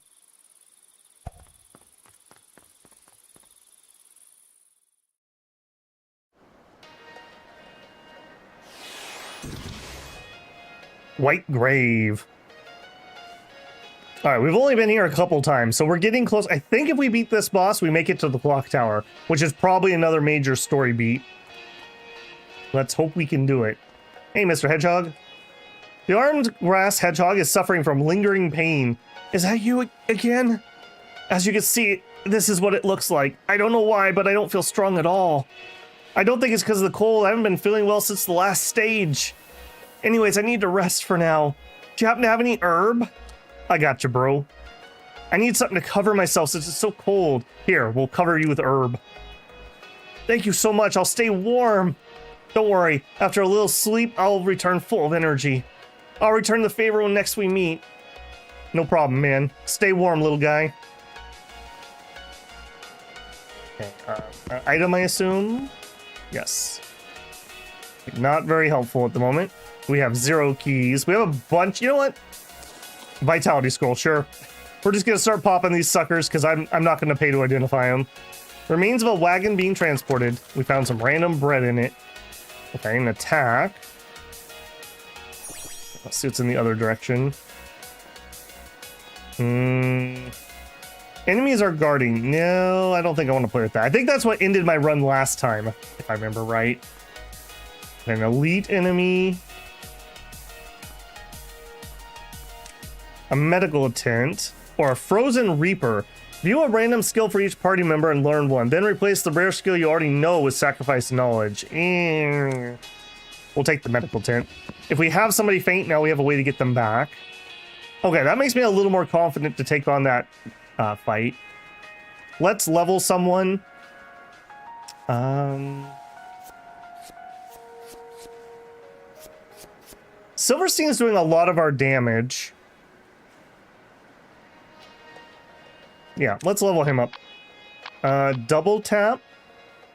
White Grave. All right, we've only been here a couple times, so we're getting close. I think if we beat this boss, we make it to the clock tower, which is probably another major story beat. Let's hope we can do it. Hey, Mr. Hedgehog. The armed grass hedgehog is suffering from lingering pain. Is that you again? As you can see, this is what it looks like. I don't know why, but I don't feel strong at all. I don't think it's because of the cold. I haven't been feeling well since the last stage. Anyways, I need to rest for now. Do you happen to have any herb? I got you, bro. I need something to cover myself since it's so cold. Here, we'll cover you with herb. Thank you so much. I'll stay warm. Don't worry. After a little sleep, I'll return full of energy. I'll return the favor when next we meet. No problem, man. Stay warm, little guy. Okay, item, I assume? Yes. Not very helpful at the moment. We have 0 keys. We have a bunch. You know what? Vitality scroll, sure. We're just gonna start popping these suckers because I'm not gonna pay to identify them. Remains of a wagon being transported. We found some random bread in it. Okay, an attack. Let's see what's in the other direction. Enemies are guarding. No, I don't think I want to play with that. I think that's what ended my run last time, if I remember right. An elite enemy. A medical tent, or a frozen reaper. View a random skill for each party member and learn one. Then replace the rare skill you already know with sacrifice knowledge. We'll take the medical tent. If we have somebody faint, now we have a way to get them back. Okay, that makes me a little more confident to take on that fight. Let's level someone. Silverstein's doing a lot of our damage. Yeah, let's level him up. Double tap.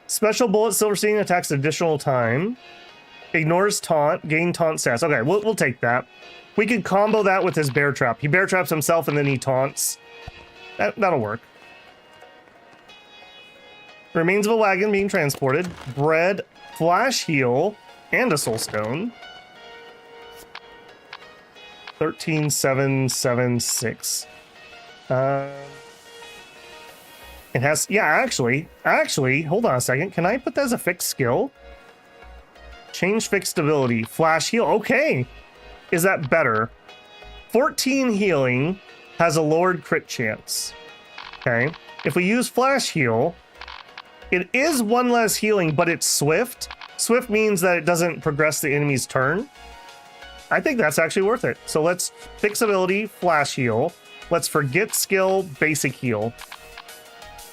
Special bullet Silverstein attacks additional time. Ignores taunt. Gain taunt stats. Okay, we'll take that. We could combo that with his bear trap. He bear traps himself and then he taunts. That'll work. Remains of a wagon being transported. Bread, flash heal, and a soul stone. 13,776. It has, yeah, actually, hold on a second. Can I put that as a fixed skill? Change fixed ability, flash heal. Okay. Is that better? 14 healing has a lowered crit chance. Okay. If we use flash heal, it is 1 less healing, but it's swift. Swift means that it doesn't progress the enemy's turn. I think that's actually worth it. So let's fix ability, flash heal. Let's forget skill, basic heal.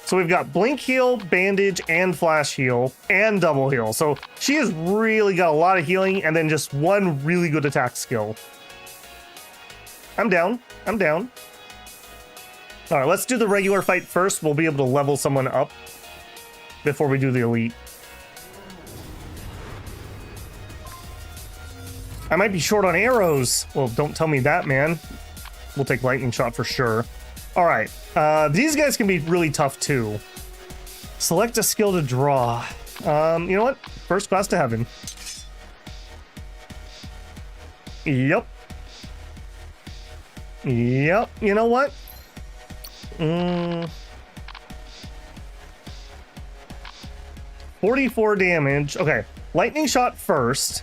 So we've got blink heal, bandage, and flash heal, and double heal. So she has really got a lot of healing and then just 1 really good attack skill. I'm down. I'm down. All right, let's do the regular fight first. We'll be able to level someone up before we do the elite. I might be short on arrows. Well, don't tell me that, man. We'll take lightning shot for sure. All right, these guys can be really tough too. Select a skill to draw. You know what? First class to heaven. Yep. Yep. You know what? 44 damage. Okay, lightning shot first.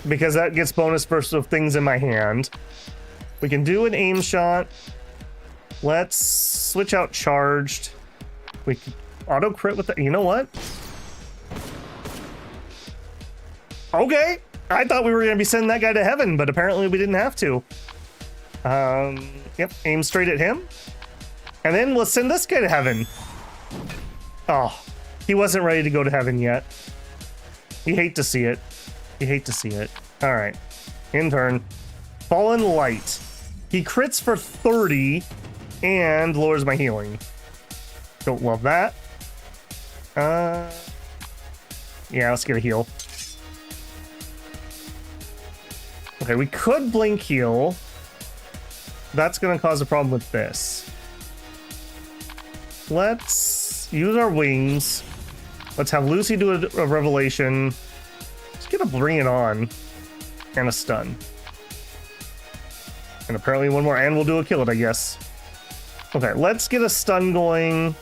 Because that gets bonus burst of things in my hand. We can do an aim shot. Let's switch out charged. We can auto crit with that. You know what? Okay. I thought we were going to be sending that guy to heaven, but apparently we didn't have to. Yep. Aim straight at him. And then we'll send this guy to heaven. Oh, he wasn't ready to go to heaven yet. You hate to see it. You hate to see it. All right. In turn. Fallen Light. He crits for 30 and lowers my healing. Don't love that. Yeah, let's get a heal. Okay, we could blink heal. That's going to cause a problem with this. Let's use our wings. Let's have Lucy do a revelation. Let's get a bring it on and a stun. And apparently one more, and we'll do a kill it, I guess. Okay, let's get a stun going.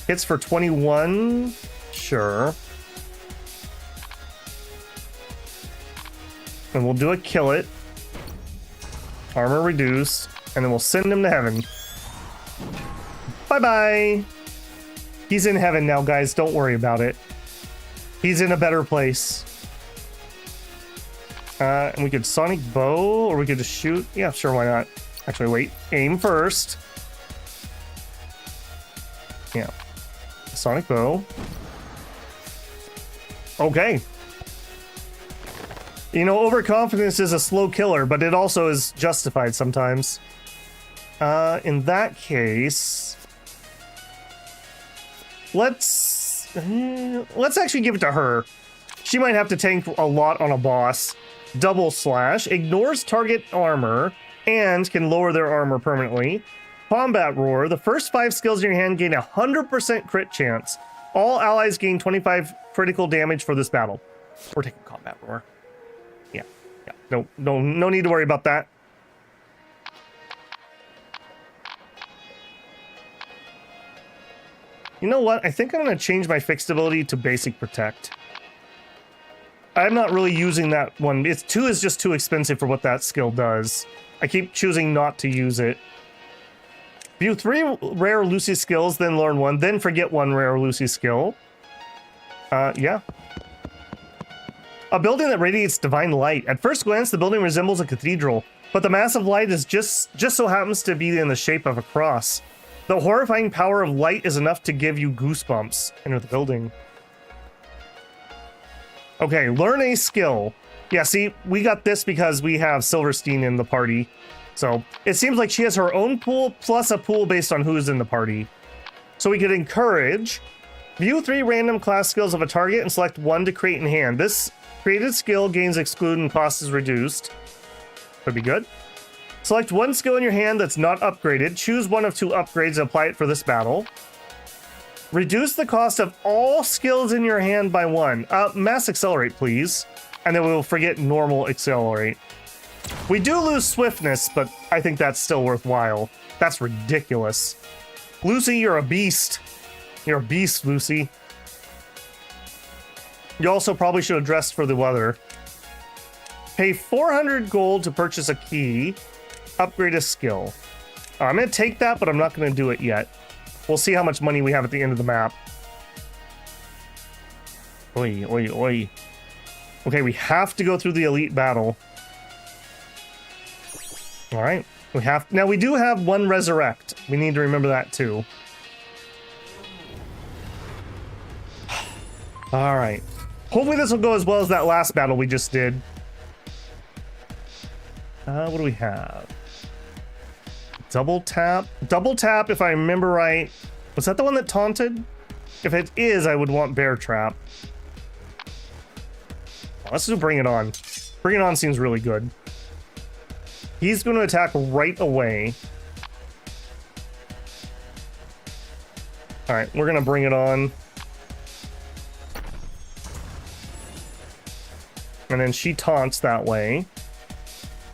Hits for 21. Sure. And we'll do a kill it. Armor reduced. And then we'll send him to heaven. Bye-bye. He's in heaven now, guys. Don't worry about it. He's in a better place. And we could sonic bow, or we could just shoot. Yeah, sure, why not? Actually, wait. Aim first. Yeah. Sonic bow. Okay. You know, overconfidence is a slow killer, but it also is justified sometimes. In that case, let's actually give it to her. She might have to tank a lot on a boss. Double slash, ignores target armor, and can lower their armor permanently. Combat roar, the first 5 skills in your hand gain 100% crit chance. All allies gain 25 critical damage for this battle. We're taking combat roar. Yeah. No need to worry about that. You know what? I think I'm going to change my fixed ability to basic protect. I'm not really using that one. 2 is just too expensive for what that skill does. I keep choosing not to use it. View 3 rare Lucy skills, then learn 1, then forget 1 rare Lucy skill. Yeah. A building that radiates divine light. At first glance, the building resembles a cathedral, but the massive light is just so happens to be in the shape of a cross. The horrifying power of light is enough to give you goosebumps. Enter the building. Okay, learn a skill. Yeah, see, we got this because we have Silverstein in the party. So, it seems like she has her own pool plus a pool based on who's in the party. So we could encourage. View 3 random class skills of a target and select 1 to create in hand. This created skill gains exclude and cost is reduced. Could be good. Select 1 skill in your hand that's not upgraded. Choose 1 of 2 upgrades and apply it for this battle. Reduce the cost of all skills in your hand by 1. Mass accelerate, please. And then we'll forget normal accelerate. We do lose swiftness, but I think that's still worthwhile. That's ridiculous. Lucy, you're a beast. You're a beast, Lucy. You also probably should have dressed for the weather. Pay 400 gold to purchase a key. Upgrade a skill. I'm going to take that, but I'm not going to do it yet. We'll see how much money we have at the end of the map. Oi, oi, oi. Okay, we have to go through the elite battle. All right. Now, we do have 1 resurrect. We need to remember that, too. All right. Hopefully this will go as well as that last battle we just did. What do we have? Double tap. Double tap, if I remember right. Was that the one that taunted? If it is, I would want bear trap. Let's do bring it on. Bring it on seems really good. He's going to attack right away. All right, we're going to bring it on. And then she taunts that way.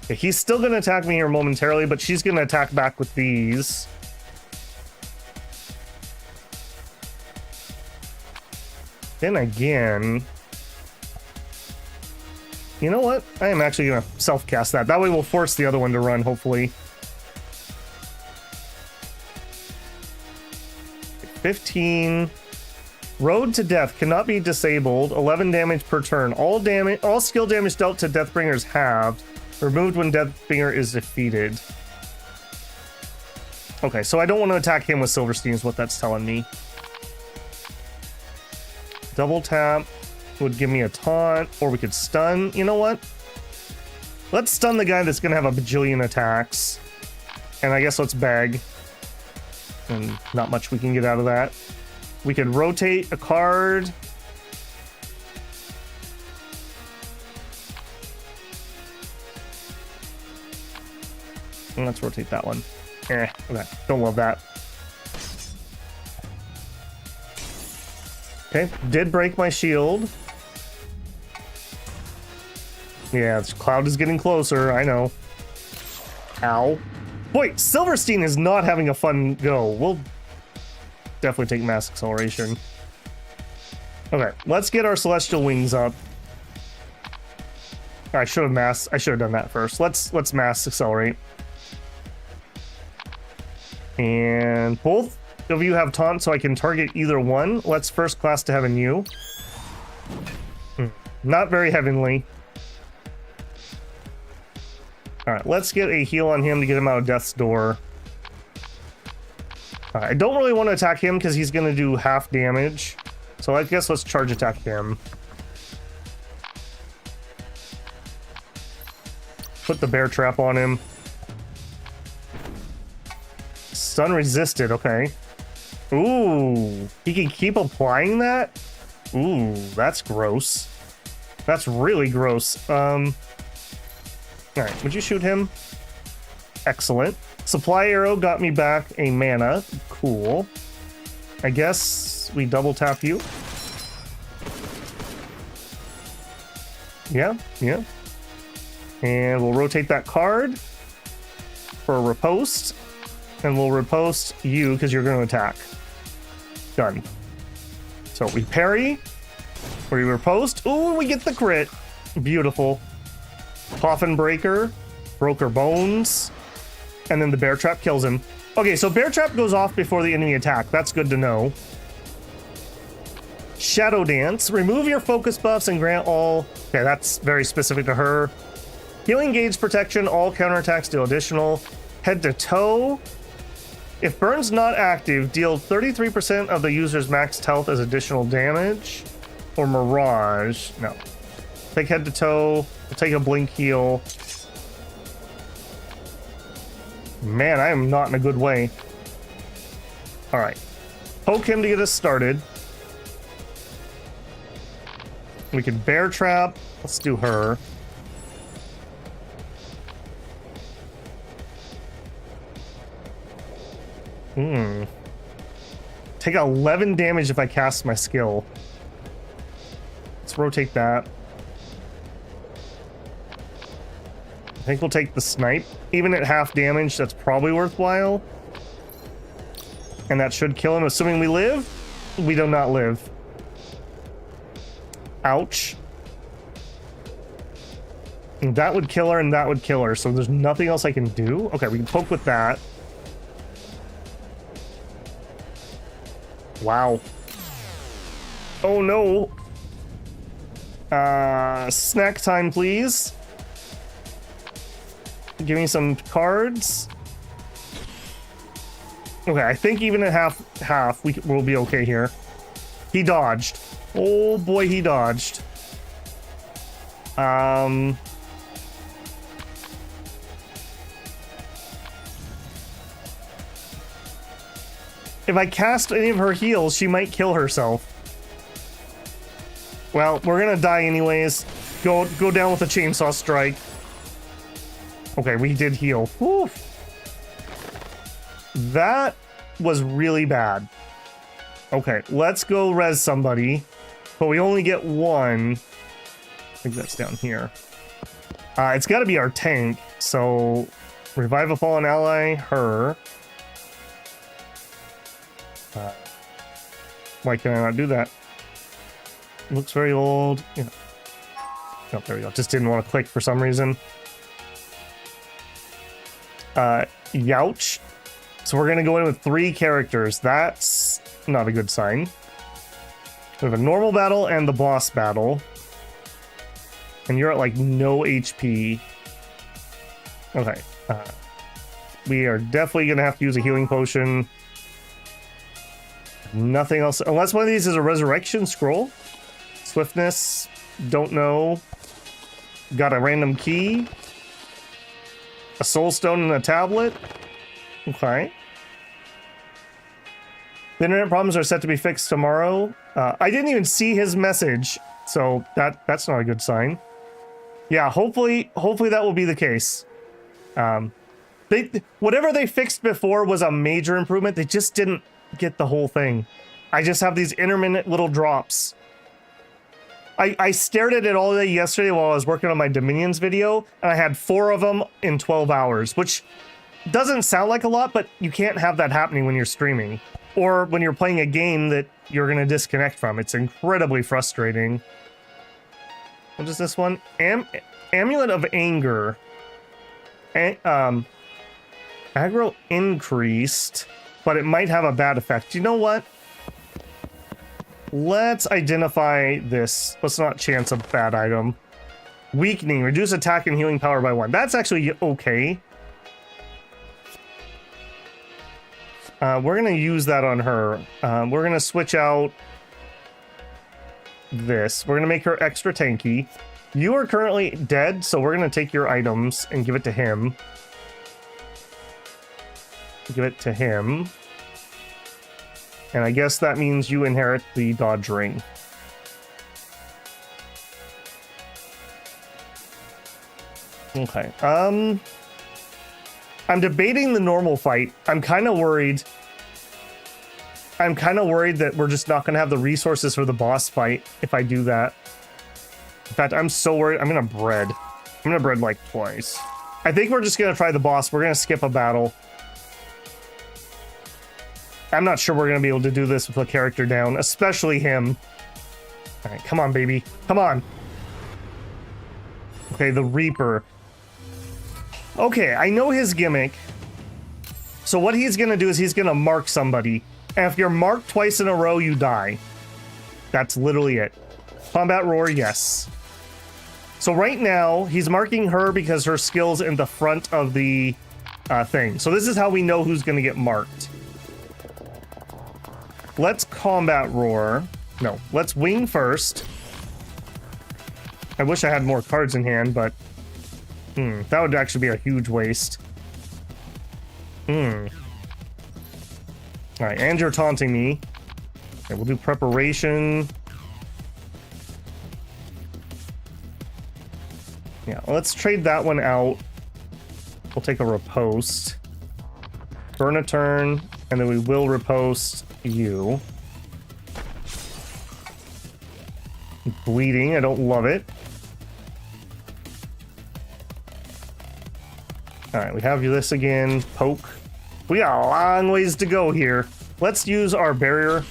Okay, he's still going to attack me here momentarily, but she's going to attack back with these. Then again... You know what? I am actually going to self-cast that. That way we'll force the other one to run, hopefully. 15. Road to Death cannot be disabled. 11 damage per turn. All skill damage dealt to Deathbringer is halved. Removed when Deathbringer is defeated. Okay, so I don't want to attack him with Silverstein is what that's telling me. Double tap would give me a taunt, or we could stun. You know what? Let's stun the guy that's going to have a bajillion attacks. And I guess let's beg. And not much we can get out of that. We could rotate a card. And let's rotate that one. Okay, don't love that. Okay, did break my shield. Yeah, this cloud is getting closer, I know. Ow. Boy, Silverstein is not having a fun go. We'll definitely take mass acceleration. Okay, let's get our celestial wings up. I should have done that first. Let's mass accelerate. And both of you have taunt, so I can target either one. Let's first class to heaven you. Not very heavenly. Alright, let's get a heal on him to get him out of death's door. I don't really want to attack him because he's going to do half damage. So I guess let's charge attack him. Put the bear trap on him. Stun resisted, okay. Ooh, he can keep applying that? Ooh, that's gross. That's really gross. Alright, would you shoot him? Excellent. Supply arrow got me back a mana. Cool. I guess we double tap you. Yeah. And we'll rotate that card for a riposte. And we'll riposte you because you're going to attack. Done. So we parry. We riposte. Ooh, we get the crit. Beautiful. Coffin breaker. Broke her bones. And then the bear trap kills him. Okay, so bear trap goes off before the enemy attack. That's good to know. Shadow dance. Remove your focus buffs and grant all... Okay, that's very specific to her. Healing gauge protection. All counterattacks deal additional. Head to toe. If burn's not active, deal 33% of the user's max health as additional damage. Or mirage. No. Take head to toe. We'll take a blink heal. Man, I am not in a good way. Alright. Poke him to get us started. We can bear trap. Let's do her. Take 11 damage if I cast my skill. Let's rotate that. I think we'll take the snipe. Even at half damage, that's probably worthwhile. And that should kill him, assuming we live. We do not live. Ouch. And that would kill her, and that would kill her. So there's nothing else I can do. Okay, we can poke with that. Wow. Oh no. Snack time, please. Give me some cards. Okay, I think even at half, we'll be okay here. He dodged. Oh boy, he dodged. If I cast any of her heals, she might kill herself. Well, we're gonna die anyways. Go down with a chainsaw strike. Okay, we did heal. Whew. That was really bad. Okay, let's go res somebody. But we only get one. I think that's down here. It's got to be our tank. So, revive a fallen ally, her. Why can I not do that? Looks very old. Yeah. Oh, there we go. Just didn't want to click for some reason. Youch. So we're gonna go in with 3 characters. That's not a good sign. We have a normal battle and the boss battle. And you're at like no HP. Okay. We are definitely gonna have to use a healing potion. Nothing else. Unless one of these is a resurrection scroll. Swiftness. Don't know. Got a random key. A soul stone and a tablet. Okay. The internet problems are set to be fixed tomorrow. I didn't even see his message, so that's not a good sign. Yeah, hopefully that will be the case. Whatever they fixed before was a major improvement. They just didn't get the whole thing. I just have these intermittent little drops. I stared at it all day yesterday while I was working on my Dominions video, and I had 4 of them in 12 hours, which doesn't sound like a lot, but you can't have that happening when you're streaming or when you're playing a game that you're going to disconnect from. It's incredibly frustrating. What is this one? Amulet of Anger. Aggro increased, but it might have a bad effect. You know what? Let's identify this. Let's not chance a bad item. Weakening. Reduce attack and healing power by 1. That's actually okay. We're going to use that on her. We're going to switch out this. We're going to make her extra tanky. You are currently dead, so we're going to take your items and give it to him. Give it to him. And I guess that means you inherit the dodge ring. Okay. I'm debating the normal fight. I'm kind of worried. I'm kind of worried that we're just not going to have the resources for the boss fight if I do that. In fact, I'm so worried. I'm going to bread. I'm going to bread like twice. I think we're just going to try the boss. We're going to skip a battle. I'm not sure we're going to be able to do this with a character down, especially him. All right, come on, baby. Come on. Okay, the Reaper. Okay, I know his gimmick. So what he's going to do is he's going to mark somebody. And if you're marked twice in a row, you die. That's literally it. Combat Roar, yes. So right now, he's marking her because her skill's in the front of the thing. So this is how we know who's going to get marked. Let's Combat Roar. No, let's Wing first. I wish I had more cards in hand, but that would actually be a huge waste. Alright, and you're taunting me. Okay, we'll do Preparation. Yeah, let's trade that one out. We'll take a Riposte. Burn a turn, and then we will Riposte you. Bleeding, I don't love it. Alright, we have this again. Poke. We got a long ways to go here. Let's use our barrier.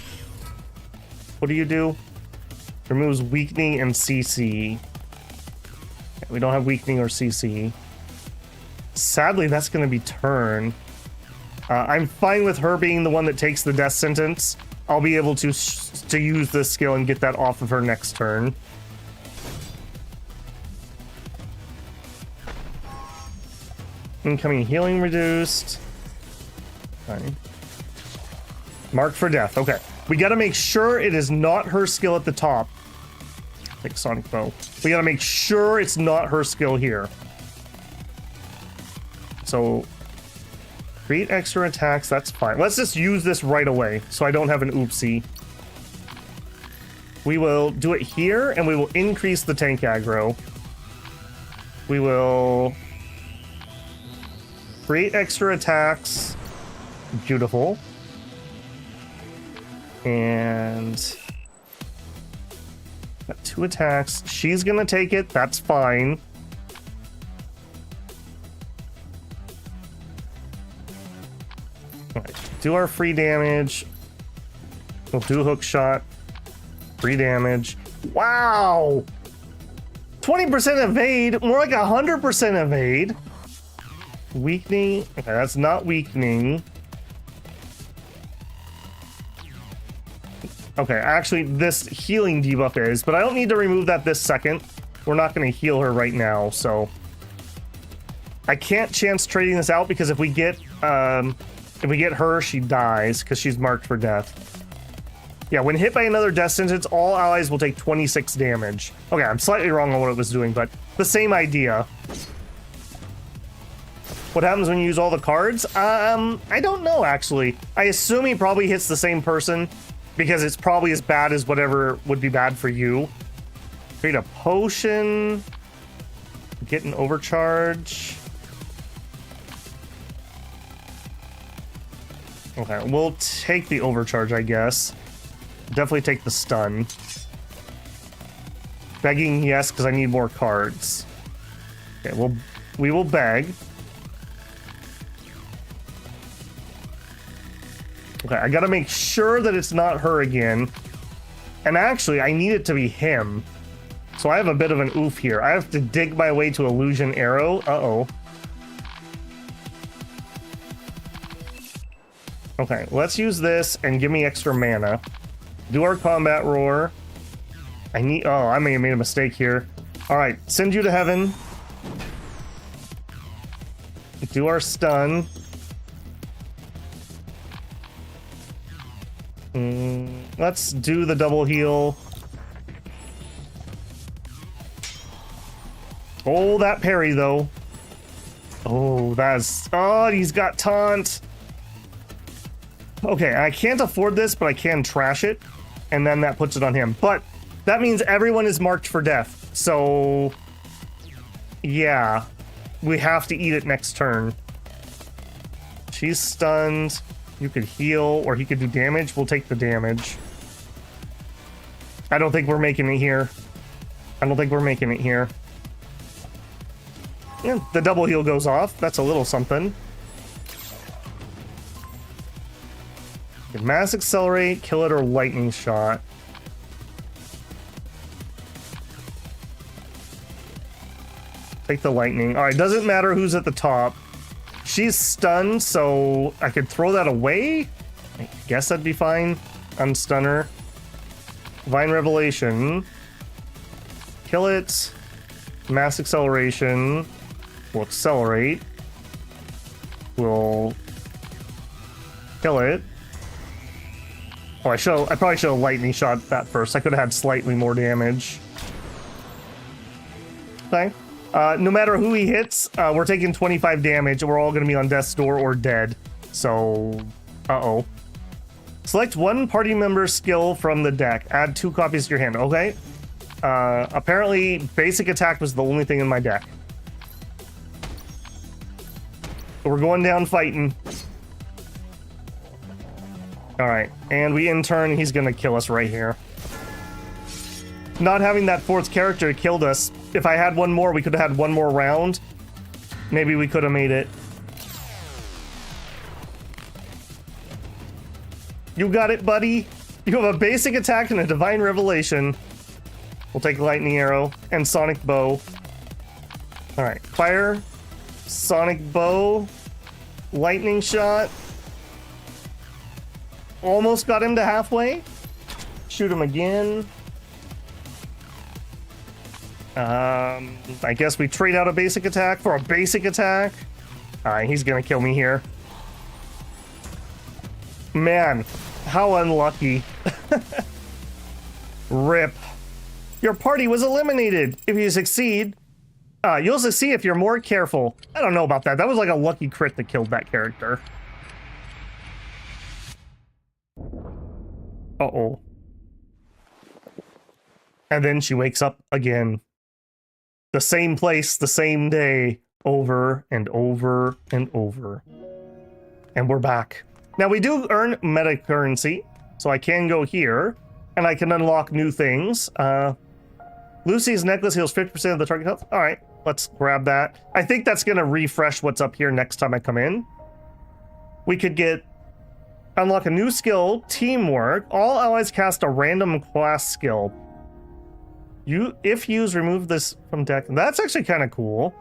What do you do? Removes weakening and CC. We don't have weakening or CC. Sadly, that's going to be turn. I'm fine with her being the one that takes the death sentence. I'll be able to use this skill and get that off of her next turn. Incoming healing reduced. Fine. Mark for death. Okay. We got to make sure it is not her skill at the top. Like Sonic Bow. We got to make sure it's not her skill here. So, create extra attacks. That's fine. Let's just use this right away so I don't have an oopsie. We will do it here and we will increase the tank aggro. We will create extra attacks. Beautiful. And got 2 attacks. She's gonna take it. That's fine. All right. Do our free damage. We'll do hook shot. Free damage. Wow! 20% evade. More like 100% evade. Weakening. Okay, that's not weakening. Okay, actually, this healing debuff is, but I don't need to remove that this second. We're not going to heal her right now, so I can't chance trading this out because if we get her, she dies because she's marked for death. Yeah, when hit by another death sentence, all allies will take 26 damage. Okay, I'm slightly wrong on what it was doing, but the same idea. What happens when you use all the cards? I don't know, actually. I assume he probably hits the same person because it's probably as bad as whatever would be bad for you. Create a potion. Get an overcharge. Okay, we'll take the overcharge, I guess. Definitely take the stun. Begging, yes, because I need more cards. Okay, we will beg. Okay, I gotta make sure that it's not her again. And actually, I need it to be him. So I have a bit of an oof here. I have to dig my way to Illusion Arrow. Uh-oh. Okay, let's use this and give me extra mana. Do our combat roar. I may have made a mistake here. Alright, send you to heaven. Do our stun. Let's do the double heal. Oh, that parry though. Oh, he's got taunt. Okay, I can't afford this, but I can trash it. And then that puts it on him. But that means everyone is marked for death. So, yeah. We have to eat it next turn. She's stunned. You could heal, or he could do damage. We'll take the damage. I don't think we're making it here. Yeah, the double heal goes off. That's a little something. Mass accelerate, kill it, or lightning shot. Take the lightning. All right, doesn't matter who's at the top. She's stunned, so I could throw that away. I guess that'd be fine. Unstun her. Divine Revelation. Kill it. Mass acceleration. We'll accelerate. We'll kill it. Oh, I probably should have lightning shot that first. I could have had slightly more damage. Okay. No matter who he hits, we're taking 25 damage. We're all going to be on death's door or dead. So, uh-oh. Select one party member's skill from the deck. Add 2 copies to your hand. Okay. Apparently, basic attack was the only thing in my deck. We're going down fighting. Alright, and we in turn, he's gonna kill us right here. Not having that 4th character killed us. If I had one more, we could have had one more round. Maybe we could have made it. You got it, buddy. You have a basic attack and a divine revelation. We'll take lightning arrow and sonic bow. Alright, fire, sonic bow, lightning shot. Almost got him to halfway. Shoot him again. I guess we trade out a basic attack for a basic attack. Alright, he's gonna kill me here. Man, how unlucky. Rip. Your party was eliminated. If you succeed, you'll succeed if you're more careful. I don't know about that. That was like a lucky crit that killed that character. Uh-oh. And then she wakes up again. The same place, the same day, over and over and over. And we're back. Now we do earn meta currency, so I can go here, and I can unlock new things. Lucy's necklace heals 50% of the target health. All right, let's grab that. I think that's gonna refresh what's up here next time I come in. We could unlock a new skill, teamwork. All allies cast a random class skill. If used, remove this from deck. That's actually kind of cool.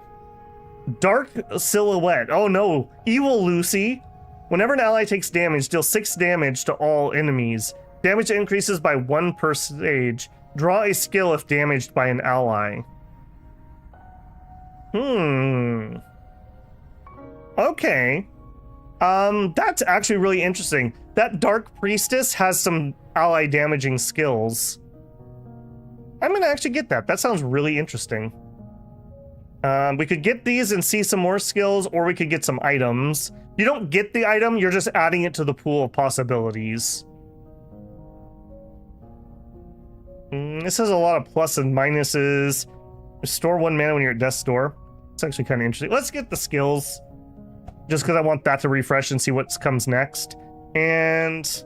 Dark silhouette. Oh no, evil Lucy. Whenever an ally takes damage, deal 6 damage to all enemies. Damage increases by 1 per stage. Draw a skill if damaged by an ally. Okay. That's actually really interesting. That Dark Priestess has some ally damaging skills. I'm gonna actually get that. That sounds really interesting. We could get these and see some more skills, or we could get some items. You don't get the item, you're just adding it to the pool of possibilities. This has a lot of plus and minuses. Restore 1 mana when you're at death's door. It's actually kind of interesting. Let's get the skills, just because I want that to refresh and see what comes next. And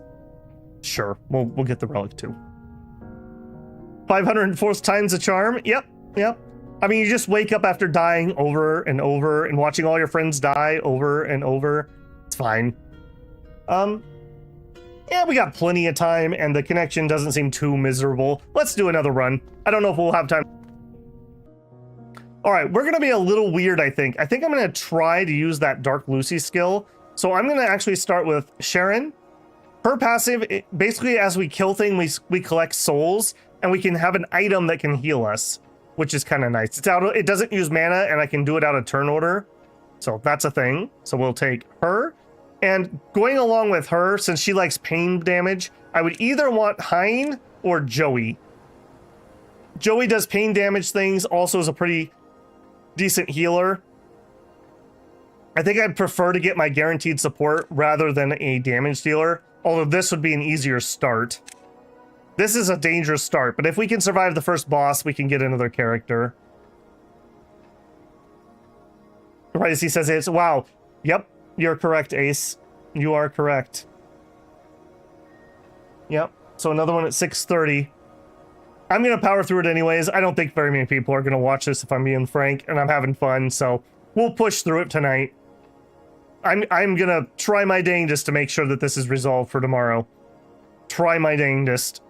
sure, we'll get the relic too. 504th time's a charm. Yep, yep. I mean, you just wake up after dying over and over and watching all your friends die over and over. It's fine. Yeah, we got plenty of time, and the connection doesn't seem too miserable. Let's do another run. I don't know if we'll have time. All right, we're gonna be a little weird, I think. I think I'm gonna try to use that Dark Lucy skill. So I'm gonna actually start with Sharon. Her passive, basically as we kill things, we collect souls, and we can have an item that can heal us, which is kind of nice. It doesn't use mana, and I can do it out of turn order. So that's a thing. So we'll take her. And going along with her, since she likes pain damage, I would either want Hein or Joey. Joey does pain damage things, also is a pretty decent healer. I think I'd prefer to get my guaranteed support rather than a damage dealer, although this would be an easier start. This is a dangerous start, but if we can survive the first boss, we can get another character. Right as he says it's, wow, yep, you're correct, Ace. You are correct. Yep, so another one at 6:30. I'm going to power through it anyways. I don't think very many people are going to watch this if I'm being frank, and I'm having fun, so we'll push through it tonight. I'm going to try my dangest to make sure that this is resolved for tomorrow. Try my dangest.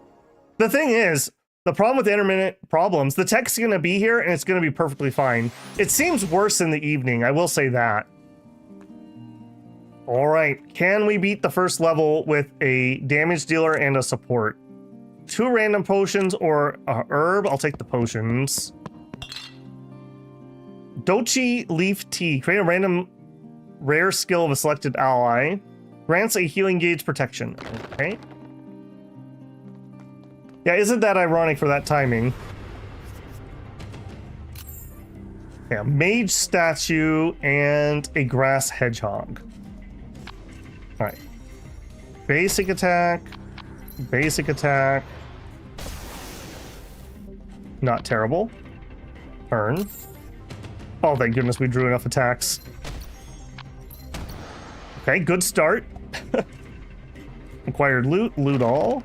The thing is, the problem with intermittent problems, the tech's going to be here, and it's going to be perfectly fine. It seems worse in the evening, I will say that. All right, can we beat the first level with a damage dealer and a support? 2 random potions or a herb? I'll take the potions. Dochi Leaf Tea. Create a random rare skill of a selected ally. Grants a healing gauge protection. Okay. Yeah, isn't that ironic for that timing? Yeah, mage statue and a grass hedgehog. All right. Basic attack. Basic attack. Not terrible. Turn. Oh, thank goodness we drew enough attacks. Okay, good start. Acquired loot. Loot all.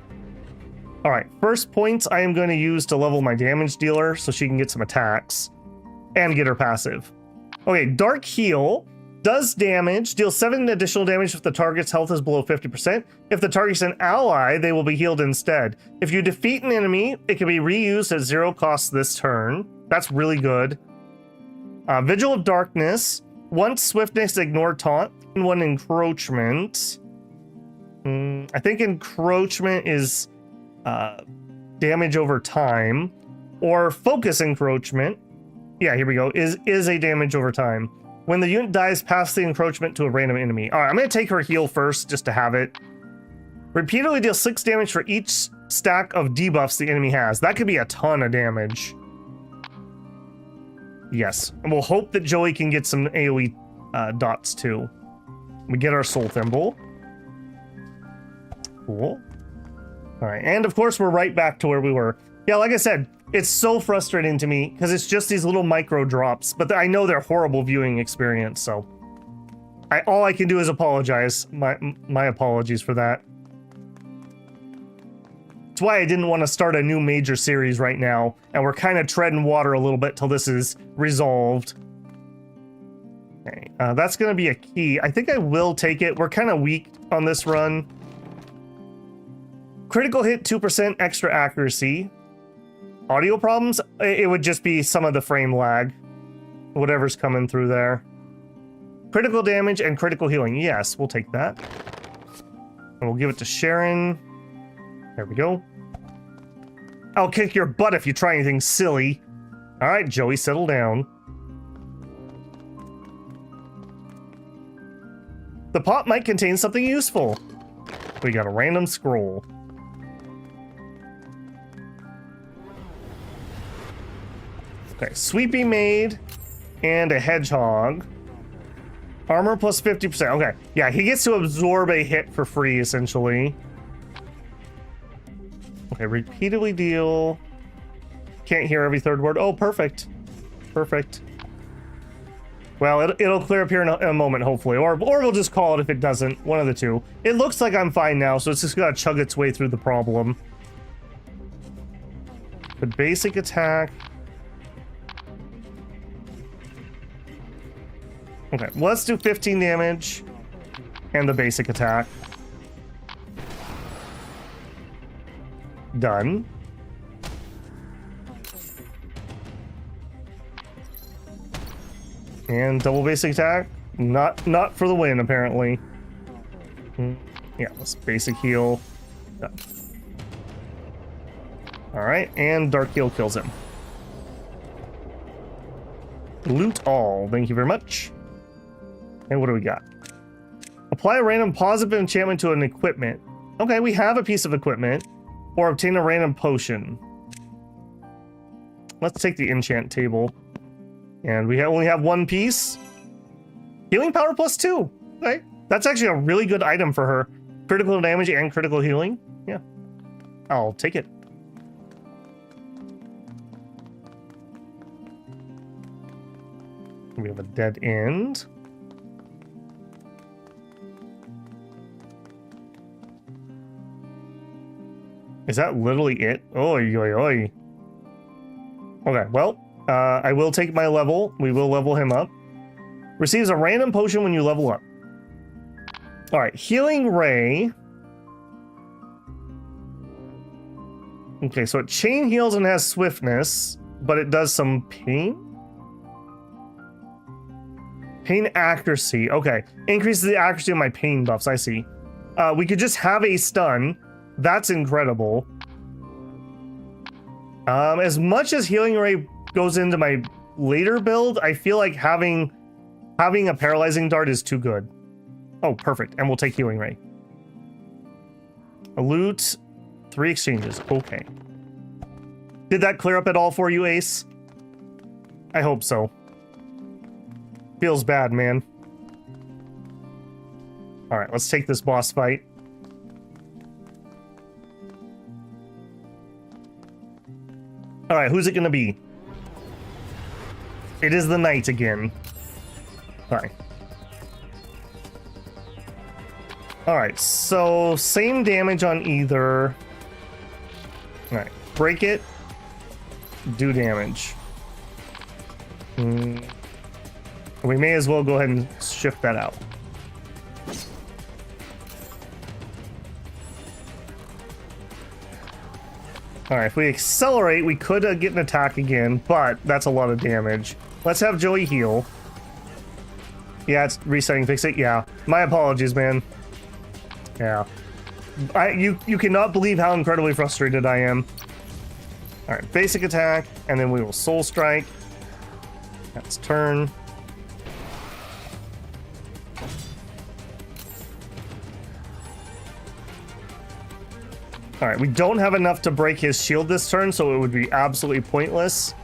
All right, first points I am going to use to level my damage dealer so she can get some attacks and get her passive. Okay, Dark Heal does damage, deals 7 additional damage if the target's health is below 50%. If the target's an ally, they will be healed instead. If you defeat an enemy, it can be reused at 0 cost this turn. That's really good. Vigil of Darkness. 1 swiftness, ignore taunt, and 1 encroachment. I think encroachment is damage over time, or focus encroachment. Yeah, here we go. Is a damage over time. When the unit dies, pass the encroachment to a random enemy. All right, I'm going to take her heal first, just to have it. Repeatedly deal 6 damage for each stack of debuffs the enemy has. That could be a ton of damage. Yes, and we'll hope that Joey can get some AoE dots too. We get our soul thimble. Cool. All right, and of course we're right back to where we were. Yeah, like I said, it's so frustrating to me because it's just these little micro drops, but I know they're horrible viewing experience, so all I can do is apologize. My apologies for that. That's why I didn't want to start a new major series right now, and we're kind of treading water a little bit till this is resolved. Okay, that's going to be a key. I think I will take it. We're kind of weak on this run. Critical hit, 2% extra accuracy. Audio problems? It would just be some of the frame lag. Whatever's coming through there. Critical damage and critical healing. Yes, we'll take that. And we'll give it to Sharon. There we go. I'll kick your butt if you try anything silly. All right, Joey, settle down. The pot might contain something useful. We got a random scroll. Okay, Sweepy Maid and a Hedgehog. Armor plus 50%. Okay, yeah, he gets to absorb a hit for free, essentially. Okay, repeatedly deal. Can't hear every third word. Oh, perfect. Perfect. Well, it'll clear up here in a moment, hopefully. Or we'll just call it if it doesn't. One of the two. It looks like I'm fine now, so it's just gotta chug its way through the problem. The basic attack. Okay, let's do 15 damage and the basic attack. Done. And double basic attack. Not for the win, apparently. Yeah, let's basic heal. Done. Alright, and dark heal kills him. Loot all. Thank you very much. And what do we got? Apply a random positive enchantment to an equipment. Okay, we have a piece of equipment. Or obtain a random potion. Let's take the enchant table. And we only have one piece. Healing power +2. Okay, that's actually a really good item for her. Critical damage and critical healing. Yeah, I'll take it. We have a dead end. Is that literally it? Oy, oy, oy. Okay, well, I will take my level. We will level him up. Receives a random potion when you level up. All right, Healing Ray. Okay, so it chain heals and has swiftness, but it does some pain? Pain accuracy. Okay, increases the accuracy of my pain buffs. I see. We could just have a stun. That's incredible. As much as Healing Ray goes into my later build, I feel like having a paralyzing dart is too good. Oh, perfect. And we'll take Healing Ray. A loot, 3 exchanges. Okay. Did that clear up at all for you, Ace? I hope so. Feels bad, man. All right, let's take this boss fight. All right, who's it gonna be? It is the knight again. All right. All right, so same damage on either. All right, break it. Do damage. We may as well go ahead and shift that out. All right, if we accelerate, we could get an attack again, but that's a lot of damage. Let's have Joey heal. Yeah, it's resetting, fix it. Yeah, my apologies, man. Yeah, you cannot believe how incredibly frustrated I am. All right, basic attack, and then we will soul strike. That's turn. All right, we don't have enough to break his shield this turn, so it would be absolutely pointless.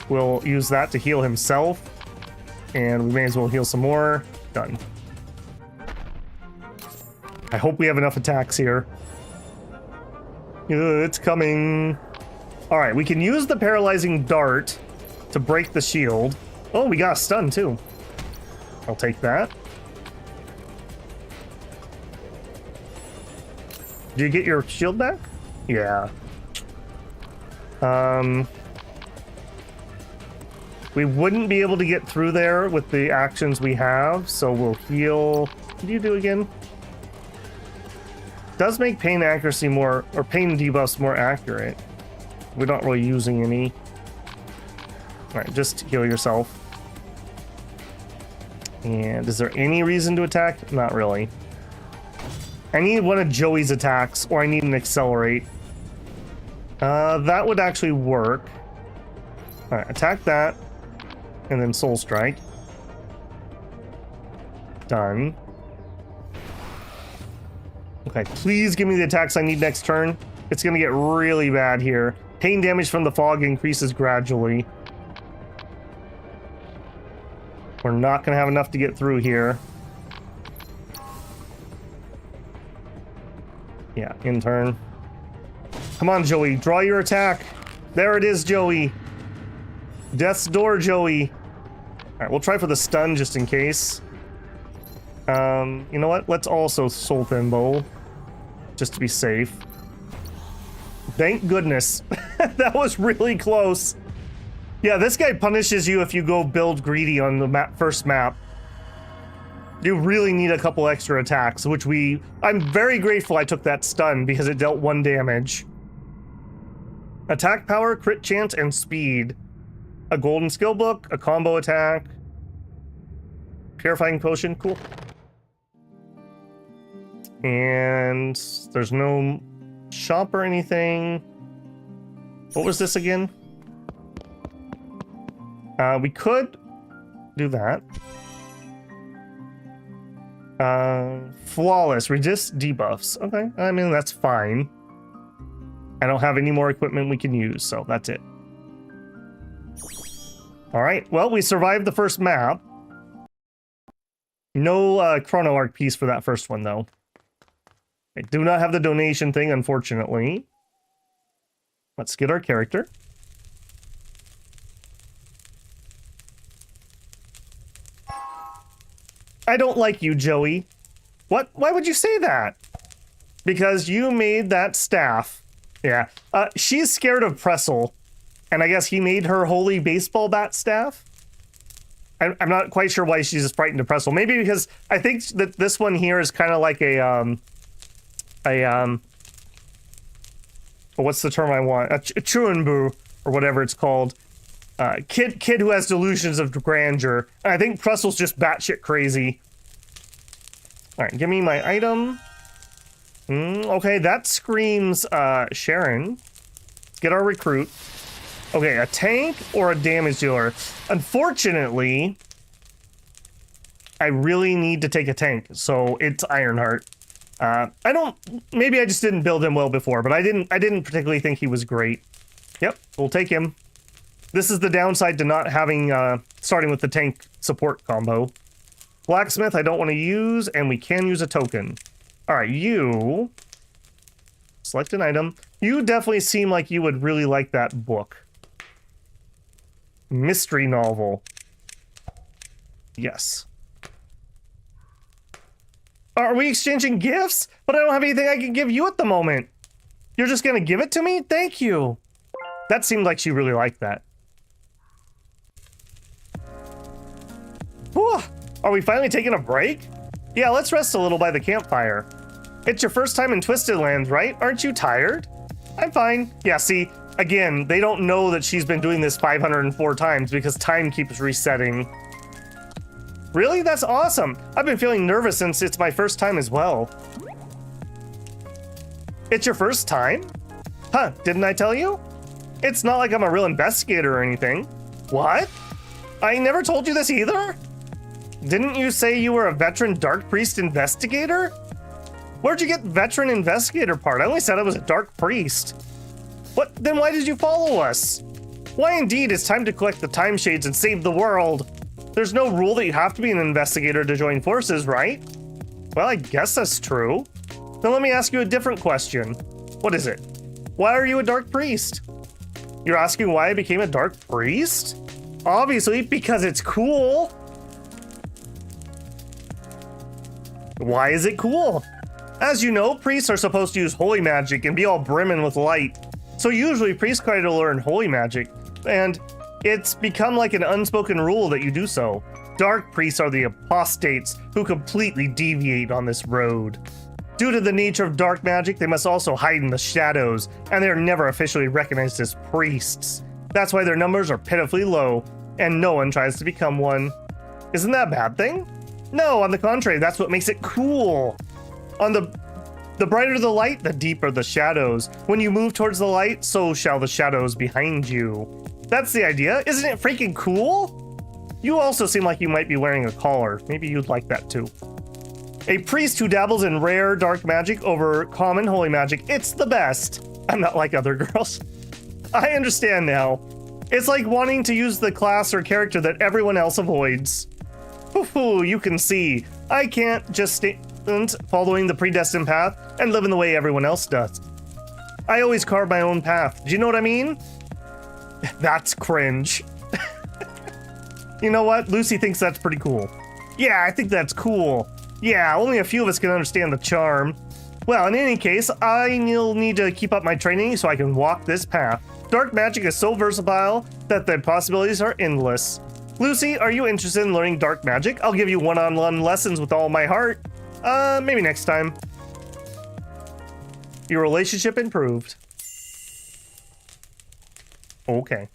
We'll use that to heal himself, and we may as well heal some more. Done. I hope we have enough attacks here. It's coming. All right, we can use the paralyzing dart to break the shield. Oh, we got a stun too. I'll take that. Did you get your shield back? Yeah. We wouldn't be able to get through there with the actions we have, so we'll heal. What do you do again? Does make pain accuracy more, or pain debuffs more accurate. We're not really using any. All right, just heal yourself. And is there any reason to attack? Not really. I need one of Joey's attacks, or I need an accelerate. That would actually work. All right, attack that, and then soul strike. Done. Okay, please give me the attacks I need next turn. It's gonna get really bad here. Pain damage from the fog increases gradually. We're not gonna have enough to get through here. Yeah, in turn. Come on, Joey, draw your attack. There it is, Joey. Death's door, Joey. All right, we'll try for the stun just in case. You know what? Let's also Soul Thimble, just to be safe. Thank goodness. That was really close. Yeah, this guy punishes you if you go build greedy on the first map. You really need a couple extra attacks, which I'm very grateful I took that stun because it dealt 1 damage. Attack power, crit chance, and speed. A golden skill book, a combo attack. Purifying potion, cool. And there's no shop or anything. What was this again? We could do that. Flawless, resist debuffs. Okay, I mean, that's fine. I don't have any more equipment we can use, so that's it. All right, well, we survived the first map. No Chrono Ark piece for that first one, though. I do not have the donation thing, unfortunately. Let's get our character. I don't like you, Joey. What? Why would you say that? Because you made that staff. Yeah. She's scared of Pretzel. And I guess he made her holy baseball bat staff? I'm not quite sure why she's frightened of Pretzel. Maybe because I think that this one here is kind of like what's the term I want? A Chuanbu, or whatever it's called. Kid who has delusions of grandeur. And I think Pretzel's just batshit crazy. Alright, give me my item. Okay, that screams Sharon. Let's get our recruit. Okay, a tank or a damage dealer. Unfortunately, I really need to take a tank, so it's Ironheart. Maybe I just didn't build him well before, but I didn't particularly think he was great. Yep, we'll take him. This is the downside to not having, starting with the tank support combo. Blacksmith I don't want to use, and we can use a token. Alright, you... Select an item. You definitely seem like you would really like that book. Mystery novel. Yes. Are we exchanging gifts? But I don't have anything I can give you at the moment. You're just gonna give it to me? Thank you. That seemed like she really liked that. Whew. Are we finally taking a break? Yeah, let's rest a little by the campfire. It's your first time in Twisted Lands, right? Aren't you tired? I'm fine. Yeah, see, again, they don't know that she's been doing this 504 times because time keeps resetting. Really? That's awesome. I've been feeling nervous since it's my first time as well. It's your first time? Huh, didn't I tell you? It's not like I'm a real investigator or anything. What? I never told you this either? Didn't you say you were a veteran Dark Priest investigator? Where'd you get veteran investigator part? I only said I was a Dark Priest. What? Then why did you follow us? Why indeed, it's time to collect the time shades and save the world. There's no rule that you have to be an investigator to join forces, right? Well, I guess that's true. Then let me ask you a different question. What is it? Why are you a Dark Priest? You're asking why I became a Dark Priest? Obviously, because it's cool. Why is it cool? As you know, priests are supposed to use holy magic and be all brimming with light. So usually priests try to learn holy magic, and it's become like an unspoken rule that you do so. Dark priests are the apostates who completely deviate on this road. Due to the nature of dark magic, they must also hide in the shadows, and they are never officially recognized as priests. That's why their numbers are pitifully low, and no one tries to become one. Isn't that a bad thing? No, on the contrary, that's what makes it cool. On the brighter the light, the deeper the shadows. When you move towards the light, so shall the shadows behind you. That's the idea. Isn't it freaking cool? You also seem like you might be wearing a collar. Maybe you'd like that too. A priest who dabbles in rare dark magic over common holy magic. It's the best. I'm not like other girls. I understand now. It's like wanting to use the class or character that everyone else avoids. Hoo-hoo, you can see. I can't just stay following the predestined path and living the way everyone else does. I always carve my own path. Do you know what I mean? That's cringe. You know what? Lucy thinks that's pretty cool. Yeah, I think that's cool. Yeah, only a few of us can understand the charm. Well, in any case, I'll need to keep up my training so I can walk this path. Dark magic is so versatile that the possibilities are endless. Lucy, are you interested in learning dark magic? I'll give you one-on-one lessons with all my heart. Maybe next time. Your relationship improved. Okay.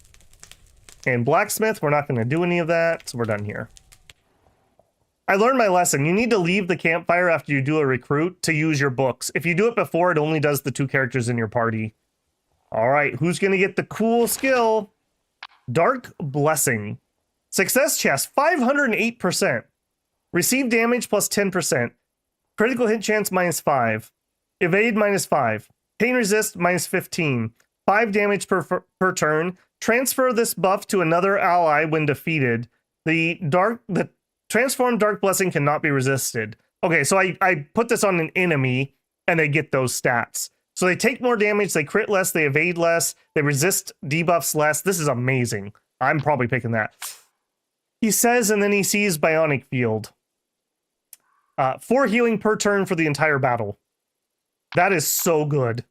And blacksmith, we're not going to do any of that, so we're done here. I learned my lesson. You need to leave the campfire after you do a recruit to use your books. If you do it before, it only does the 2 characters in your party. All right, who's going to get the cool skill? Dark Blessing. Success chest, 508%. Receive damage plus 10%. Critical hit chance minus 5. Evade minus 5. Pain resist minus 15. 5 damage per turn. Transfer this buff to another ally when defeated. The transformed Dark Blessing cannot be resisted. Okay, so I put this on an enemy and they get those stats. So they take more damage, they crit less, they evade less, they resist debuffs less. This is amazing. I'm probably picking that. He says, and then he sees Bionic Field. 4 healing per turn for the entire battle. That is so good.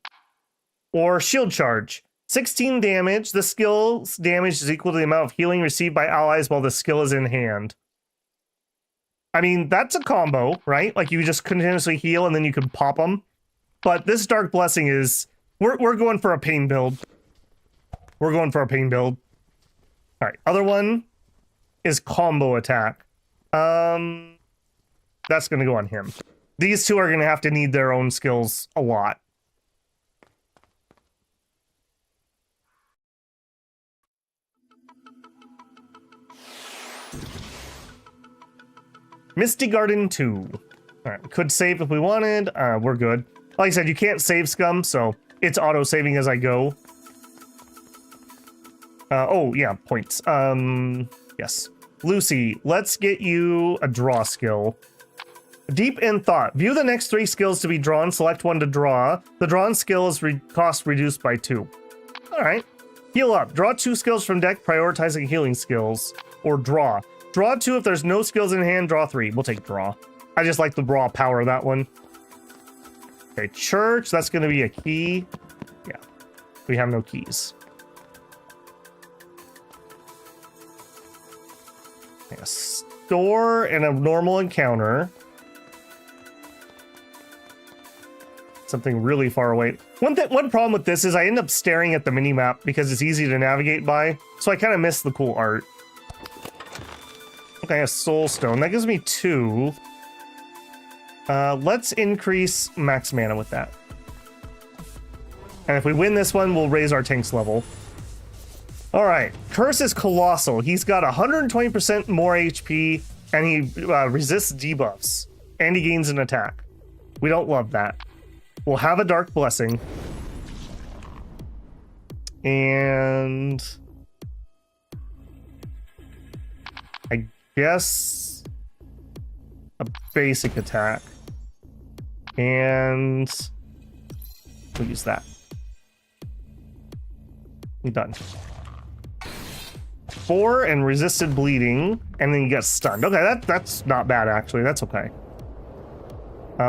Or Shield Charge. 16 damage. The skill's damage is equal to the amount of healing received by allies while the skill is in hand. I mean, that's a combo, right? Like, you just continuously heal and then you can pop them. But this Dark Blessing is... We're going for a pain build. We're going for a pain build. Alright, other one is Combo Attack. That's going to go on him. These two are going to have to need their own skills a lot. Misty Garden 2. Alright, we could save if we wanted. We're good. Like I said, you can't save scum, so it's auto-saving as I go. Oh, yeah, points. Yes. Lucy, let's get you a draw skill. Deep in Thought. View the next 3 skills to be drawn. Select one to draw. The drawn skill is cost reduced by 2. Alright. Heal up. Draw 2 skills from deck, prioritizing healing skills. Or draw. Draw 2 if there's no skills in hand. Draw 3. We'll take draw. I just like the raw power of that one. Okay, church. That's going to be a key. Yeah. We have no keys. Okay, a store and a normal encounter. Something really far away. One problem with this is I end up staring at the mini-map because it's easy to navigate by. So I kind of miss the cool art. Okay, a soul stone. That gives me 2. Let's increase max mana with that. And if we win this one, we'll raise our tank's level. All right, Curse is colossal. He's got 120% more HP, and he resists debuffs, and he gains an attack. We don't love that. We'll have a Dark Blessing. And I guess a basic attack. And we'll use that. We're done. 4 and resisted bleeding, and then you get stunned. Okay, that's not bad actually. That's okay.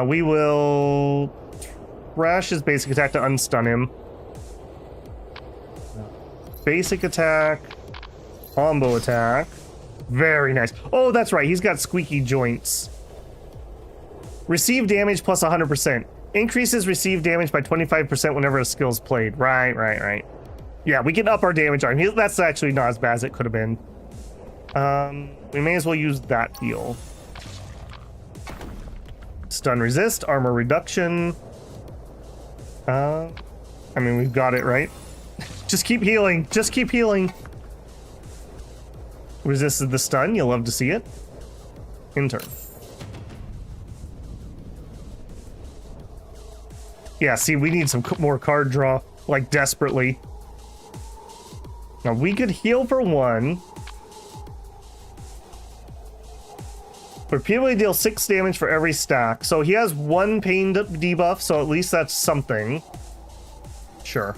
We will trash his basic attack to unstun him. Basic attack, combo attack. Very nice. Oh, that's right. He's got squeaky joints. Receive damage plus 100%. Increases receive damage by 25% whenever a skill is played. Right. Yeah, we can up our damage on him. That's actually not as bad as it could have been. We may as well use that heal. Stun resist, armor reduction. I mean, we've got it, right? Just keep healing. Just keep healing. Resisted the stun. You'll love to see it. In turn. Yeah, see, we need some more card draw, like, desperately. Now, we could heal for 1. Repeatedly deal 6 damage for every stack. So he has 1 pain debuff, so at least that's something. Sure.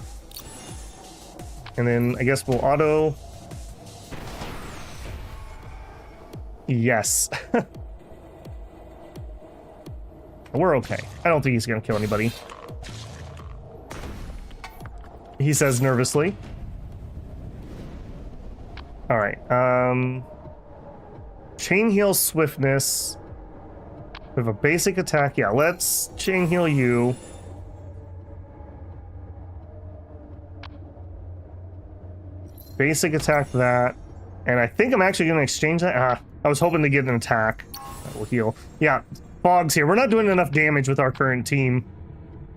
And then I guess we'll auto. Yes. We're okay. I don't think he's gonna kill anybody. He says nervously. All right. Chain heal swiftness. We have a basic attack. Yeah, let's chain heal you. Basic attack that. And I think I'm actually going to exchange that. I was hoping to get an attack. That will heal. Yeah, Fog's here. We're not doing enough damage with our current team.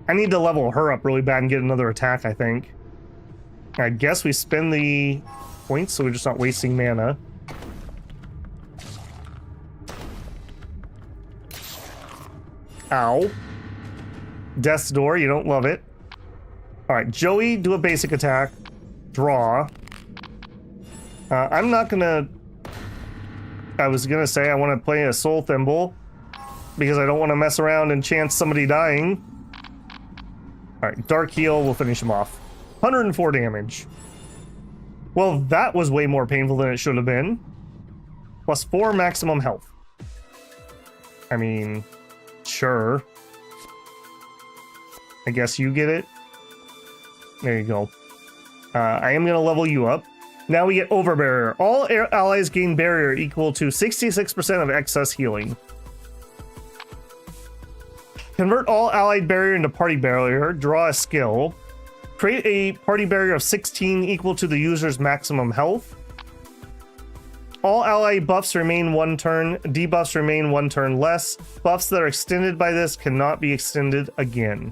I need to level her up really bad and get another attack, I think. I guess we spend the points so we're just not wasting mana. Ow. Death's Door, you don't love it. Alright, Joey, do a basic attack. Draw. I'm not gonna... I was gonna say I want to play a Soul Thimble because I don't want to mess around and chance somebody dying. Alright, Dark Heal, we'll finish him off. 104 damage. Well, that was way more painful than it should have been. Plus 4 maximum health. I mean, sure. I guess you get it. There you go. I am going to level you up. Now we get Over Barrier. All allies gain barrier equal to 66% of excess healing. Convert all allied barrier into party barrier. Draw a skill. Create a party barrier of 16 equal to the user's maximum health. All ally buffs remain 1 turn. Debuffs remain 1 turn less. Buffs that are extended by this cannot be extended again.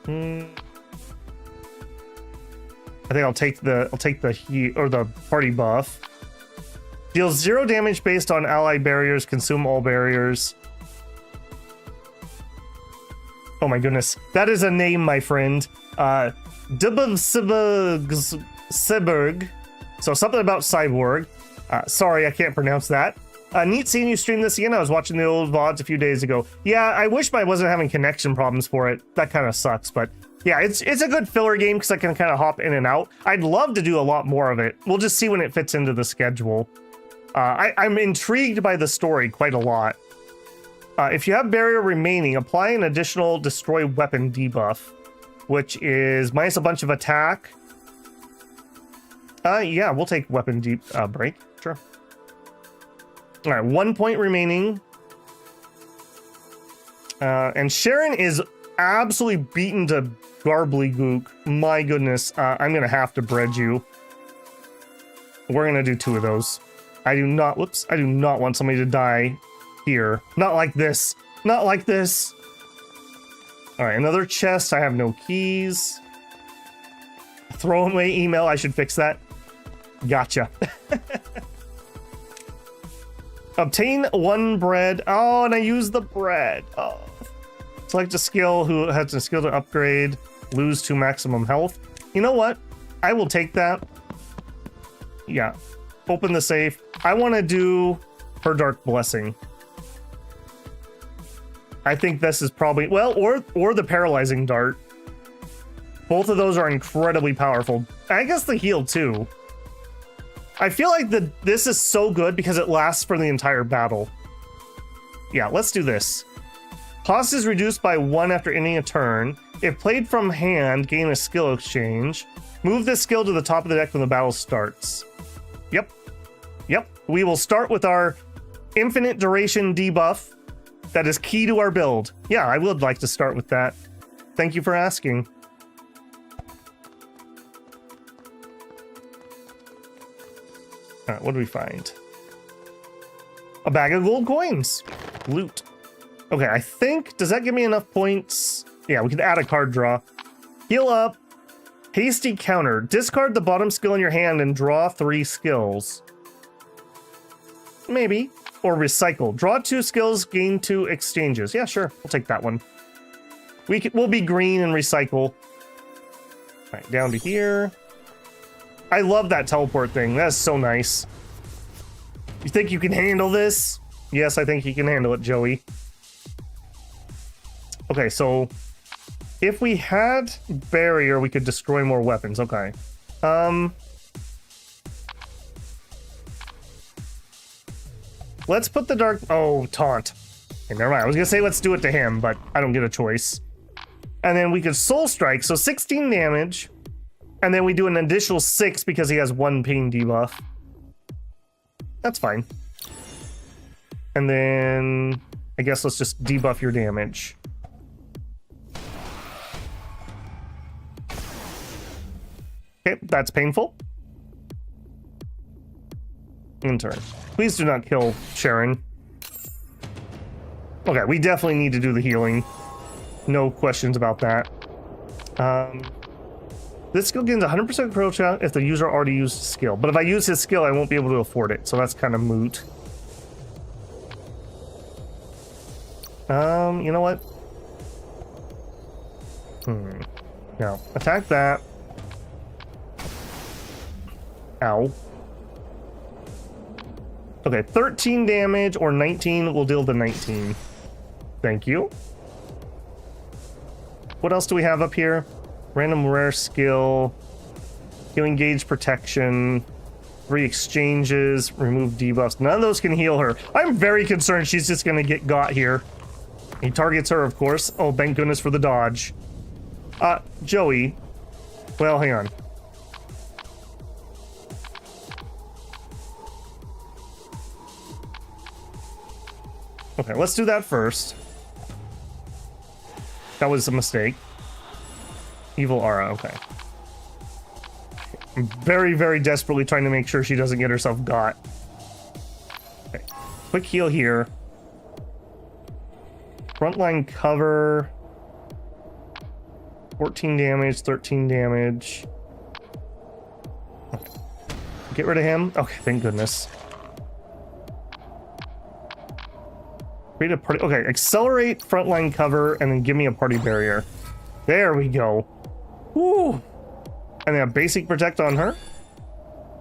I think I'll take the heat or the party buff. Deals 0 damage based on ally barriers. Consume all barriers. Oh my goodness, that is a name, my friend. Cyborg. So something about cyborg. Sorry, I can't pronounce that. Neat seeing you stream this again. I was watching the old VODs a few days ago. Yeah, I wish I wasn't having connection problems for it. That kind of sucks, but yeah, it's a good filler game because I can kind of hop in and out. I'd love to do a lot more of it. We'll just see when it fits into the schedule. I'm intrigued by the story quite a lot. If you have barrier remaining, apply an additional destroy weapon debuff, which is minus a bunch of attack. Yeah, we'll take weapon break. Sure. All right, 1 point remaining. And Sharon is absolutely beaten to garbly-gook. My goodness, I'm gonna have to bread you. We're gonna do 2 of those. I do not want somebody to die here. Not like this. Not like this. All right, another chest. I have no keys. Throwaway email. I should fix that. Gotcha. Obtain 1 bread. Oh, and I use the bread. Oh. Select a skill who has a skill to upgrade. Lose 2 maximum health. You know what? I will take that. Yeah. Open the safe. I want to do her Dark Blessing. I think this is probably... Well, or the Paralyzing Dart. Both of those are incredibly powerful. I guess the heal, too. I feel like this is so good because it lasts for the entire battle. Yeah, let's do this. Cost is reduced by 1 after ending a turn. If played from hand, gain a skill exchange. Move this skill to the top of the deck when the battle starts. Yep. Yep. We will start with our infinite duration debuff. That is key to our build. Yeah, I would like to start with that. Thank you for asking. Alright, what do we find? A bag of gold coins. Loot. Okay, I think... Does that give me enough points? Yeah, we can add a card draw. Heal up. Hasty counter. Discard the bottom skill in your hand and draw 3 skills. Maybe. Or recycle. Draw 2 skills, gain 2 exchanges. Yeah, sure. We'll take that one. We'll be green and recycle. Alright, down to here. I love that teleport thing. That's so nice. You think you can handle this? Yes, I think you can handle it, Joey. Okay, so if we had barrier, we could destroy more weapons. Okay. Let's put the dark... Oh, taunt. Okay, never mind. I was gonna say let's do it to him, but I don't get a choice. And then we could Soul Strike, so 16 damage. And then we do an additional 6 because he has 1 pain debuff. That's fine. And then I guess let's just debuff your damage. Okay, that's painful. In turn. Please do not kill Sharon. Okay, we definitely need to do the healing. No questions about that. This skill gains 100% control shot if the user already used skill. But if I use his skill, I won't be able to afford it. So that's kind of moot. You know what? No. Attack that. Ow. Okay, 13 damage or 19 will deal the 19. Thank you. What else do we have up here? Random rare skill. Healing gauge protection. 3 exchanges. Remove debuffs. None of those can heal her. I'm very concerned she's just gonna get got here. He targets her, of course. Oh, thank goodness for the dodge. Joey. Well, hang on. Okay, let's do that first. That was a mistake. Evil aura, okay. I'm very, very desperately trying to make sure she doesn't get herself got. Okay, quick heal here. Frontline cover. 14 damage, 13 damage. Okay. Get rid of him. Okay, thank goodness. Create a party. Okay, accelerate frontline cover and then give me a party barrier. There we go. Woo! And then a basic protect on her.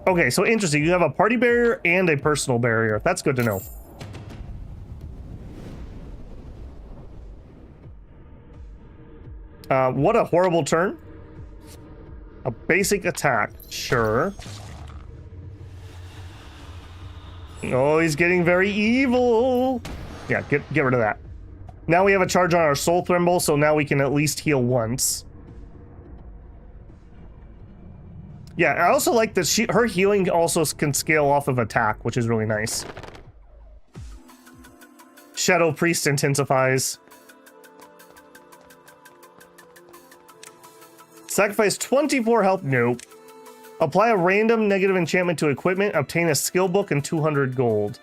Okay, so interesting. You have a party barrier and a personal barrier. That's good to know. What a horrible turn. A basic attack. Sure. Oh, he's getting very evil. Yeah, get rid of that. Now we have a charge on our soul thimble, so now we can at least heal once. Yeah, I also like that her healing also can scale off of attack, which is really nice. Shadow Priest intensifies. Sacrifice 24 health. Nope. Apply a random negative enchantment to equipment. Obtain a skill book and 200 gold.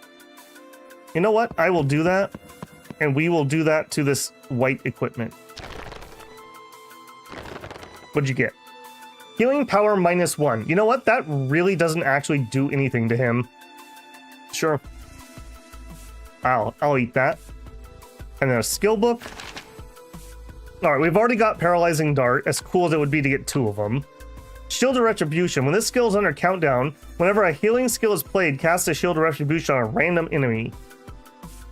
You know what? I will do that. And we will do that to this white equipment. What'd you get? Healing power -1. You know what? That really doesn't actually do anything to him. Sure. I'll eat that. And then a skill book. Alright, we've already got Paralyzing Dart, as cool as it would be to get 2 of them. Shield of Retribution. When this skill is under countdown, whenever a healing skill is played, cast a Shield of Retribution on a random enemy.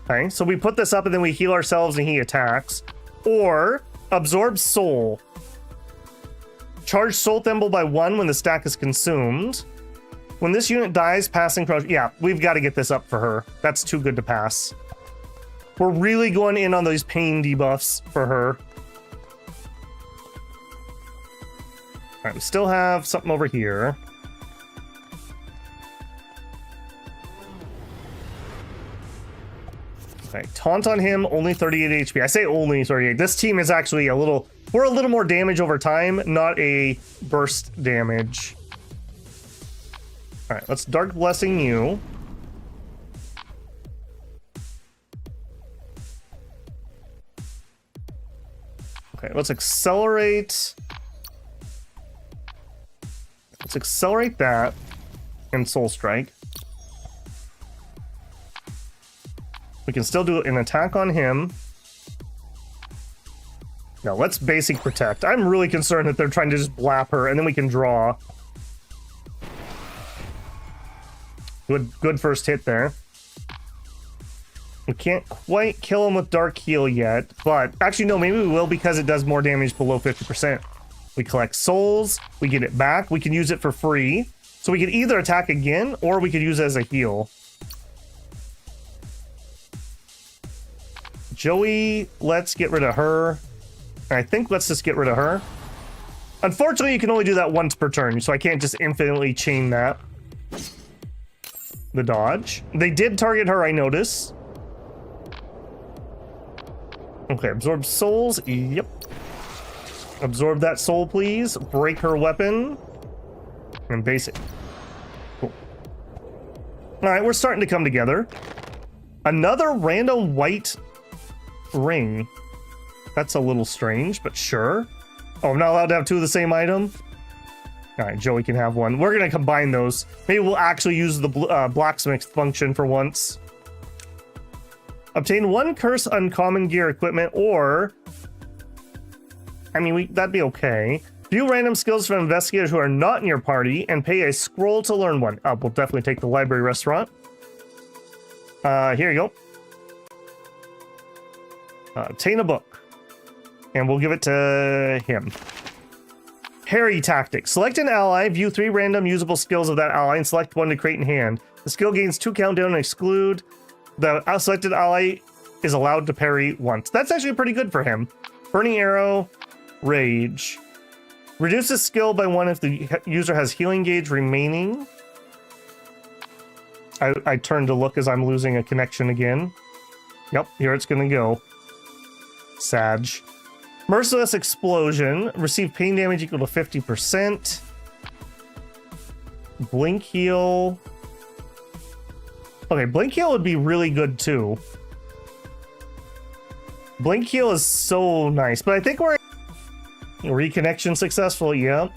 Okay, so we put this up and then we heal ourselves and he attacks. Or, Absorb Soul. Charge Soul Thimble by 1 when the stack is consumed. When this unit dies, passing crush. Yeah, we've got to get this up for her. That's too good to pass. We're really going in on those pain debuffs for her. Alright, we still have something over here. Okay, taunt on him, only 38 HP. I say only 38. This team is actually we're a little more damage over time, not a burst damage. Alright, let's Dark Blessing you. Okay, let's accelerate. Let's accelerate that and Soul Strike. We can still do an attack on him. No, let's basic protect. I'm really concerned that they're trying to just blap her and then we can draw. Good first hit there. We can't quite kill him with Dark Heal yet, but actually no, maybe we will because it does more damage below 50%. We collect souls, we get it back, we can use it for free. So we could either attack again or we could use it as a heal. Joey, let's get rid of her. I think let's just get rid of her. Unfortunately, you can only do that once per turn, so I can't just infinitely chain that. The dodge. They did target her, I notice. Okay, absorb souls. Yep. Absorb that soul, please. Break her weapon. And basic. Cool. Alright, we're starting to come together. Another random white ring. That's a little strange, but sure. Oh, I'm not allowed to have two of the same item? Alright, Joey can have one. We're gonna combine those. Maybe we'll actually use the blacksmith function for once. Obtain one curse uncommon gear equipment, or... I mean, that'd be okay. View random skills from investigators who are not in your party, and pay a scroll to learn one. Oh, we'll definitely take the library restaurant. Here you go. Obtain a book. And we'll give it to him. Harry Tactics. Select an ally, view 3 random usable skills of that ally, and select one to create in hand. The skill gains 2 countdown and exclude. The selected ally is allowed to parry once. That's actually pretty good for him. Burning Arrow, Rage. Reduces skill by 1 if the user has healing gauge remaining. I turn to look as I'm losing a connection again. Yep, here it's gonna go. Sag. Merciless Explosion. Receive pain damage equal to 50%. Blink Heal. Okay, Blink Heal would be really good too. Blink Heal is so nice, but I think we're... Reconnection successful, yep.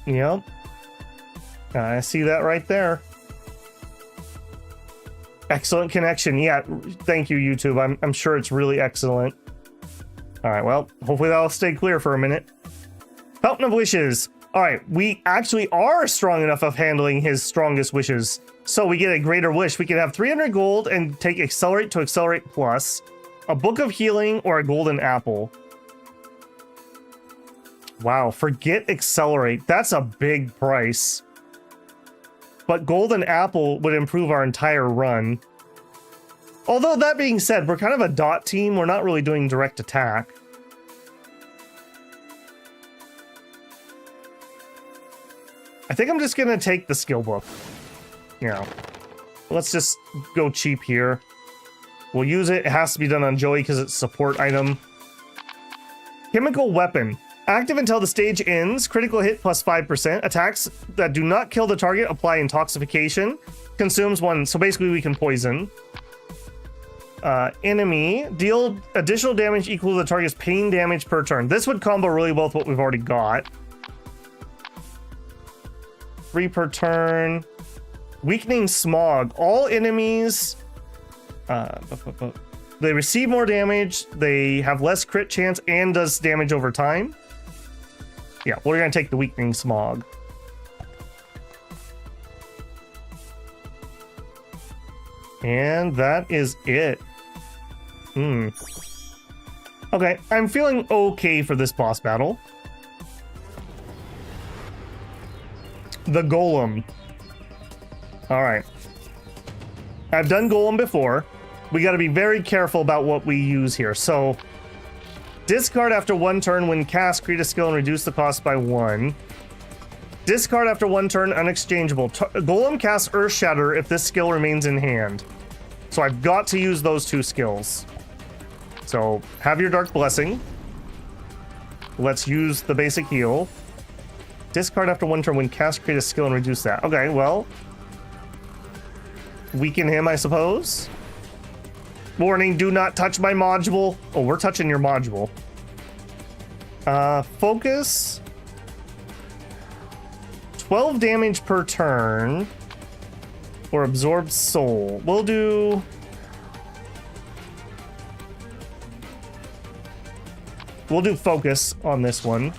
Yep. I see that right there. Excellent connection, yeah. Thank you, YouTube. I'm sure it's really excellent. Alright, well, hopefully that'll stay clear for a minute. Fountain of Wishes. Alright, we actually are strong enough of handling his strongest wishes. So we get a greater wish. We can have 300 gold and take Accelerate to Accelerate Plus, a Book of Healing, or a Golden Apple. Wow, forget Accelerate. That's a big price. But Golden Apple would improve our entire run. Although, that being said, we're kind of a dot team. We're not really doing direct attack. I think I'm just going to take the skill book. Yeah. Let's just go cheap here. We'll use it. It has to be done on Joey because it's a support item. Chemical Weapon. Active until the stage ends. Critical hit plus 5%. Attacks that do not kill the target apply Intoxication. Consumes 1. So basically we can poison. Enemy. Deal additional damage equal to the target's pain damage per turn. This would combo really well with what we've already got. 3 per turn. Weakening Smog. All enemies... they receive more damage. They have less crit chance and does damage over time. Yeah, we're going to take the Weakening Smog. And that is it. Okay, I'm feeling okay for this boss battle. The Golem. Alright. I've done Golem before. We got to be very careful about what we use here. So, discard after 1 turn when cast, create a skill and reduce the cost by 1. Discard after 1 turn, unexchangeable. Golem casts Earth Shatter if this skill remains in hand. So I've got to use those 2 skills. So, have your Dark Blessing. Let's use the basic heal. Discard after 1 turn when cast, create a skill and reduce that. Okay, well. Weaken him, I suppose. Warning, do not touch my module. Oh, we're touching your module. Focus. 12 damage per turn. Or absorb soul. We'll do... focus on this one.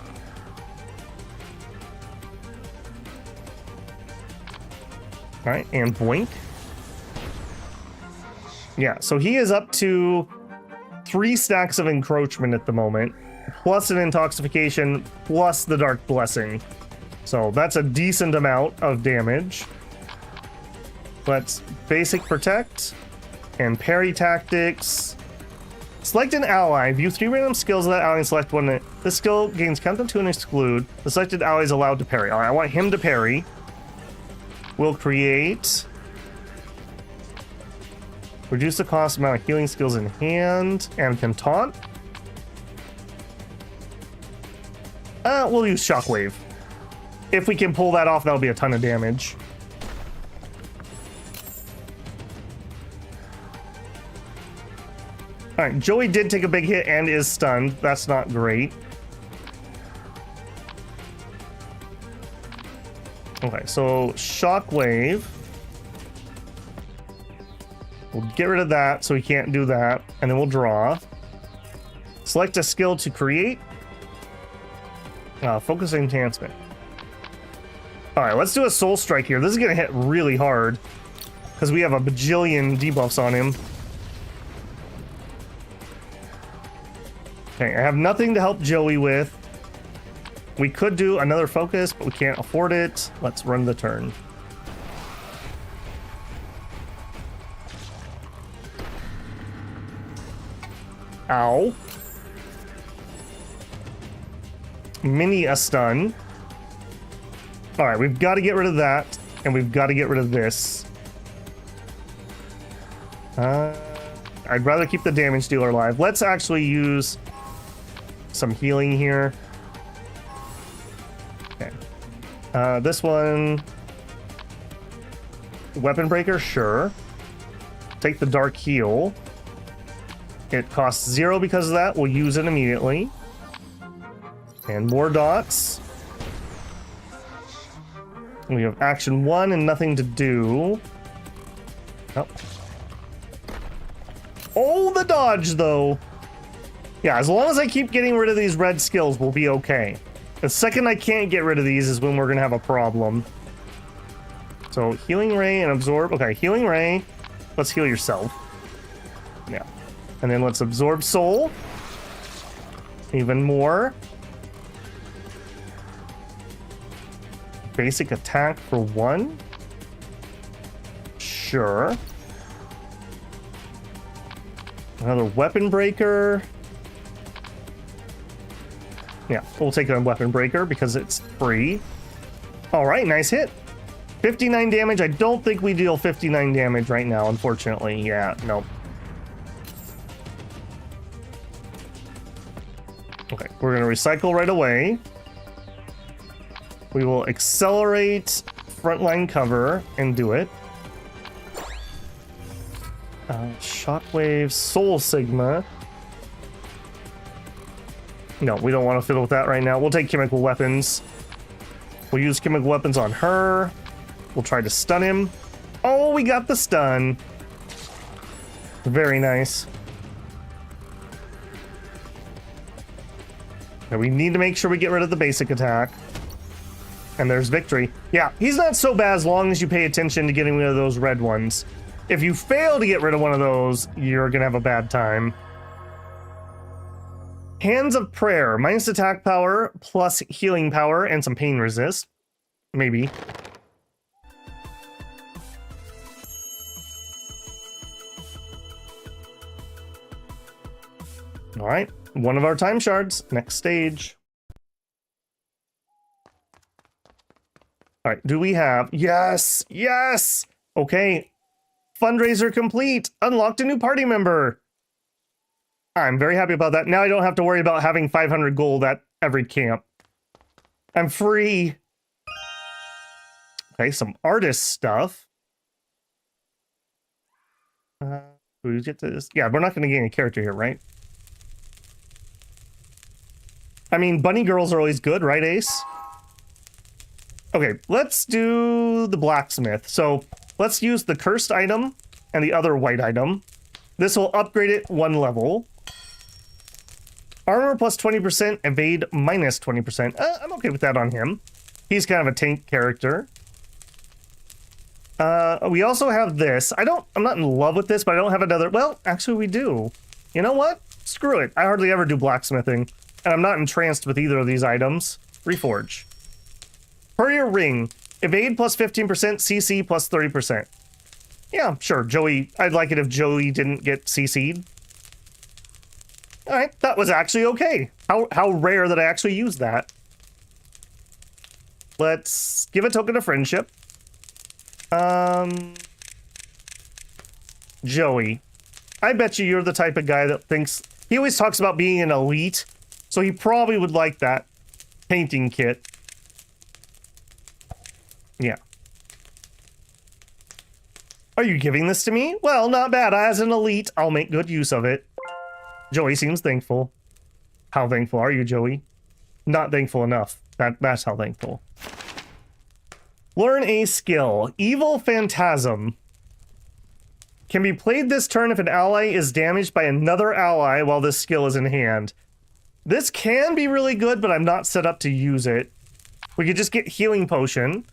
Alright, and blink. Yeah, so he is up to 3 stacks of encroachment at the moment, plus an intoxication, plus the Dark Blessing. So that's a decent amount of damage. Let's basic protect and parry tactics. Select an ally. View 3 random skills of that ally and select one. This skill gains countdown 2 and exclude. The selected ally is allowed to parry. All right, I want him to parry. We'll create. Reduce the cost amount of healing skills in hand and can taunt. We'll use Shockwave. If we can pull that off, that'll be a ton of damage. All right, Joey did take a big hit and is stunned. That's not great. Okay, so Shockwave. We'll get rid of that so he can't do that, and then we'll draw. Select a skill to create. Focus enhancement. All right, let's do a Soul Strike here. This is gonna hit really hard because we have a bajillion debuffs on him. Okay, I have nothing to help Joey with. We could do another focus, but we can't afford it. Let's run the turn. Ow. Mini a stun. All right, we've got to get rid of that, and we've got to get rid of this. I'd rather keep the damage dealer alive. Let's actually use some healing here. Okay. This one. Weapon breaker, sure. Take the dark heal. It costs 0 because of that. We'll use it immediately. And more dots. We have action 1 and nothing to do. Oh. Oh, the dodge, though. Yeah, as long as I keep getting rid of these red skills, we'll be okay. The second I can't get rid of these is when we're going to have a problem. So, Healing Ray and Absorb. Okay, Healing Ray. Let's heal yourself. Yeah. And then let's Absorb Soul. Even more. Basic attack for 1. Sure. Another weapon breaker. Yeah, we'll take a weapon breaker because it's free. All right, nice hit. 59 damage. I don't think we deal 59 damage right now, unfortunately. Yeah, nope. Okay, we're going to recycle right away. We will accelerate frontline cover and do it. Shockwave, Soul Sigma. No, we don't want to fiddle with that right now. We'll take chemical weapons. We'll use chemical weapons on her. We'll try to stun him. Oh, we got the stun. Very nice. Now we need to make sure we get rid of the basic attack. And there's victory. Yeah, he's not so bad as long as you pay attention to getting rid of those red ones. If you fail to get rid of one of those, you're gonna have a bad time. Hands of Prayer. Minus attack power, plus healing power, and some pain resist. Maybe. Alright, one of our time shards. Next stage. Alright, do we have... Yes! Yes! Okay. Fundraiser complete! Unlocked a new party member! I'm very happy about that. Now I don't have to worry about having 500 gold at every camp. I'm free! Okay, some artist stuff. We get this. Yeah, we're not going to gain a character here, right? I mean, bunny girls are always good, right, Ace? Okay, let's do the blacksmith. So let's use the cursed item and the other white item. This will upgrade it 1 level. Armor plus 20%, evade minus 20%. I'm okay with that on him. He's kind of a tank character. We also have this. I'm not in love with this, but I don't have another. Well, actually we do. You know what? Screw it. I hardly ever do blacksmithing. And I'm not entranced with either of these items. Reforge. Courier Ring. Evade plus 15%, CC plus 30%. Yeah, sure. Joey, I'd like it if Joey didn't get CC'd. All right, that was actually okay. How rare that I actually used that. Let's give a token of friendship. Joey. I bet you're the type of guy that thinks... He always talks about being an elite, so he probably would like that painting kit. Yeah. Are you giving this to me? Well, not bad. As an elite, I'll make good use of it. Joey seems thankful. How thankful are you, Joey? Not thankful enough. That's how thankful. Learn a skill. Evil Phantasm. Can be played this turn if an ally is damaged by another ally while this skill is in hand. This can be really good, but I'm not set up to use it. We could just get Healing Potion.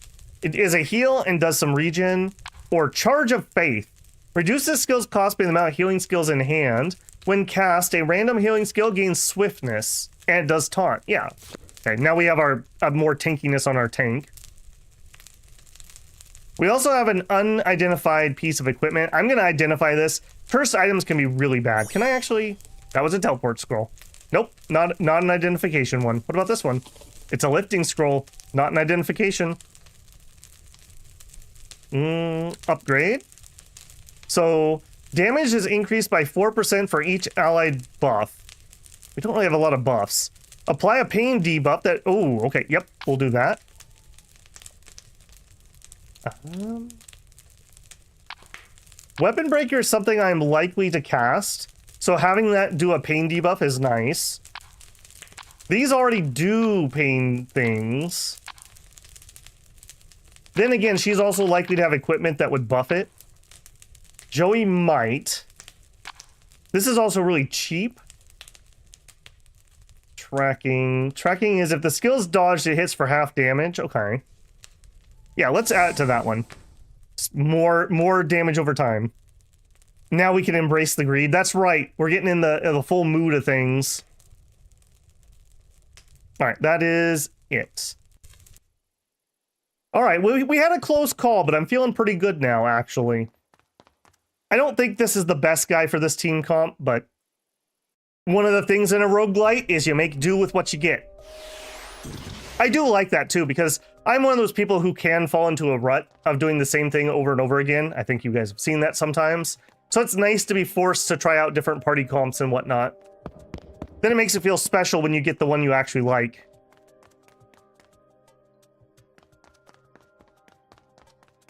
It is a heal and does some regen. Or Charge of Faith. Reduce this skill's cost by the amount of healing skills in hand. When cast, a random healing skill gains swiftness. And it does taunt. Yeah. Okay, now we have our more tankiness on our tank. We also have an unidentified piece of equipment. I'm going to identify this. Cursed items can be really bad. Can I actually... That was a teleport scroll. Nope, not an identification one. What about this one? It's a lifting scroll, not an identification. Upgrade. So, damage is increased by 4% for each allied buff. We don't really have a lot of buffs. Apply a pain debuff that... Oh, okay, yep, we'll do that. Weapon Breaker is something I'm likely to cast. So having that do a pain debuff is nice. These already do pain things. Then again, she's also likely to have equipment that would buff it. Joey might. This is also really cheap. Tracking. Tracking is if the skill's dodged, it hits for half damage. Okay. Yeah, let's add it to that one. More damage over time. Now we can embrace the greed. That's right. We're getting in the full mood of things. All right, that is it. All right, we had a close call, but I'm feeling pretty good now, actually. I don't think this is the best guy for this team comp, but one of the things in a roguelite is you make do with what you get. I do like that too, because I'm one of those people who can fall into a rut of doing the same thing over and over again. I think you guys have seen that sometimes. So it's nice to be forced to try out different party comps and whatnot. Then it makes it feel special when you get the one you actually like.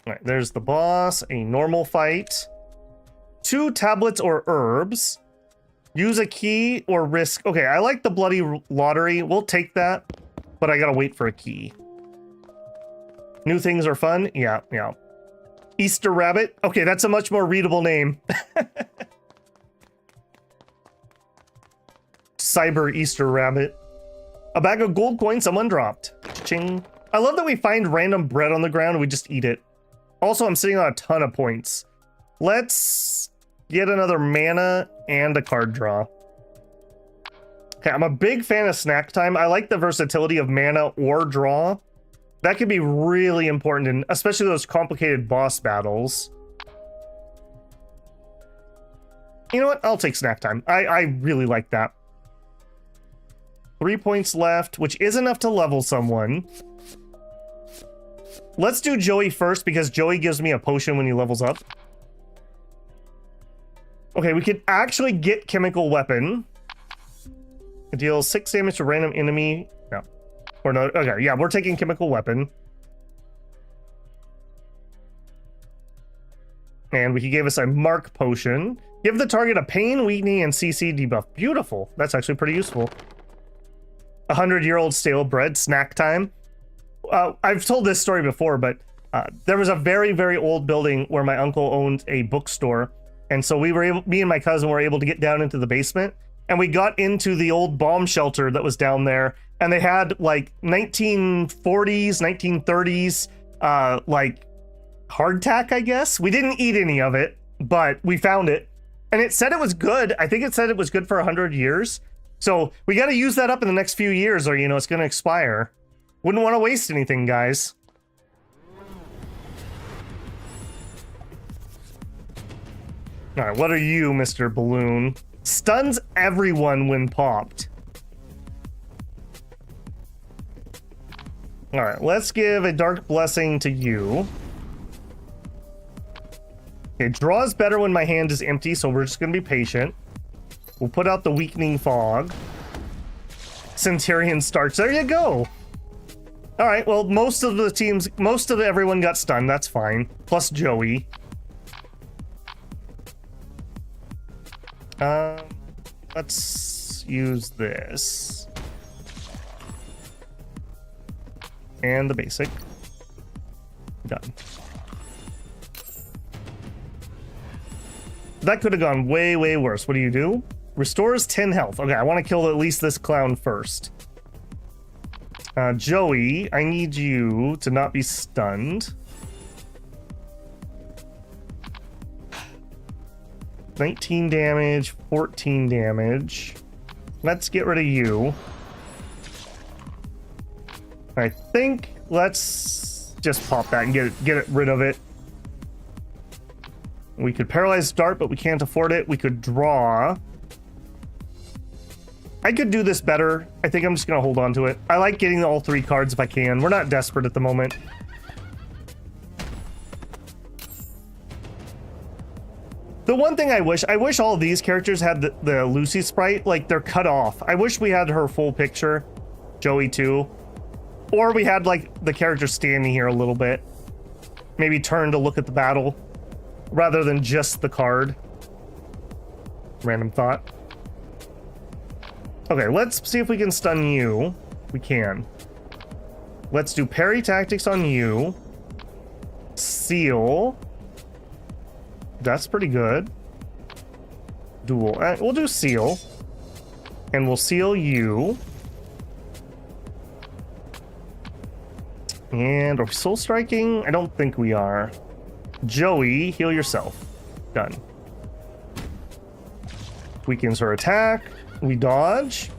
All right, there's the boss, a normal fight. 2 tablets or herbs. Use a key or risk. Okay, I like the bloody lottery. We'll take that, but I gotta wait for a key. New things are fun. Yeah. Easter Rabbit. Okay, that's a much more readable name. Cyber Easter Rabbit. A bag of gold coins someone dropped. Ching. I love that we find random bread on the ground and we just eat it. Also, I'm sitting on a ton of points. Let's get another mana and a card draw. Okay, I'm a big fan of snack time. I like the versatility of mana or draw. That could be really important, in especially those complicated boss battles. You know what? I'll take snack time. I really like that. 3 points left, which is enough to level someone. Let's do Joey first, because Joey gives me a potion when he levels up. Okay, we could actually get Chemical Weapon. It deals 6 damage to random enemy. No. Or no. Okay, yeah, we're taking Chemical Weapon. And he gave us a Mark Potion. Give the target a pain, weakening, and CC debuff. Beautiful. That's actually pretty useful. 100-year-old stale bread, snack time. I've told this story before, but there was a very, very old building where my uncle owned a bookstore. And so me and my cousin were able to get down into the basement, and we got into the old bomb shelter that was down there. And they had like 1940s, 1930s, like hardtack, I guess. We didn't eat any of it, but we found it. And it said it was good. I think it said it was good for 100 years. So we got to use that up in the next few years, or, you know, it's going to expire. Wouldn't want to waste anything, guys. All right, what are you, Mr. Balloon? Stuns everyone when popped. All right, let's give a Dark Blessing to you. Okay, draws better when my hand is empty, so we're just gonna be patient. We'll put out the Weakening Fog. Centurion Starch, there you go. All right, well, most of everyone got stunned, that's fine. Plus Joey. Let's use this. And the basic. Done. That could have gone way, way worse. What do? Restores 10 health. Okay, I want to kill at least this clown first. Joey, I need you to not be stunned. 19 damage, 14 damage. Let's get rid of you. I think let's just pop that and get it rid of it. We could paralyze Dart, but we can't afford it. We could draw. I could do this better. I think I'm just going to hold on to it. I like getting all 3 cards if I can. We're not desperate at the moment. The one thing I wish all of these characters had the Lucy sprite, like they're cut off. I wish we had her full picture. Joey too. Or we had like the character standing here a little bit. Maybe turn to look at the battle rather than just the card. Random thought. Okay, let's see if we can stun you. We can. Let's do parry tactics on you. Seal. That's pretty good. Duel. We'll do seal. And we'll seal you. And are we soul striking? I don't think we are. Joey, heal yourself. Done. Weakens her attack. We dodge.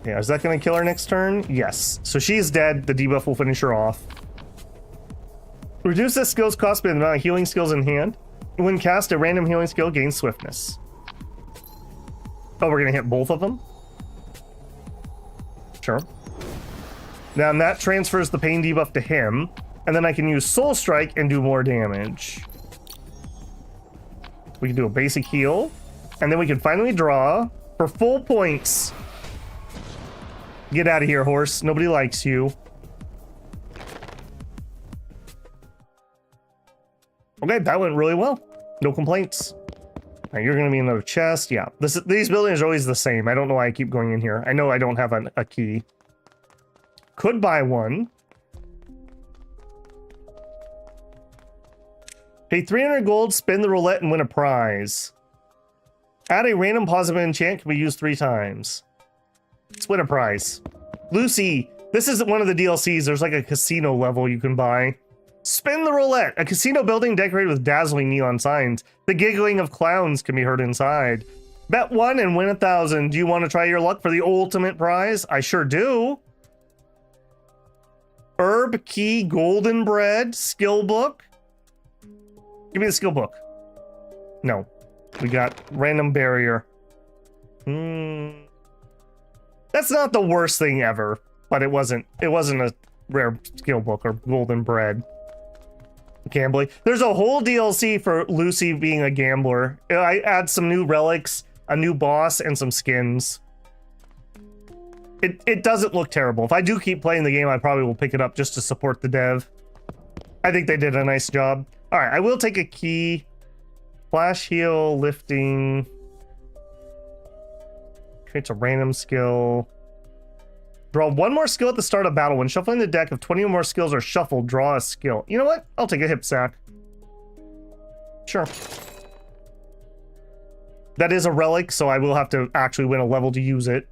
Yeah, is that going to kill her next turn? Yes. So she's dead. The debuff will finish her off. Reduce this skill's cost by the amount of healing skills in hand. When cast, a random healing skill gains swiftness. Oh, we're going to hit both of them? Sure. Now that transfers the pain debuff to him, and then I can use Soul Strike and do more damage. We can do a basic heal, and then we can finally draw for full points. Get out of here, horse. Nobody likes you. Okay, that went really well. No complaints. Now you're going to be in another chest. Yeah, these buildings are always the same. I don't know why I keep going in here. I know I don't have a key. Could buy one. Pay 300 gold, spin the roulette, and win a prize. Add a random positive enchant, can be used 3 times. Let's win a prize. Lucy, this isn't one of the DLCs. There's like a casino level you can buy. Spin the roulette. A casino building decorated with dazzling neon signs. The giggling of clowns can be heard inside. Bet 1 and win 1,000. Do you want to try your luck for the ultimate prize? I sure do. Herb, key, golden bread, skill book. Give me the skill book. No. We got random barrier. That's not the worst thing ever, but it wasn't a rare skill book or golden bread. Gambling. There's a whole DLC for Lucy being a gambler. I add some new relics, a new boss, and some skins. It doesn't look terrible. If I do keep playing the game, I probably will pick it up just to support the dev. I think they did a nice job. All right, I will take a key. Flash heal, lifting. Creates a random skill. Draw 1 more skill at the start of battle. When shuffling the deck, if 20 or more skills are shuffled, draw a skill. You know what? I'll take a hip sack. Sure. That is a relic, so I will have to actually win a level to use it.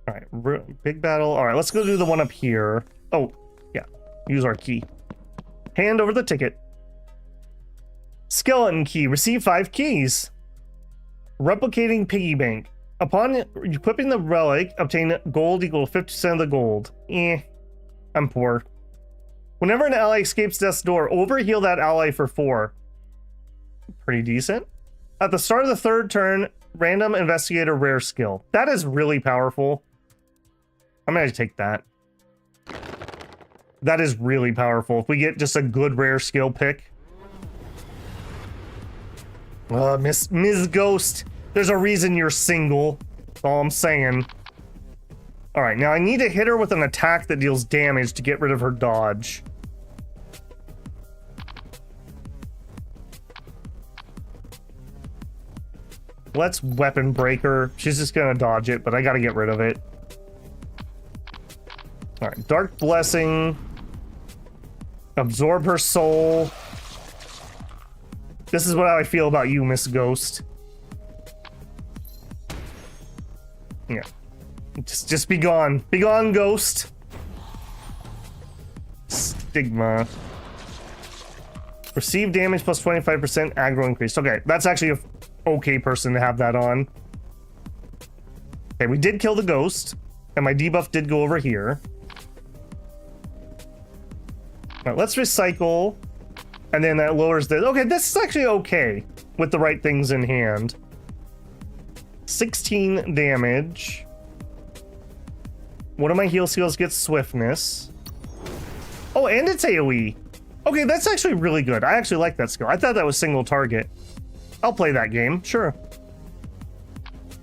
All right, big battle. All right, let's go do the one up here. Oh, yeah. Use our key. Hand over the ticket. Skeleton key. Receive 5 keys. Replicating piggy bank. Upon equipping the relic, obtain gold equal to 50% of the gold. I'm poor. Whenever an ally escapes death's door, overheal that ally for 4. Pretty decent. At the start of the third turn, random investigator rare skill. That is really powerful. I'm gonna take that. That is really powerful. If we get just a good rare skill pick. Ms. Ghost, there's a reason you're single. That's all I'm saying. All right, now I need to hit her with an attack that deals damage to get rid of her dodge. Let's weapon break her. She's just gonna dodge it, but I gotta get rid of it. All right, Dark Blessing. Absorb her soul. This is what I feel about you, Miss Ghost. Yeah. Just be gone. Be gone, Ghost. Stigma. Receive damage plus 25% aggro increase. Okay, that's actually a okay person to have that on. Okay, we did kill the ghost, and my debuff did go over here. All right, let's recycle, and then that lowers the... Okay, this is actually okay with the right things in hand. 16 damage. One of my heal skills gets swiftness. Oh, and it's AoE. Okay, that's actually really good. I actually like that skill. I thought that was single target. I'll play that game, sure.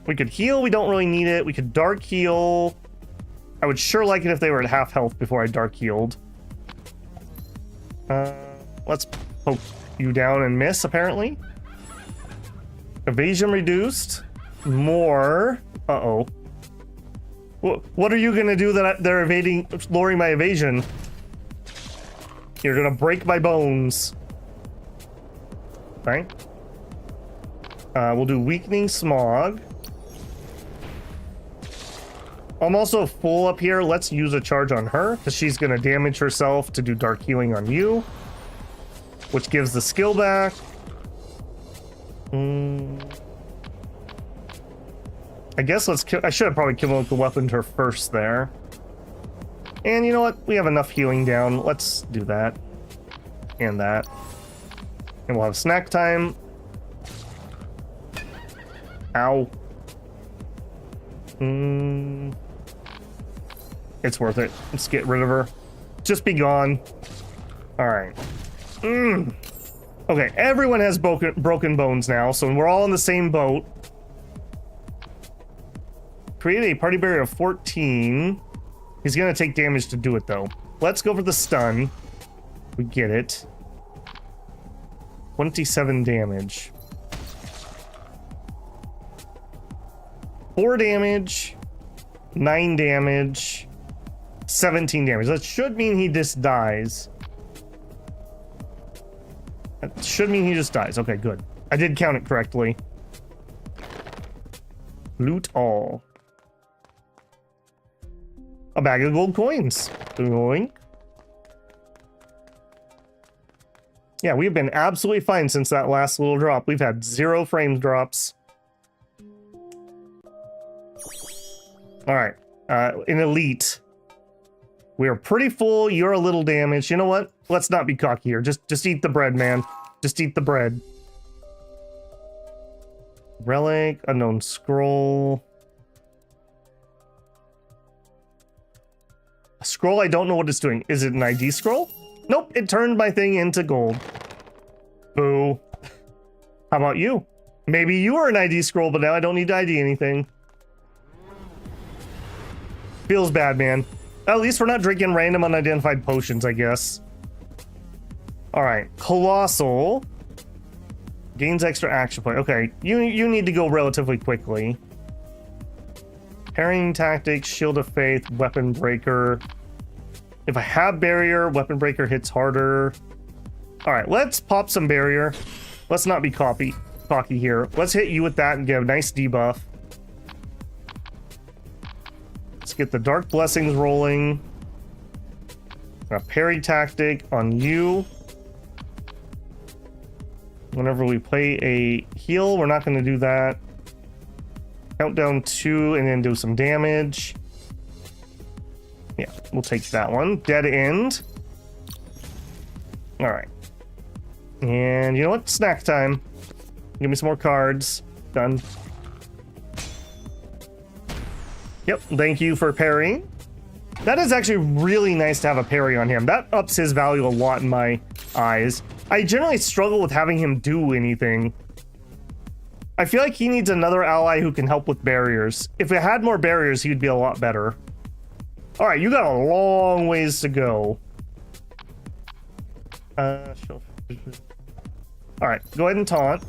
We could heal, we don't really need it. We could dark heal. I would sure like it if they were at half health before I dark healed. Let's poke you down and miss, apparently. Evasion reduced. More. Uh-oh. What are you gonna do that they're evading, lowering my evasion? You're gonna break my bones. Right? We'll do weakening smog. I'm also full up here. Let's use a charge on her because she's gonna damage herself to do dark healing on you, which gives the skill back. I guess let's kill. I should have probably killed the weapon to her first there. And you know what? We have enough healing down. Let's do that. And that. And we'll have snack time. Ow. It's worth it. Let's get rid of her. Just be gone. Alright. Okay, everyone has broken bones now, so we're all in the same boat. Create a party barrier of 14. He's gonna take damage to do it, though. Let's go for the stun. We get it. 27 damage. 4 damage. 9 damage. 17 damage. That should mean he just dies. That should mean he just dies. Okay, good. I did count it correctly. Loot all. A bag of gold coins. Doink. Yeah, we've been absolutely fine since that last little drop. We've had 0 frame drops. All right. In elite, we are pretty full. You're a little damaged. You know what? Let's not be cocky here. Just eat the bread, man. Just eat the bread. Relic, unknown scroll. A scroll I don't know what it's doing. Is it an ID scroll? Nope, it turned my thing into gold. Boo. How about you? Maybe you are an ID scroll, but now I don't need to ID anything. Feels bad, man. At least we're not drinking random unidentified potions, I guess. Alright, Colossal. Gains extra action point. Okay, you need to go relatively quickly. Parrying tactics, Shield of Faith, Weapon Breaker. If I have Barrier, Weapon Breaker hits harder. Alright, let's pop some Barrier. Let's not be cocky here. Let's hit you with that and get a nice debuff. Let's get the Dark Blessings rolling. A parry tactic on you. Whenever we play a heal, we're not going to do that. Countdown 2 and then do some damage. Yeah, we'll take that one. Dead End. Alright. And you know what? Snack time. Give me some more cards. Done. Yep, thank you for parrying. That is actually really nice to have a parry on him. That ups his value a lot in my eyes. I generally struggle with having him do anything. I feel like he needs another ally who can help with barriers. If it had more barriers, he'd be a lot better. All right, you got a long ways to go. All right, go ahead and taunt.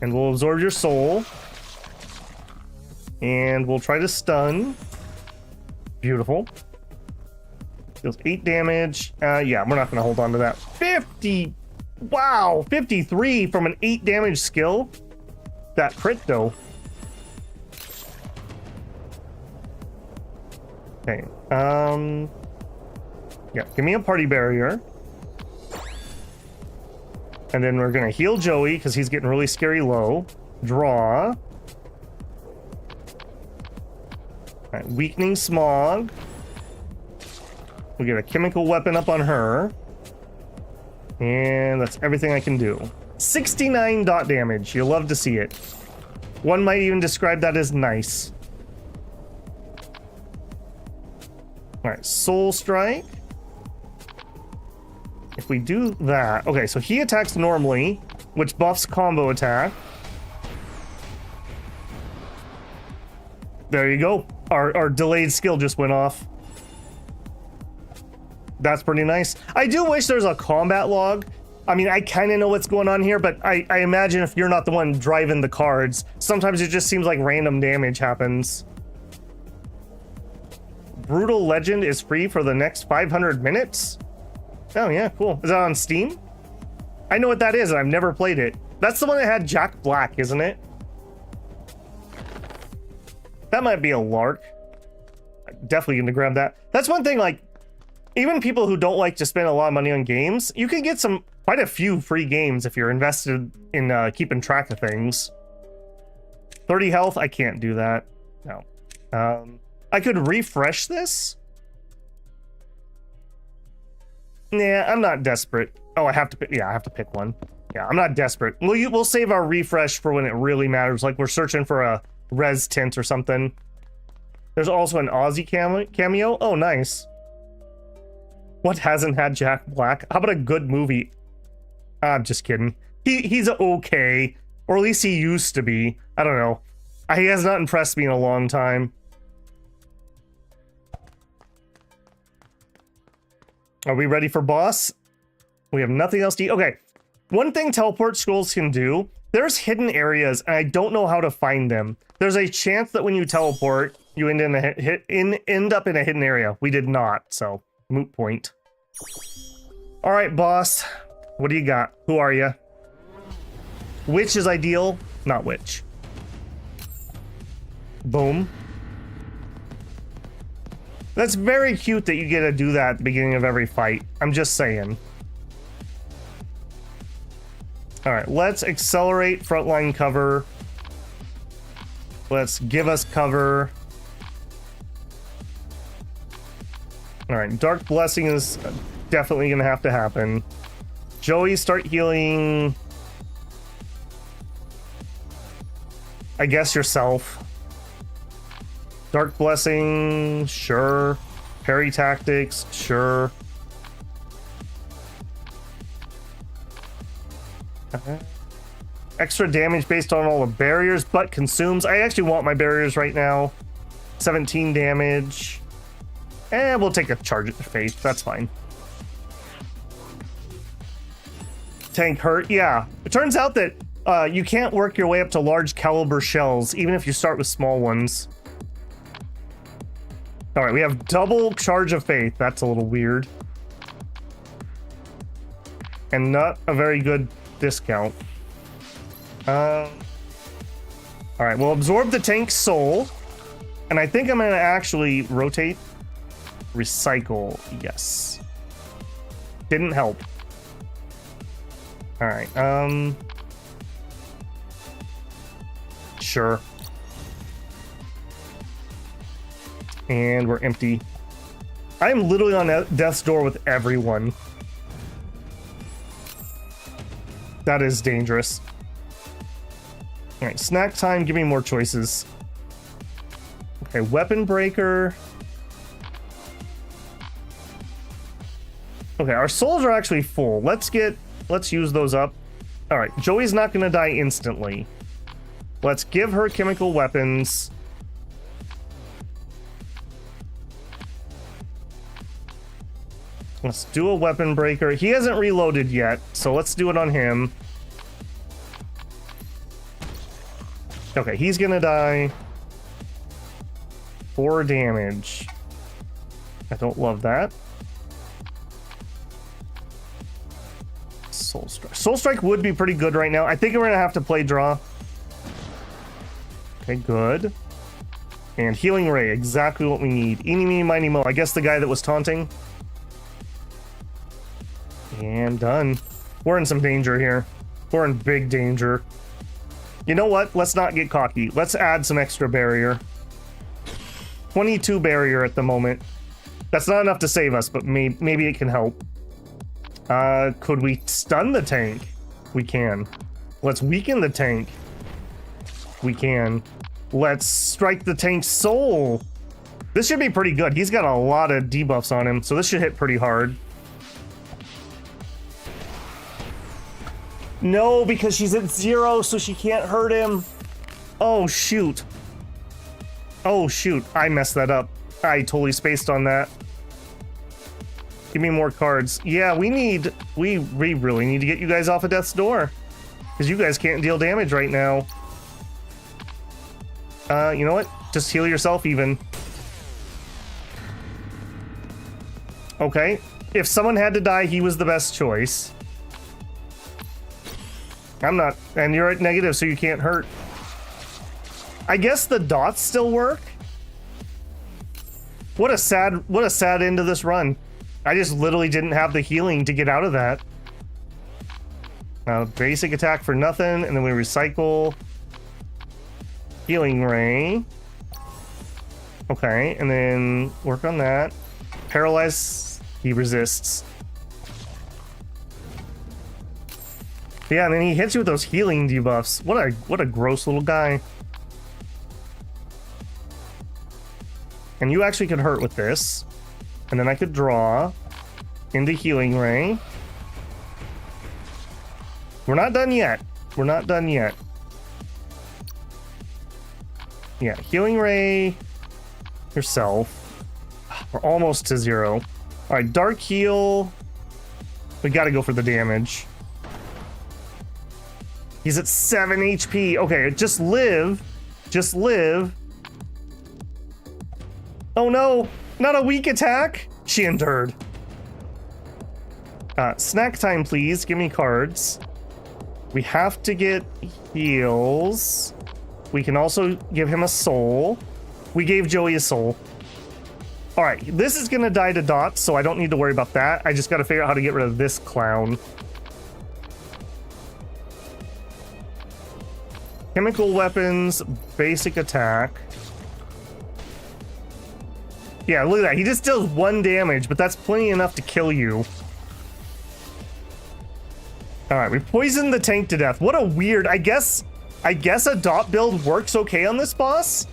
And we'll absorb your soul. And we'll try to stun. Beautiful. Deals 8 damage. Yeah, we're not going to hold on to that. 50! Wow! 53 from an 8 damage skill. That crit, though. Okay. Yeah, give me a party barrier. And then we're going to heal Joey, because he's getting really scary low. Draw. Alright, weakening smog. We get a chemical weapon up on her. And that's everything I can do. 69 dot damage. You'll love to see it. One might even describe that as nice. Alright, Soul Strike. If we do that... Okay, so he attacks normally, which buffs combo attack. There you go. Our delayed skill just went off. That's pretty nice. I do wish there's a combat log. I mean, I kind of know what's going on here, but I imagine if you're not the one driving the cards, sometimes it just seems like random damage happens. Brutal Legend is free for the next 500 minutes? Oh yeah, cool. Is that on Steam? I know what that is, and I've never played it. That's the one that had Jack Black, isn't it? That might be a lark. I'm definitely gonna grab that. That's one thing, like, even people who don't like to spend a lot of money on games, you can get quite a few free games if you're invested in keeping track of things. 30 health, I can't do that. No. I could refresh this. Nah, I'm not desperate. Oh, I have to pick. Yeah, I have to pick one. Yeah, I'm not desperate. We'll save our refresh for when it really matters. Like we're searching for a res tint or something. There's also an Aussie cameo. Oh, nice. What hasn't had Jack Black? How about a good movie? I'm just kidding. He's okay, or at least he used to be. I don't know. He has not impressed me in a long time. Are we ready for boss? We have nothing else to eat. Okay, one thing teleport scrolls can do, there's hidden areas, and I don't know how to find them. There's a chance that when you teleport, you end up in a hidden area. We did not, so moot point. All right, boss. What do you got? Who are you? Which is ideal? Not which. Boom. That's very cute that you get to do that at the beginning of every fight. I'm just saying. All right, let's accelerate frontline cover. Let's give us cover. All right, Dark Blessing is definitely gonna have to happen. Joey, start healing. I guess yourself. Dark Blessing, sure. Parry tactics, sure. Extra damage based on all the barriers, but consumes. I actually want my barriers right now. 17 damage. And we'll take a charge at faith. That's fine. Tank hurt. Yeah. It turns out that you can't work your way up to large caliber shells, even if you start with small ones. All right, we have double charge of faith. That's a little weird. And not a very good discount. All right, we'll absorb the tank's soul. And I think I'm going to actually rotate. Recycle, yes. Didn't help. All right, sure. And we're empty. I'm literally on death's door with everyone. That is dangerous. All right, snack time. Give me more choices. Okay, weapon breaker. Okay, our souls are actually full. Let's use those up. All right, Joey's not gonna die instantly. Let's give her chemical weapons. Let's do a weapon breaker. He hasn't reloaded yet, so let's do it on him. Okay, he's gonna die. 4 damage. I don't love that. Soul Strike. Soul Strike would be pretty good right now. I think we're gonna have to play draw. Okay, good. And Healing Ray, exactly what we need. Eeny, meeny, miny, mo. I guess the guy that was taunting. And done. We're in some danger here. We're in big danger. You know what? Let's not get cocky. Let's add some extra barrier. 22 barrier at the moment. That's not enough to save us, but maybe it can help. Could we stun the tank? We can. Let's weaken the tank. We can. Let's strike the tank's soul. This should be pretty good. He's got a lot of debuffs on him, so this should hit pretty hard. No, because she's at 0, so she can't hurt him. Oh, shoot. Oh, shoot. I messed that up. I totally spaced on that. Give me more cards. Yeah, we really need to get you guys off of death's door. Because you guys can't deal damage right now. You know what? Just heal yourself even. Okay. If someone had to die, he was the best choice. I'm not, and you're at negative, so you can't hurt. I guess the dots still work. What a sad end to this run. I just literally didn't have the healing to get out of that. Basic attack for nothing, and then we recycle. Healing Ray. Okay, and then work on that. Paralyze, he resists. Yeah, and then he hits you with those healing debuffs. What a gross little guy. And you actually could hurt with this. And then I could draw into Healing Ray. We're not done yet. We're not done yet. Yeah, Healing Ray yourself. We're almost to 0. All right, Dark Heal. We got to go for the damage. He's at 7 HP. Okay, just live. Just live. Oh no, not a weak attack. She endured. Snack time, please. Give me cards. We have to get heals. We can also give him a soul. We gave Joey a soul. All right, this is gonna die to dots, so I don't need to worry about that. I just gotta figure out how to get rid of this clown. Chemical weapons, basic attack. Yeah, look at that. He just deals 1 damage, but that's plenty enough to kill you. All right, we poisoned the tank to death. What a weird, I guess a dot build works okay on this boss,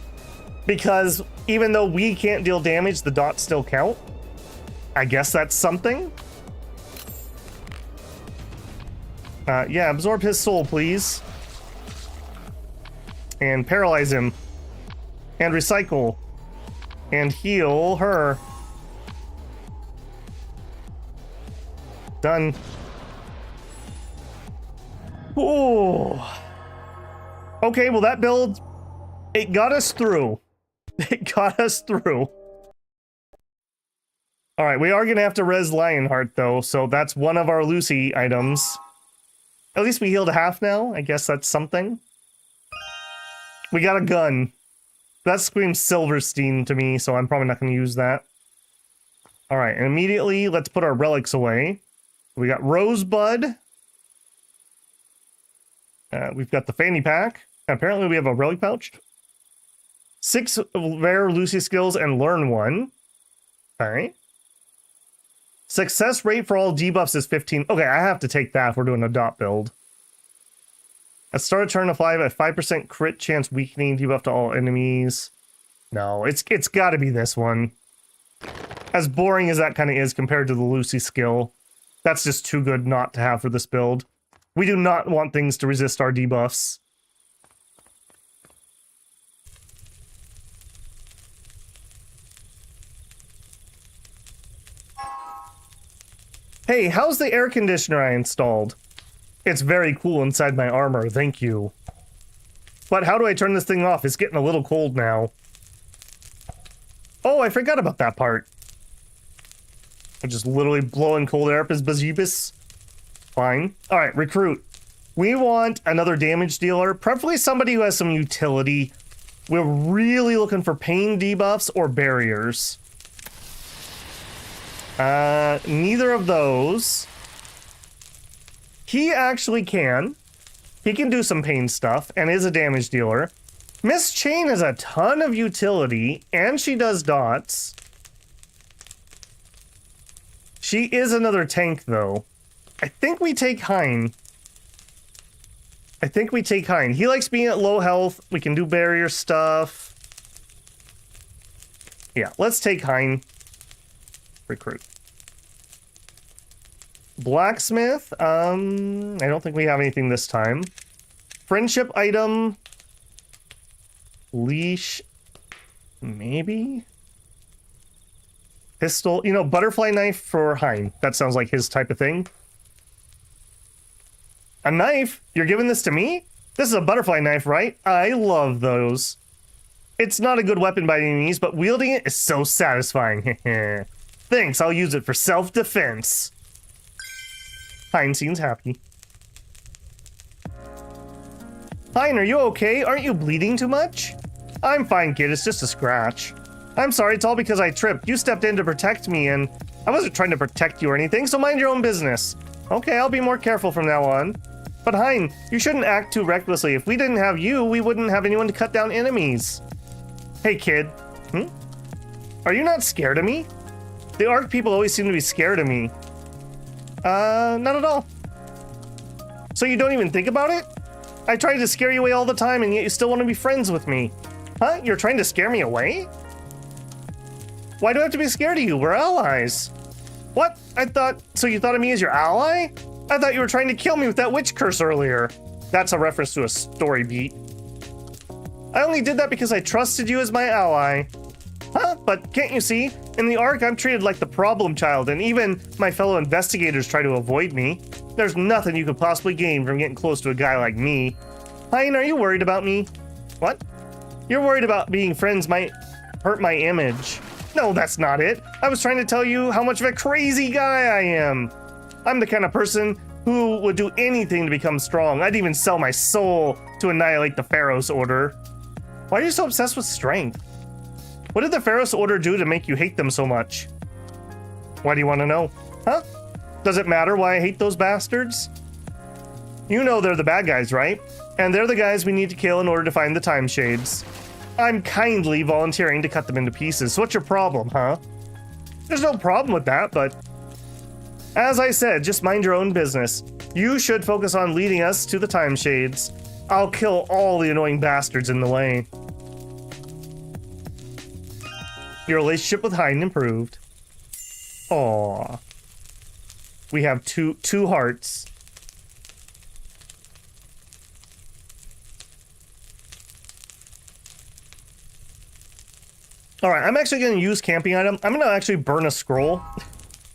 because even though we can't deal damage, the dots still count. I guess that's something. Yeah, absorb his soul, please. And paralyze him. And recycle. And heal her. Done. Ooh. Okay, well that build, it got us through. It got us through. Alright, we are gonna have to res Lionheart though, so that's one of our Lucy items. At least we healed half now. I guess that's something. We got a gun. That screams Silverstein to me, so I'm probably not going to use that. Alright, and immediately, let's put our relics away. We got Rosebud. We've got the fanny pack. Apparently we have a relic pouch. 6 rare Lucy skills and learn 1. Alright. Success rate for all debuffs is 15. Okay, I have to take that if we're doing a dot build. At start of turn, apply a 5% crit chance weakening debuff to all enemies. No, it's got to be this one. As boring as that kind of is compared to the Lucy skill, that's just too good not to have for this build. We do not want things to resist our debuffs. Hey, how's the air conditioner I installed? It's very cool inside my armor, thank you. But how do I turn this thing off? It's getting a little cold now. Oh, I forgot about that part. I'm just literally blowing cold air up his bazibus. Fine. Alright, recruit. We want another damage dealer, preferably somebody who has some utility. We're really looking for pain debuffs or barriers. Neither of those. He actually can. He can do some pain stuff and is a damage dealer. Miss Chain has a ton of utility and she does dots. She is another tank though. I think we take Hein. He likes being at low health. We can do barrier stuff. Yeah, let's take Hein. Recruit. Blacksmith, I don't think we have anything this time. Friendship item. Leash. Maybe? Pistol. You know, butterfly knife for Hein. That sounds like his type of thing. A knife? You're giving this to me? This is a butterfly knife, right? I love those. It's not a good weapon by any means, but wielding it is so satisfying. Thanks, I'll use it for self-defense. Hein seems happy. Hein, are you okay? Aren't you bleeding too much? I'm fine, kid. It's just a scratch. I'm sorry, it's all because I tripped. You stepped in to protect me, and I wasn't trying to protect you or anything, so mind your own business. Okay, I'll be more careful from now on. But Hein, you shouldn't act too recklessly. If we didn't have you, we wouldn't have anyone to cut down enemies. Hey, kid. Are you not scared of me? The Ark people always seem to be scared of me. Not at all. So you don't even think about it? I try to scare you away all the time, and yet you still want to be friends with me. Huh? You're trying to scare me away? Why do I have to be scared of you? We're allies. What? So you thought of me as your ally? I thought you were trying to kill me with that witch curse earlier. That's a reference to a story beat. I only did that because I trusted you as my ally. Huh? But can't you see? In the Ark, I'm treated like the problem child, and even my fellow investigators try to avoid me. There's nothing you could possibly gain from getting close to a guy like me. Hein, are you worried about me? What? You're worried about being friends might hurt my image. No, that's not it. I was trying to tell you how much of a crazy guy I am. I'm the kind of person who would do anything to become strong. I'd even sell my soul to annihilate the Pharaoh's order. Why are you so obsessed with strength? What did the Pharaoh's order do to make you hate them so much? Why do you want to know? Huh? Does it matter why I hate those bastards? You know they're the bad guys, right? And they're the guys we need to kill in order to find the time shades. I'm kindly volunteering to cut them into pieces. So what's your problem, huh? There's no problem with that, but as I said, just mind your own business. You should focus on leading us to the time shades. I'll kill all the annoying bastards in the way. Your relationship with Hein improved. Aww. We have two hearts. Alright, I'm actually going to use camping item. I'm going to actually burn a scroll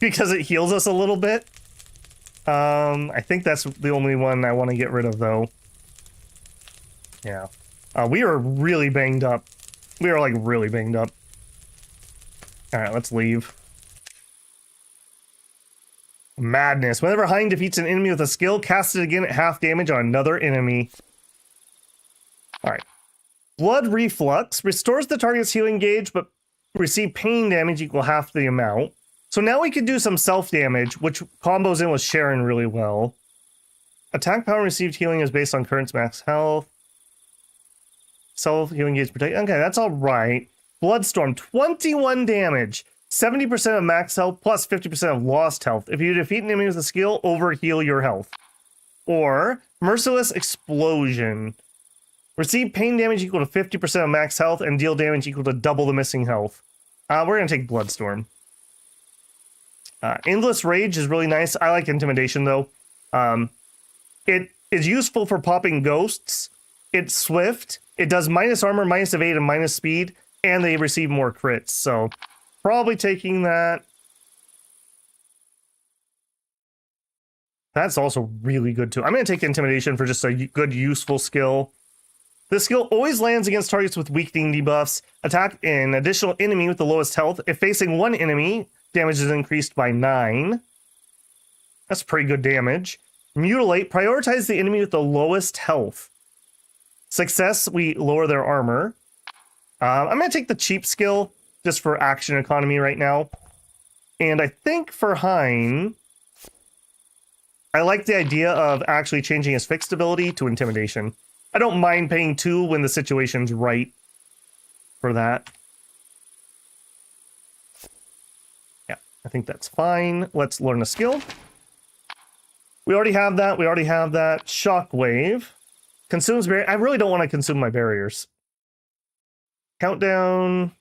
because it heals us a little bit. I think that's the only one I want to get rid of, though. Yeah. We are really banged up. We are, like, really banged up. Alright, let's leave. Madness. Whenever Hein defeats an enemy with a skill, cast it again at half damage on another enemy. Alright. Blood Reflux restores the target's healing gauge, but receive pain damage equal half the amount. So now we could do some self-damage, which combos in with Sharon really well. Attack power received healing is based on current max health. Self-healing gauge protect. Okay, that's alright. Bloodstorm, 21 damage. 70% of max health plus 50% of lost health. If you defeat an enemy with a skill, overheal your health. Or Merciless Explosion. Receive pain damage equal to 50% of max health and deal damage equal to double the missing health. We're going to take Bloodstorm. Endless Rage is really nice. I like Intimidation, though. It is useful for popping ghosts. It's swift. It does minus armor, minus evade, and minus speed. And they receive more crits. So, probably taking that. That's also really good, too. I'm going to take Intimidation for just a good, useful skill. This skill always lands against targets with weakening debuffs. Attack an additional enemy with the lowest health. If facing one enemy, damage is increased by 9. That's pretty good damage. Mutilate. Prioritize the enemy with the lowest health. Success, we lower their armor. I'm going to take the cheap skill just for action economy right now. And I think for Hein, I like the idea of actually changing his fixed ability to Intimidation. I don't mind paying 2 when the situation's right for that. Yeah, I think that's fine. Let's learn a skill. We already have that. We already have that. Shockwave. Consumes barrier. I really don't want to consume my barriers. Countdown.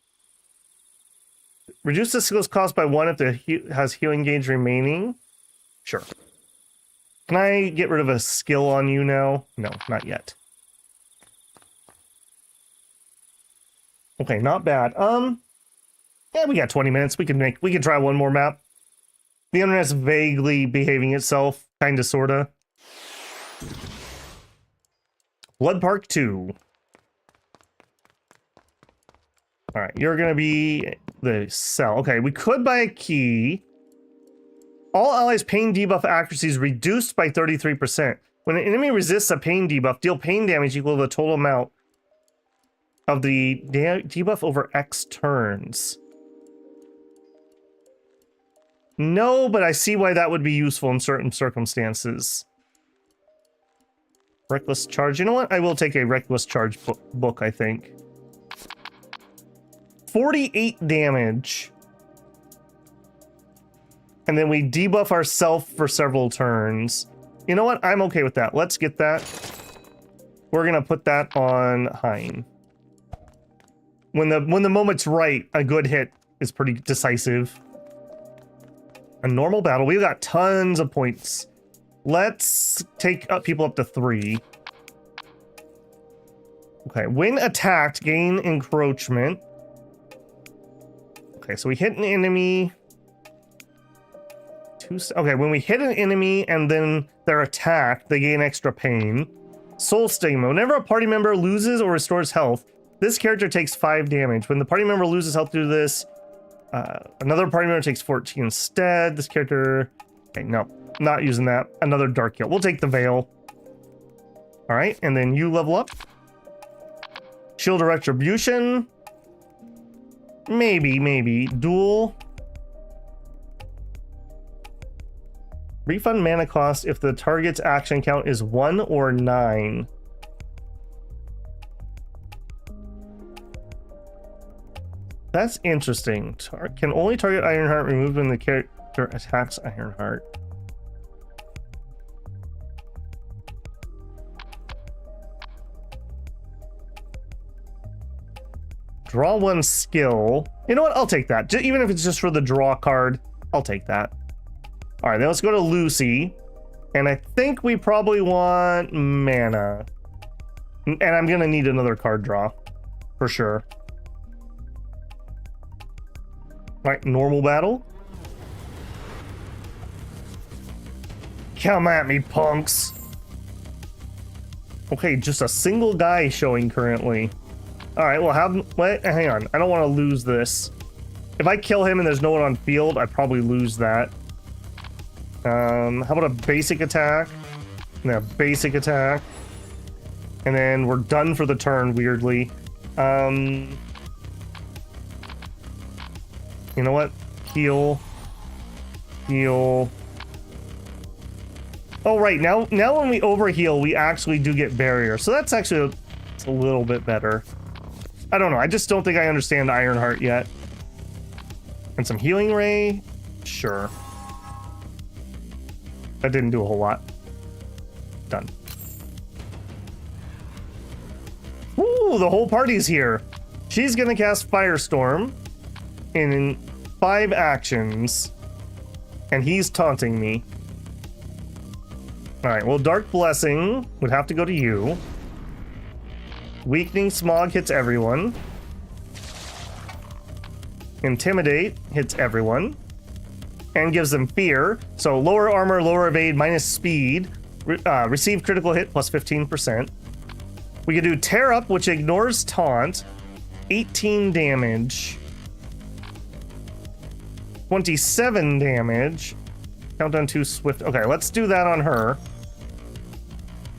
Reduce the skill's cost by 1 if it has healing gauge remaining. Sure. Can I get rid of a skill on you now? No, not yet. Okay, not bad. Yeah, we got 20 minutes. We can try one more map. The internet's vaguely behaving itself, kinda, sorta. Blood Park 2. Alright, you're gonna be the cell. Okay, we could buy a key. All allies' pain debuff accuracy is reduced by 33%. When an enemy resists a pain debuff, deal pain damage equal to the total amount of the debuff over X turns. No, but I see why that would be useful in certain circumstances. Reckless Charge. You know what? I will take a Reckless Charge book, I think. 48 damage. And then we debuff ourselves for several turns. You know what? I'm okay with that. Let's get that. We're going to put that on Hein. When the moment's right, a good hit is pretty decisive. A normal battle. We've got tons of points. Let's take people up to 3. Okay, when attacked, gain encroachment. Okay, so we hit an enemy. Okay, when we hit an enemy and then they're attacked, they gain extra pain. Soul Stigma. Whenever a party member loses or restores health, this character takes 5 damage. When the party member loses health due to this, another party member takes 14 instead. This character... Okay, no. Not using that. Another Dark Heal. We'll take the Veil. Alright, and then you level up. Shield of Retribution. Maybe. Duel. Refund mana cost if the target's action count is 1 or 9. That's interesting. Can only target Ironheart removed when the character attacks Ironheart. Draw 1 skill. You know what? I'll take that. Even if it's just for the draw card, I'll take that. All right, then let's go to Lucy. And I think we probably want mana. And I'm going to need another card draw. For sure. All right, normal battle. Come at me, punks. Okay, just a single guy showing currently. All right, well, hang on. I don't want to lose this. If I kill him and there's no one on field, I probably lose that. How about a basic attack? Yeah, basic attack. And then we're done for the turn, weirdly. You know what? Heal. Heal. Oh, right. Now when we overheal, we actually do get barrier. So that's actually a little bit better. I don't know. I just don't think I understand Ironheart yet. And some Healing Ray? Sure. That didn't do a whole lot. Done. Ooh, the whole party's here. She's gonna cast Firestorm in 5 actions. And he's taunting me. Alright, well, Dark Blessing would have to go to you. Weakening Smog hits everyone. Intimidate hits everyone. And gives them fear. So lower armor, lower evade, minus speed. Receive critical hit plus 15%. We could do Tear Up, which ignores taunt. 18 damage. 27 damage. Countdown 2 swift. Okay, let's do that on her.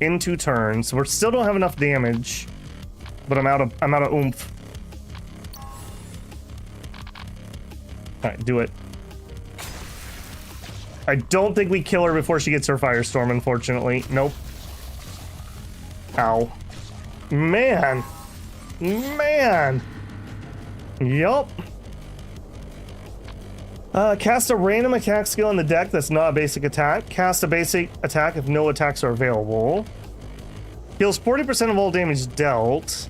In 2 turns. We still don't have enough damage. But I'm out of oomph. Alright, do it. I don't think we kill her before she gets her Firestorm, unfortunately. Nope. Ow. Man. Man. Yup. Cast a random attack skill on the deck that's not a basic attack. Cast a basic attack if no attacks are available. Heals 40% of all damage dealt.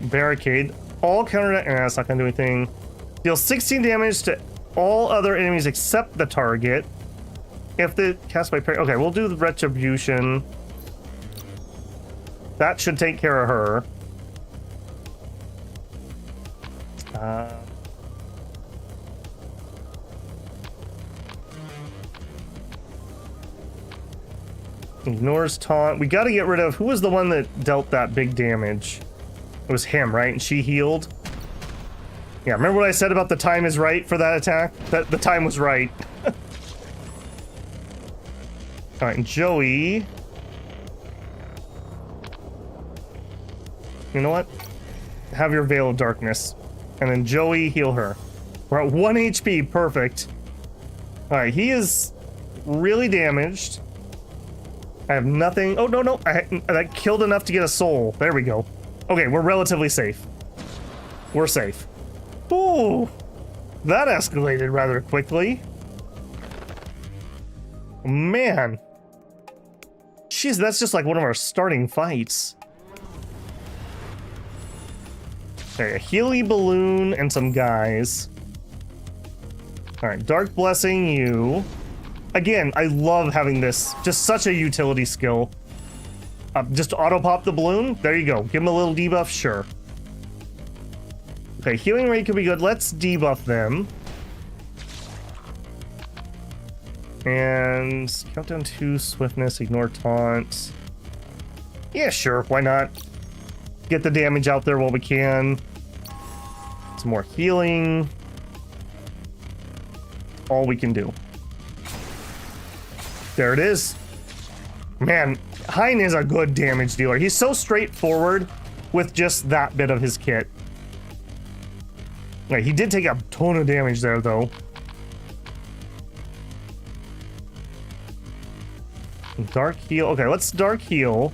Barricade. All counter... that's not gonna do anything. Deals 16 damage to all other enemies except the target. If the cast by parry... Okay, we'll do the Retribution. That should take care of her. Ignores taunt. We gotta get rid of... Who was the one that dealt that big damage? It was him, right? And she healed? Yeah, remember what I said about the time is right for that attack? That the time was right. Alright, and Joey... You know what? Have your Veil of Darkness. And then Joey, heal her. We're at 1 HP, perfect. Alright, he is really damaged. I have nothing. Oh, no. That killed enough to get a soul. There we go. Okay, we're relatively safe. We're safe. Ooh, that escalated rather quickly. Man. Jeez, that's just like one of our starting fights. Okay, a Healy Balloon and some guys. Alright, Dark Blessing you. Again, I love having this. Just such a utility skill. Just auto-pop the balloon. There you go. Give him a little debuff. Sure. Okay, healing rate could be good. Let's debuff them. And countdown 2, swiftness, ignore taunt. Yeah, sure. Why not? Get the damage out there while we can. Some more healing. All we can do. There it is. Man, Hein is a good damage dealer. He's so straightforward with just that bit of his kit. Right, he did take a ton of damage there, though. Dark heal. Okay, let's dark heal.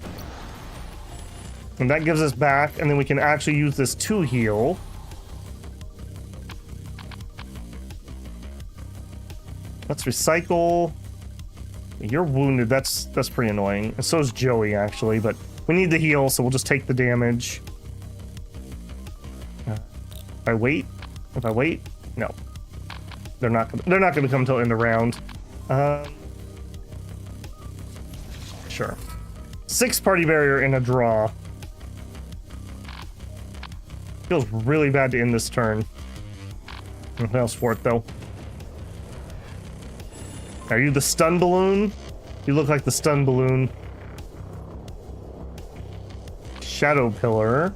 And that gives us back, and then we can actually use this to heal. Let's recycle. You're wounded. That's pretty annoying. And so is Joey, actually, but we need the heal, so we'll just take the damage. If I wait? No. They're not gonna come till end of round. Sure. 6 party barrier in a draw. Feels really bad to end this turn. Nothing else for it, though. Are you the stun balloon? You look like the stun balloon. Shadow Pillar.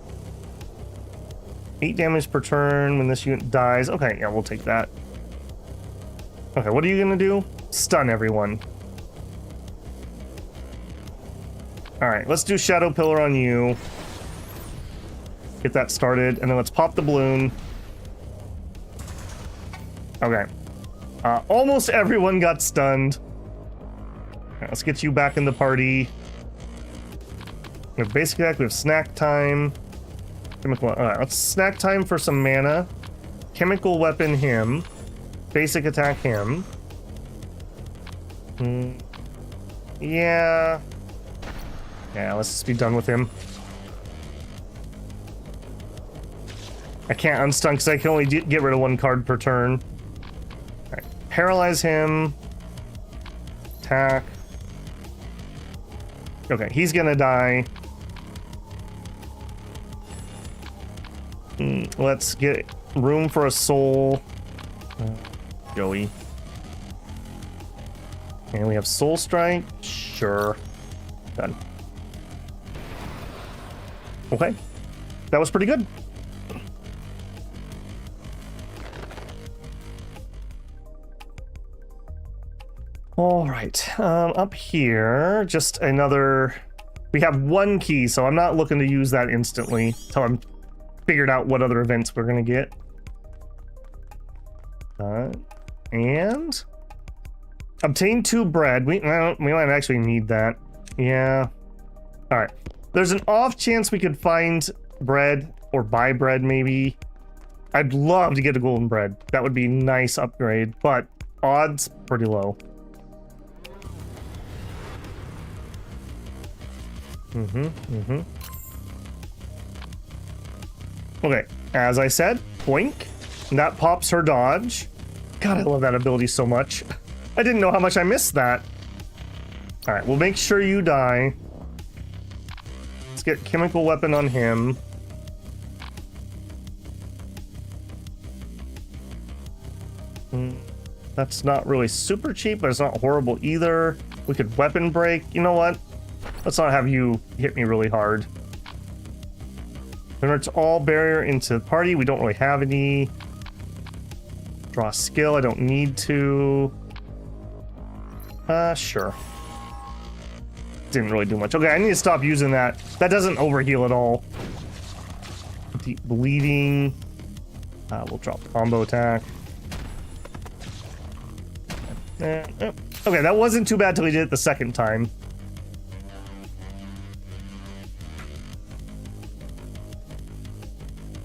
8 damage per turn when this unit dies. Okay, yeah, we'll take that. Okay, what are you gonna do? Stun everyone. Alright, let's do Shadow Pillar on you. Get that started, and then let's pop the balloon. Okay. Almost everyone got stunned. Right, let's get you back in the party. We have basic attack, we have snack time. Chemical, alright, let's snack time for some mana. Chemical weapon him. Basic attack him. Yeah. Yeah, let's just be done with him. I can't unstun because I can only get rid of 1 card per turn. Alright, paralyze him. Attack. Okay, he's gonna die. Let's get room for a soul. Joey. And we have Soul Strike. Sure. Done. Okay. That was pretty good. All right. Up here, just another... We have 1 key, so I'm not looking to use that instantly until I'm figured out what other events we're going to get. And... Obtain 2 bread. We might actually need that. Yeah. All right. There's an off chance we could find bread or buy bread, maybe. I'd love to get a golden bread. That would be a nice upgrade, but odds pretty low. Okay, as I said, boink. And that pops her dodge. God, I love that ability so much. I didn't know how much I missed that. All right, we'll make sure you die. Let's get chemical weapon on him. That's not really super cheap, but it's not horrible either. We could weapon break. You know what? Let's not have you hit me really hard. Converts all barrier into the party. We don't really have any. Draw skill. I don't need to. Sure. Didn't really do much. Okay, I need to stop using that. That doesn't overheal at all. Deep bleeding. We'll drop combo attack. Okay, that wasn't too bad till we did it the second time.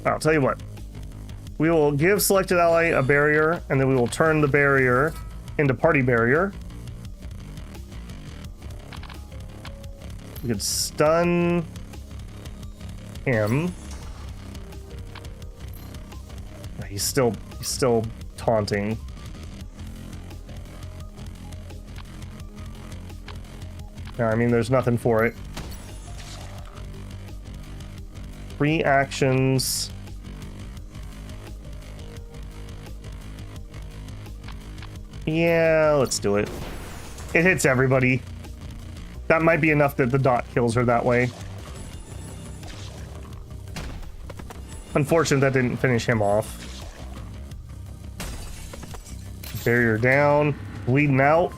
I'll tell you what. We will give selected ally a barrier, and then we will turn the barrier into party barrier. We could stun him. He's still taunting. No, I mean, there's nothing for it. 3 actions. Yeah, let's do it. It hits everybody. That might be enough that the dot kills her that way. Unfortunate that didn't finish him off. Barrier down. Bleeding out.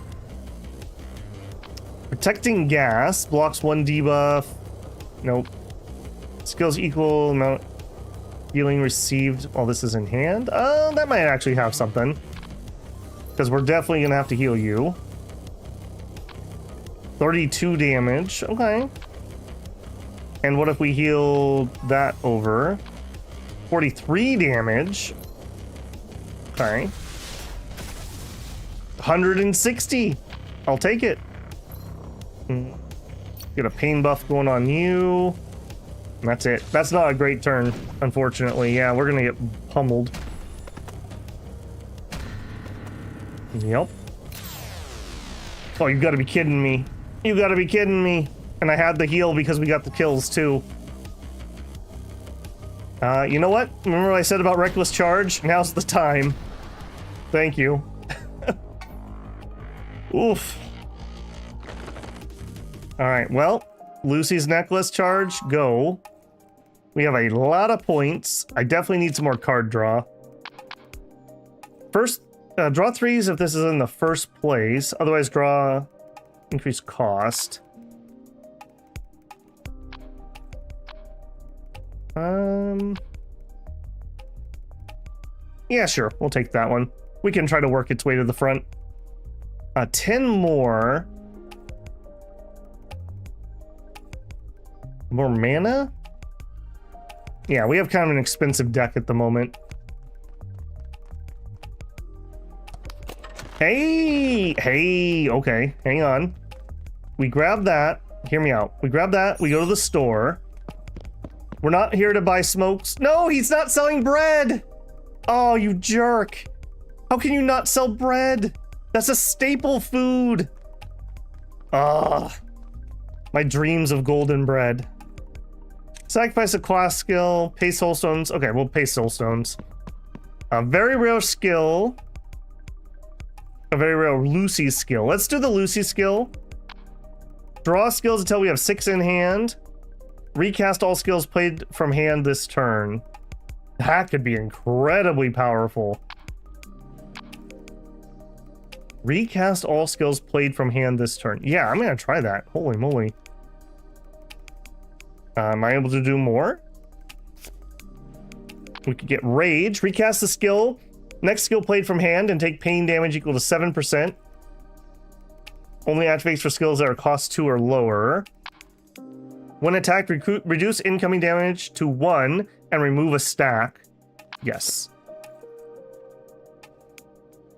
Protecting gas. Blocks 1 debuff. Nope. Skills equal amount healing received while this is in hand. That might actually have something. Because we're definitely going to have to heal you. 32 damage. Okay. And what if we heal that over? 43 damage. Okay. 160. I'll take it. Get a pain buff going on you. And that's it. That's not a great turn, unfortunately. Yeah, we're gonna get pummeled. Yep. Oh, you gotta be kidding me. You gotta be kidding me. And I had the heal because we got the kills too. You know what? Remember what I said about reckless charge? Now's the time. Thank you. Oof. Alright, well, Lucy's necklace charge, go. We have a lot of points. I definitely need some more card draw. First, draw 3s if this is in the first place. Otherwise, draw increased cost. Yeah, sure. We'll take that one. We can try to work its way to the front. 10 more. More mana? Yeah, we have kind of an expensive deck at the moment. Hey, okay, hang on. We grab that. hear me out. We grab that, we go to the store. We're not here to buy smokes. No, he's not selling bread! Oh, you jerk. How can you not sell bread? That's a staple food. Ugh. My dreams of golden bread. Sacrifice a class skill, pay soul stones. Okay, we'll pay soul stones. A very rare skill. A very rare Lucy skill. Let's do the Lucy skill. Draw skills until we have 6 in hand. Recast all skills played from hand this turn. That could be incredibly powerful. Recast all skills played from hand this turn. Yeah, I'm gonna try that. Holy moly. Am I able to do more? We could get Rage. Recast the skill. Next skill played from hand and take pain damage equal to 7%. Only activates for skills that are cost 2 or lower. When attacked, reduce incoming damage to 1 and remove a stack. Yes.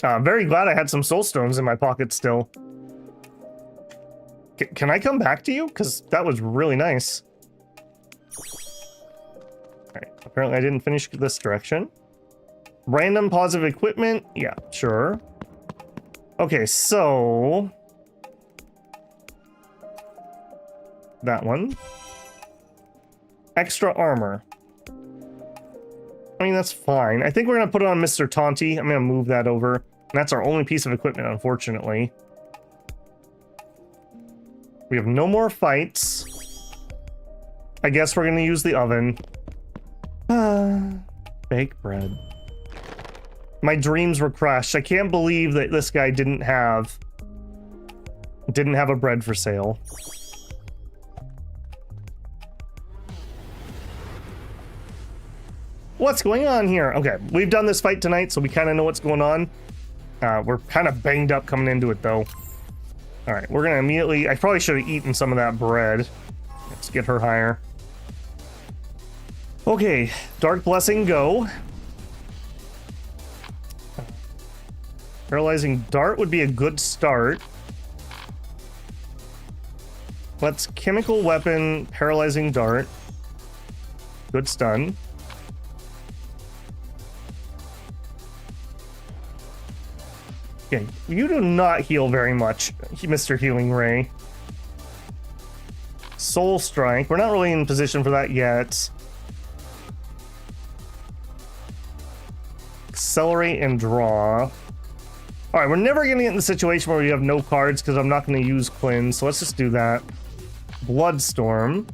Very glad I had some soul stones in my pocket still. Can I come back to you? Because that was really nice. Alright, apparently I didn't finish this direction. Random positive equipment? Yeah, sure. Okay, so... that one. Extra armor. I mean, that's fine. I think we're gonna put it on Mr. Taunty. I'm gonna move that over. And that's our only piece of equipment, unfortunately. We have no more fights. I guess we're gonna use the oven. Bake bread. My dreams were crushed. I can't believe that this guy didn't have a bread for sale. What's going on here? Okay, we've done this fight tonight, so we kind of know what's going on. We're kind of banged up coming into it, though. All right, we're gonna immediately... I probably should have eaten some of that bread. Let's get her higher. Okay, Dark Blessing, go. Paralyzing Dart would be a good start. Let's Chemical Weapon, Paralyzing Dart. Good stun. Okay, you do not heal very much, Mr. Healing Ray. Soul Strike. We're not really in position for that yet. Accelerate and draw. Alright, we're never going to get in the situation where we have no cards because I'm not going to use Cleanse, so let's just do that. Bloodstorm.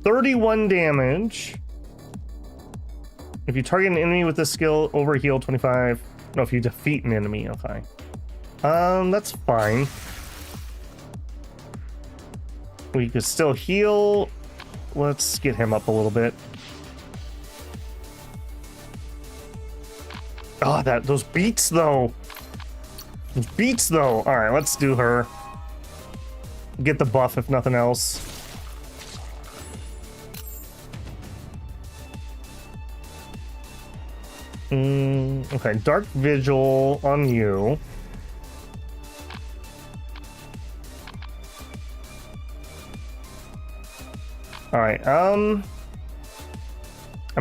31 damage. If you target an enemy with this skill, overheal 25. No, if you defeat an enemy, okay. That's fine. We could still heal. Let's get him up a little bit. Oh, those beats though. Those beats though. All right, let's do her. Get the buff if nothing else. Okay, Dark Vigil on you. Alright, I'm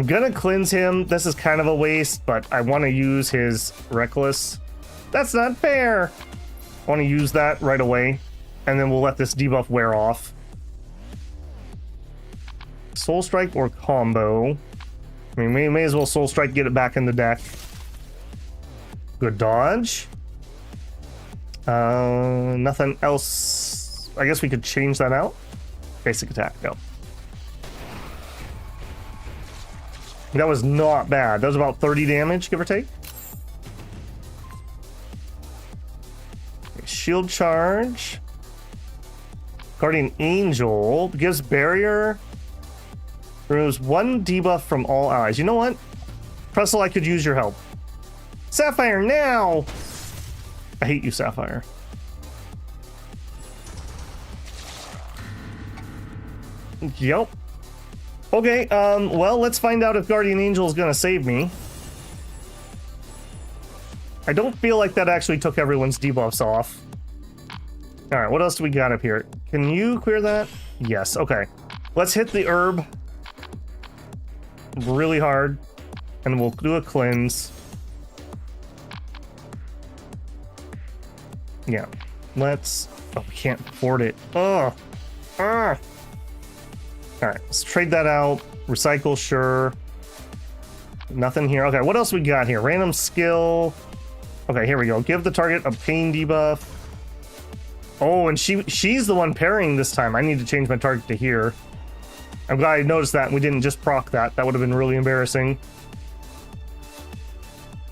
gonna cleanse him. This is kind of a waste, but I want to use his Reckless. That's not fair! I want to use that right away, and then we'll let this debuff wear off. Soul Strike or combo. I mean, we may as well Soul Strike, get it back in the deck. Good dodge. Nothing else. I guess we could change that out. Basic attack, go. That was not bad. That was about 30 damage, give or take. Shield charge. Guardian Angel gives barrier. Removes 1 debuff from all allies. You know what? Pressel, I could use your help. Sapphire now! I hate you, Sapphire. Yep. Okay, well, let's find out if Guardian Angel is gonna save me. I don't feel like that actually took everyone's debuffs off. All right, what else do we got up here? Can you clear that? Yes, okay. Let's hit the herb really hard, and we'll do a cleanse. Yeah, let's... Oh, we can't afford it. Ugh. All right, let's trade that out. Recycle, sure. Nothing here. Okay, what else we got here? Random skill. Okay, here we go. Give the target a pain debuff. Oh, and she's the one parrying this time. I need to change my target to here. I'm glad I noticed that and we didn't just proc that. That would have been really embarrassing.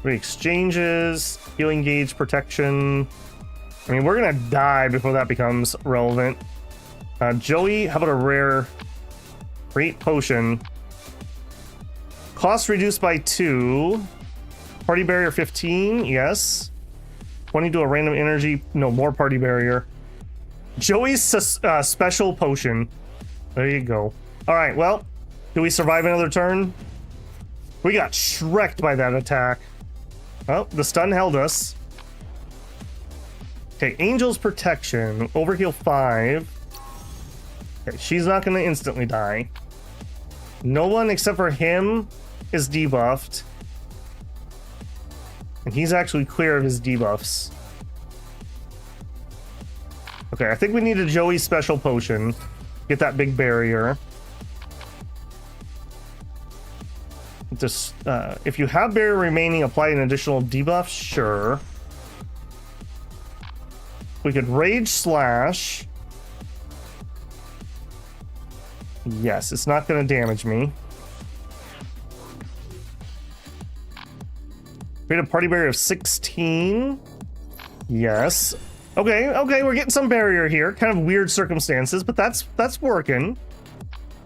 3 exchanges, healing gauge, protection. I mean, we're gonna die before that becomes relevant. Joey, how about a rare great potion? Cost reduced by 2. Party barrier 15, yes. 20 to a random energy, no, more party barrier. Joey's special potion. There you go. All right, well, do we survive another turn? We got shreked by that attack. Oh, the stun held us. Okay, Angel's Protection, overheal 5. Okay, she's not gonna instantly die. No one except for him is debuffed. And he's actually clear of his debuffs. Okay, I think we need a Joey special potion. Get that big barrier. Just, if you have barrier remaining, apply an additional debuff, sure. We could Rage Slash. Yes, it's not going to damage me. Create a party barrier of 16. Yes. Okay, we're getting some barrier here. Kind of weird circumstances, but that's working.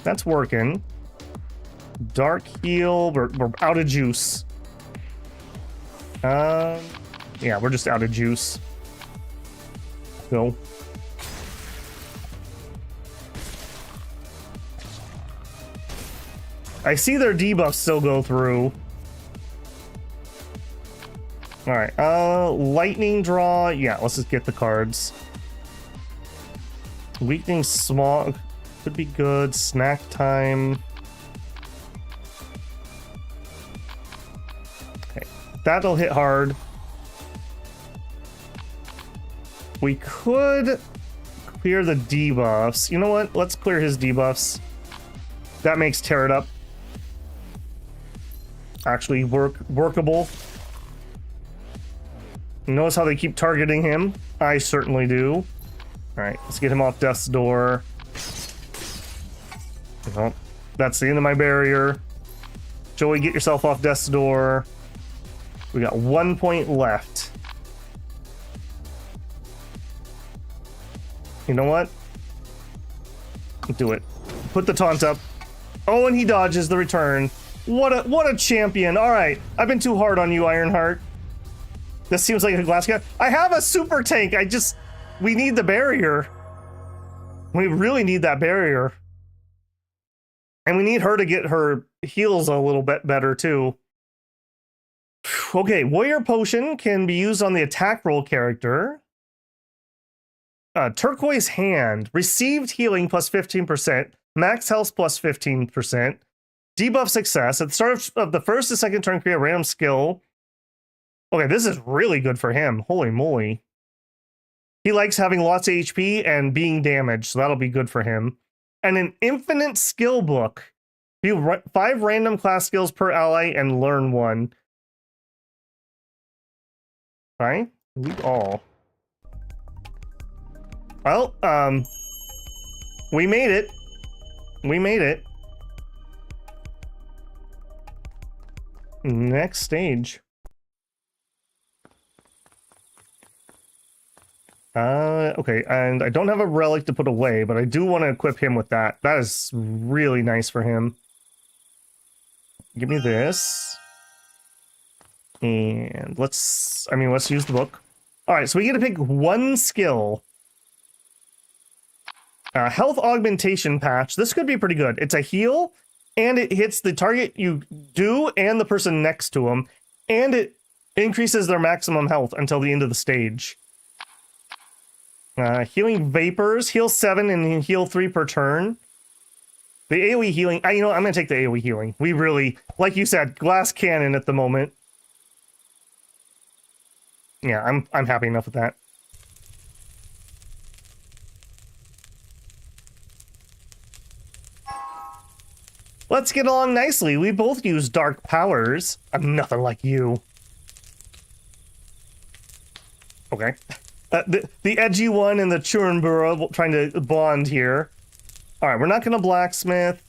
That's working. Dark heal. We're out of juice. Yeah, we're just out of juice. Go. I see their debuffs still go through. All right, lightning draw. Yeah, let's just get the cards. Weakening smog could be good. Snack time. Okay, that'll hit hard. We could clear the debuffs. You know what? Let's clear his debuffs. That makes Tear It Up actually workable. Notice how they keep targeting him? I certainly do. Alright, let's get him off Death's Door. Well, that's the end of my barrier. Joey, get yourself off Death's Door. We got 1 point left. You know what? Do it. Put the taunt up. Oh, and he dodges the return. What a champion. Alright, I've been too hard on you, Ironheart. This seems like a glass guy. I have a super tank. We need the barrier. We really need that barrier. And we need her to get her heals a little bit better too. Okay, Warrior Potion can be used on the attack roll character. Turquoise Hand. Received healing plus 15%. Max health plus 15%. Debuff success. At the start of the first and second turn, create a random skill. Okay, this is really good for him. Holy moly. He likes having lots of HP and being damaged, so that'll be good for him. And an infinite skill book. View 5 random class skills per ally and learn 1. Right? Loot all. Well, we made it. We made it. Next stage. Okay, and I don't have a relic to put away, but I do want to equip him with that. That is really nice for him. Give me this. And let's use the book. All right, so we get to pick 1 skill. Health augmentation patch. This could be pretty good. It's a heal, and it hits the target you do and the person next to them, and it increases their maximum health until the end of the stage. Healing vapors, heal 7 and heal 3 per turn. The AoE healing, you know, I'm gonna take the AoE healing. We really, like you said, glass cannon at the moment. Yeah, I'm happy enough with that. Let's get along nicely. We both use dark powers. I'm nothing like you. Okay. The edgy one and the Churnbura trying to bond here. Alright, we're not gonna blacksmith.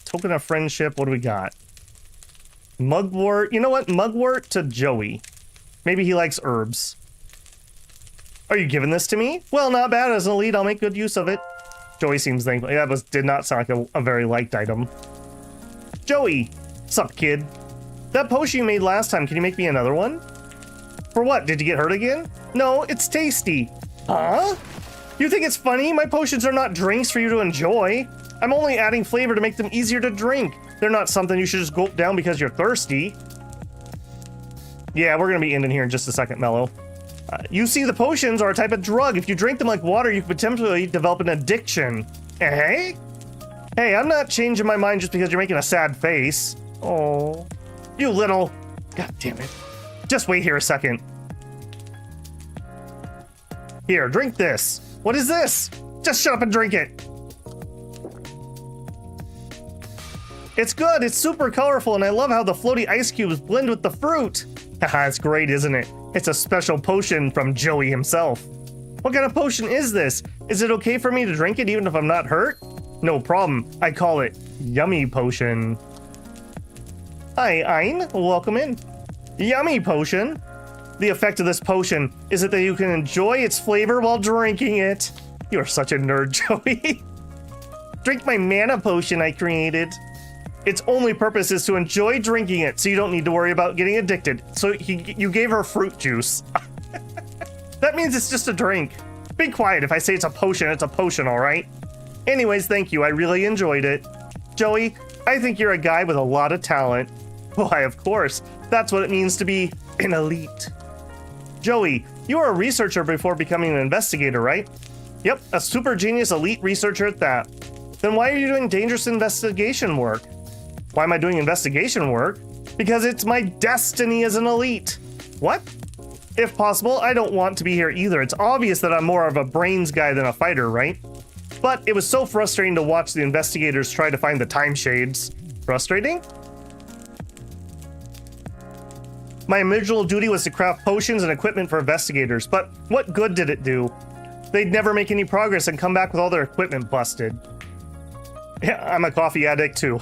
Token of friendship, what do we got? Mugwort. You know what? Mugwort to Joey. Maybe he likes herbs. Are you giving this to me? Well, not bad. As an elite, I'll make good use of it. Joey seems thankful. Yeah, that did not sound like a very liked item. Joey! Sup, kid? That potion you made last time, can you make me another one? For what? Did you get hurt again? No, it's tasty. Huh? You think it's funny? My potions are not drinks for you to enjoy. I'm only adding flavor to make them easier to drink. They're not something you should just gulp down because you're thirsty. Yeah, we're gonna be ending here in just a second, Mello. You see, the potions are a type of drug. If you drink them like water, you could potentially develop an addiction. Hey? Hey, I'm not changing my mind just because you're making a sad face. Oh, you little... God damn it. Just wait here a second. Here, drink this. What is this? Just shut up and drink it. It's good. It's super colorful, and I love how the floaty ice cubes blend with the fruit. Haha, it's great, isn't it? It's a special potion from Joey himself. What kind of potion is this? Is it okay for me to drink it even if I'm not hurt? No problem. I call it Yummy Potion. Hi, Ein. Welcome in. Yummy Potion. The effect of this potion is that you can enjoy its flavor while drinking it. You're such a nerd, Joey. Drink my mana potion I created. Its only purpose is to enjoy drinking it, so you don't need to worry about getting addicted. So you gave her fruit juice. That means it's just a drink. Be quiet. If I say it's a potion, all right? Anyways, thank you. I really enjoyed it. Joey, I think you're a guy with a lot of talent. Why, of course. That's what it means to be an elite. Joey, you were a researcher before becoming an investigator, right? Yep, a super genius elite researcher at that. Then why are you doing dangerous investigation work? Why am I doing investigation work? Because it's my destiny as an elite. What? If possible, I don't want to be here either. It's obvious that I'm more of a brains guy than a fighter, right? But it was so frustrating to watch the investigators try to find the time shades. Frustrating? My original duty was to craft potions and equipment for investigators, but what good did it do? They'd never make any progress and come back with all their equipment busted. Yeah, I'm a coffee addict too.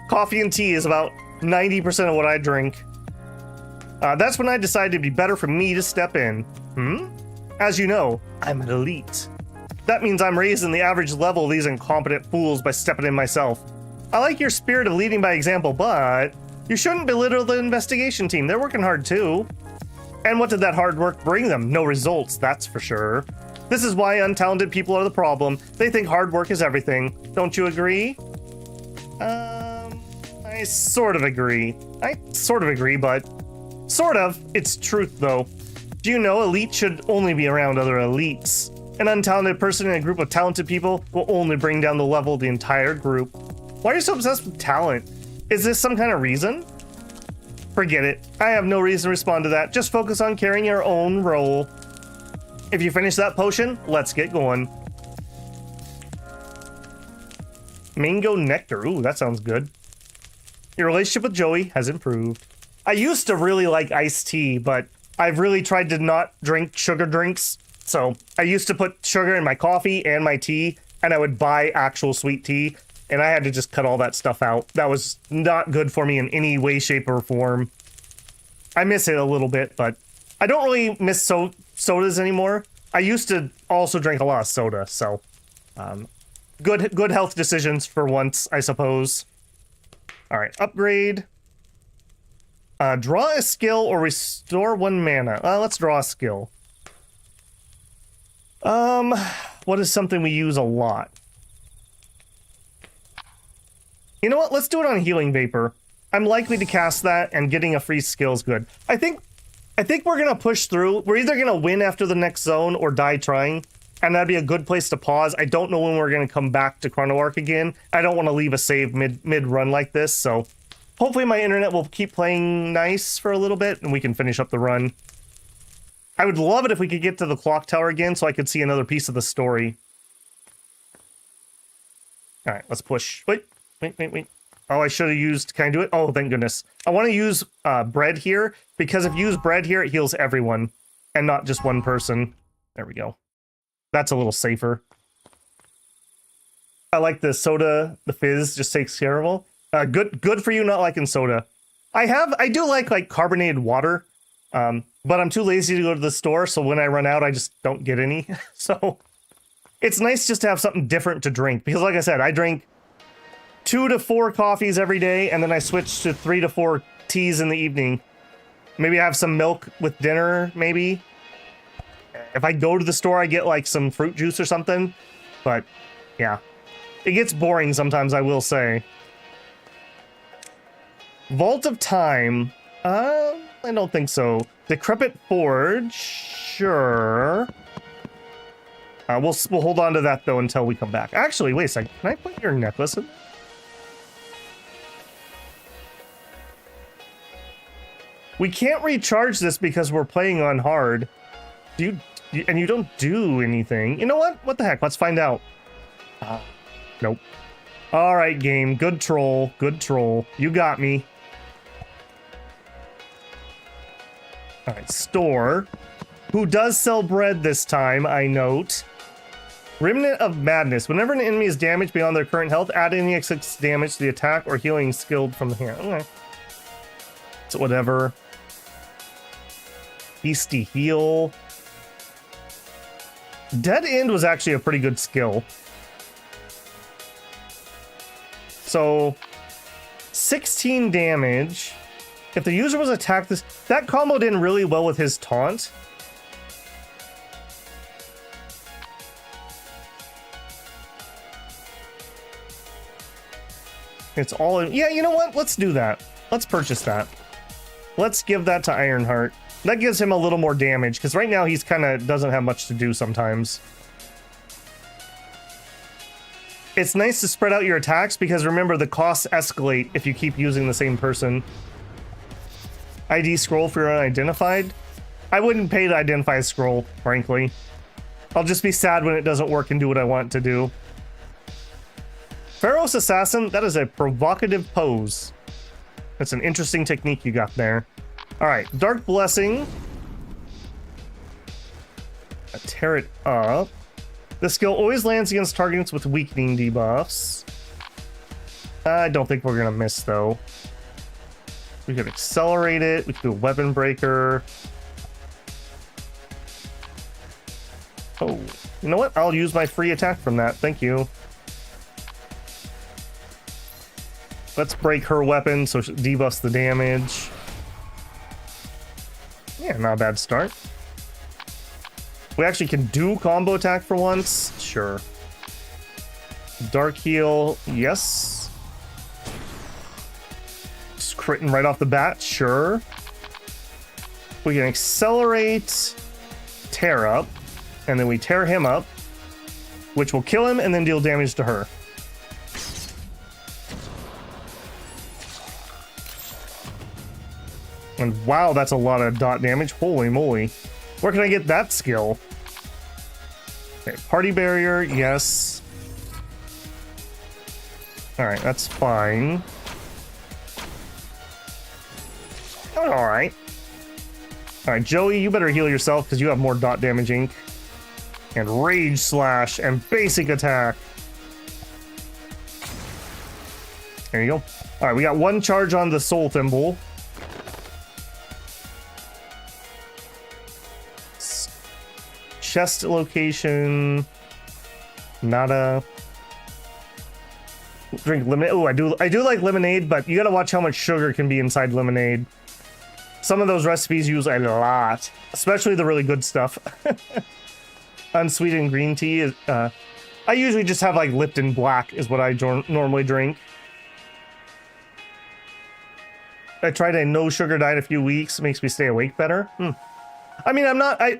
Coffee and tea is about 90% of what I drink. That's when I decided it'd be better for me to step in. As you know, I'm an elite. That means I'm raising the average level of these incompetent fools by stepping in myself. I like your spirit of leading by example, but you shouldn't belittle the investigation team. They're working hard too. And what did that hard work bring them? No results, that's for sure. This is why untalented people are the problem. They think hard work is everything. Don't you agree? I sort of agree. But sort of. It's truth, though. Do you know elite should only be around other elites? An untalented person in a group of talented people will only bring down the level of the entire group. Why are you so obsessed with talent? Is this some kind of reason? Forget it. I have no reason to respond to that. Just focus on carrying your own role. If you finish that potion, let's get going. Mango nectar. Ooh, that sounds good. Your relationship with Joey has improved. I used to really like iced tea, but I've really tried to not drink sugar drinks. So I used to put sugar in my coffee and my tea, and I would buy actual sweet tea, and I had to just cut all that stuff out. That was not good for me in any way, shape, or form. I miss it a little bit, but I don't really miss sodas anymore. I used to also drink a lot of soda, so good health decisions for once, I suppose. All right, upgrade. Draw a skill or restore 1 mana. Let's draw a skill. What is something we use a lot? You know what? Let's do it on Healing Vapor. I'm likely to cast that, and getting a free skill is good. I think we're gonna push through. We're either gonna win after the next zone or die trying. and that'd be a good place to pause. I don't know when we're going to come back to Chrono Ark again. I don't want to leave a save mid-run like this, so hopefully my internet will keep playing nice for a little bit, and we can finish up the run. I would love it if we could get to the clock tower again so I could see another piece of the story. All right, let's push. Wait. Oh, I should have used... Can I do it? Oh, thank goodness. I want to use bread here, because if you use bread here, it heals everyone, and not just one person. There we go. That's a little safer. I like the soda, the fizz just takes care of all. Good for you not liking soda. I do like carbonated water, but I'm too lazy to go to the store, so when I run out, I just don't get any. So it's nice just to have something different to drink, because like I said, I drink 2 to 4 coffees every day, and then I switch to 3 to 4 teas in the evening. Maybe I have some milk with dinner, maybe. If I go to the store, I get like some fruit juice or something. But yeah, it gets boring sometimes, I will say. Vault of Time. I don't think so. Decrepit Forge. Sure. We'll hold on to that though until we come back. Actually, wait a second. Can I put your necklace in? We can't recharge this because we're playing on hard. And you don't do anything. You know what? What the heck? Let's find out. Nope. All right, game. Good troll. Good troll. You got me. All right, store. Who does sell bread this time, I note. Remnant of Madness. Whenever an enemy is damaged beyond their current health, add any excess damage to the attack or healing skilled from the hand. Okay. So whatever. Misty heal. Dead End was actually a pretty good skill. So 16 damage. If the user was attacked, that comboed in really well with his taunt. It's all in. Yeah, you know what? Let's do that. Let's purchase that. Let's give that to Ironheart. That gives him a little more damage, because right now he's kind of doesn't have much to do sometimes. It's nice to spread out your attacks, because remember, the costs escalate if you keep using the same person. ID scroll for your unidentified. I wouldn't pay to identify a scroll, frankly. I'll just be sad when it doesn't work and do what I want it to do. Pharaoh's Assassin, that is a provocative pose. That's an interesting technique you got there. Alright, Dark Blessing. Tear it up. This skill always lands against targets with weakening debuffs. I don't think we're gonna miss, though. We could accelerate it. We could do a weapon breaker. Oh, you know what? I'll use my free attack from that. Thank you. Let's break her weapon so she debuffs the damage. Yeah, not a bad start. We actually can do combo attack for once. Sure. Dark heal. Yes. Just critting right off the bat. Sure. We can accelerate tear up. And then we tear him up, which will kill him and then deal damage to her. And wow, that's a lot of dot damage. Holy moly. Where can I get that skill? Okay, party barrier, yes. Alright, that's fine. Alright. Alright, Joey, you better heal yourself because you have more dot damage ink. And Rage Slash and Basic Attack. There you go. Alright, we got one charge on the Soul Thimble. Chest location. Nada. Drink lemonade. Oh, I do like lemonade, but you gotta watch how much sugar can be inside lemonade. Some of those recipes use a lot, especially the really good stuff. Unsweetened green tea is, I usually just have like Lipton Black is what I normally drink. I tried a no sugar diet a few weeks. It makes me stay awake better. I mean,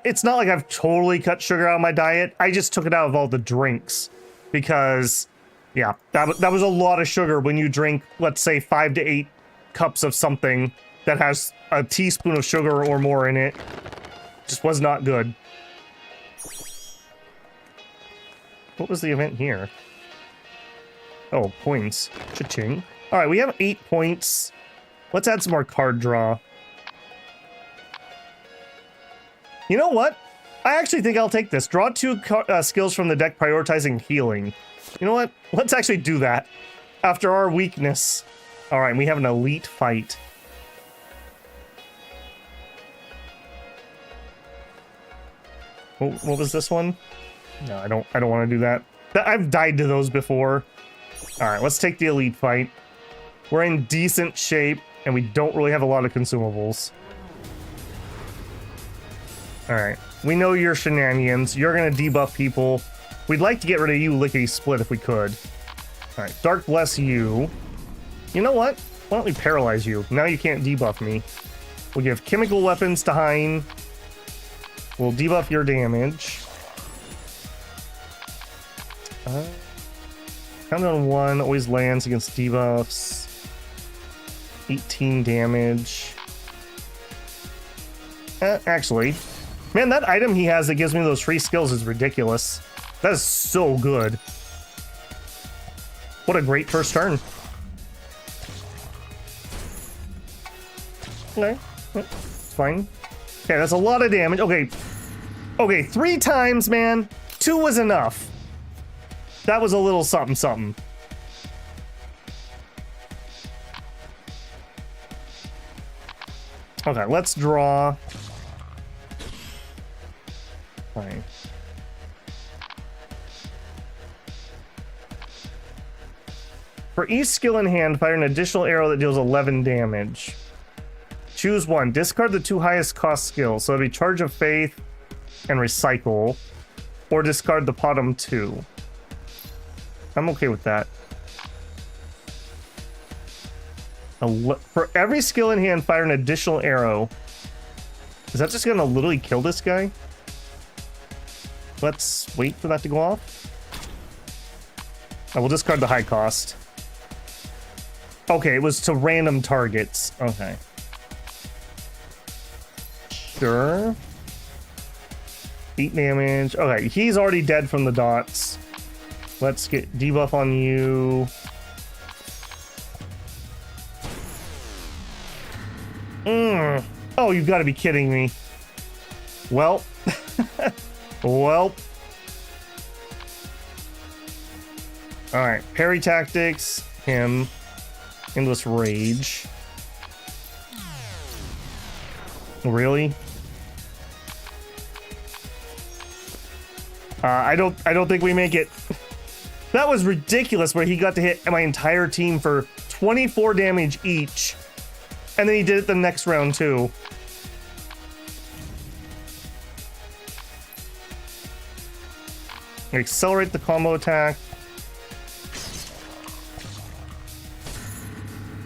it's not like I've totally cut sugar out of my diet. I just took it out of all the drinks because, yeah, that was a lot of sugar when you drink, let's say, 5 to 8 cups of something that has a teaspoon of sugar or more in it. Just was not good. What was the event here? Oh, points. Cha-ching. All right, we have 8 points. Let's add some more card draw. You know what? I actually think I'll take this. Draw 2 skills from the deck prioritizing healing. You know what? Let's actually do that. After our weakness. All right, we have an elite fight. What was this one? No, I don't want to do that. I've died to those before. All right, let's take the elite fight. We're in decent shape, and we don't really have a lot of consumables. All right, we know your shenanigans. You're gonna debuff people. We'd like to get rid of you, Lickety Split, if we could. All right, Dark bless you. You know what? Why don't we paralyze you? Now you can't debuff me. We'll give chemical weapons to Hein. We'll debuff your damage. Countdown 1 always lands against debuffs. 18 damage. Actually, man, that item he has that gives me those free skills is ridiculous. That is so good. What a great first turn. Okay, it's fine. Okay, that's a lot of damage. Okay, 3 times, man. 2 was enough. That was a little something, something. Okay, let's draw. Fine. For each skill in hand, fire an additional arrow that deals 11 damage. Choose one. Discard the 2 highest cost skills. So it'd be Charge of Faith and Recycle. Or discard the bottom 2. I'm okay with that. For every skill in hand, fire an additional arrow. Is that just gonna literally kill this guy? Let's wait for that to go off. I will discard the high cost. Okay, it was to random targets. Okay. Sure. 8 damage. Okay, he's already dead from the dots. Let's get debuff on you. Oh, you've got to be kidding me. Well. Well. Alright, parry tactics. Him. Endless rage. Really? I don't think we make it. That was ridiculous where he got to hit my entire team for 24 damage each. And then he did it the next round too. Accelerate the combo attack.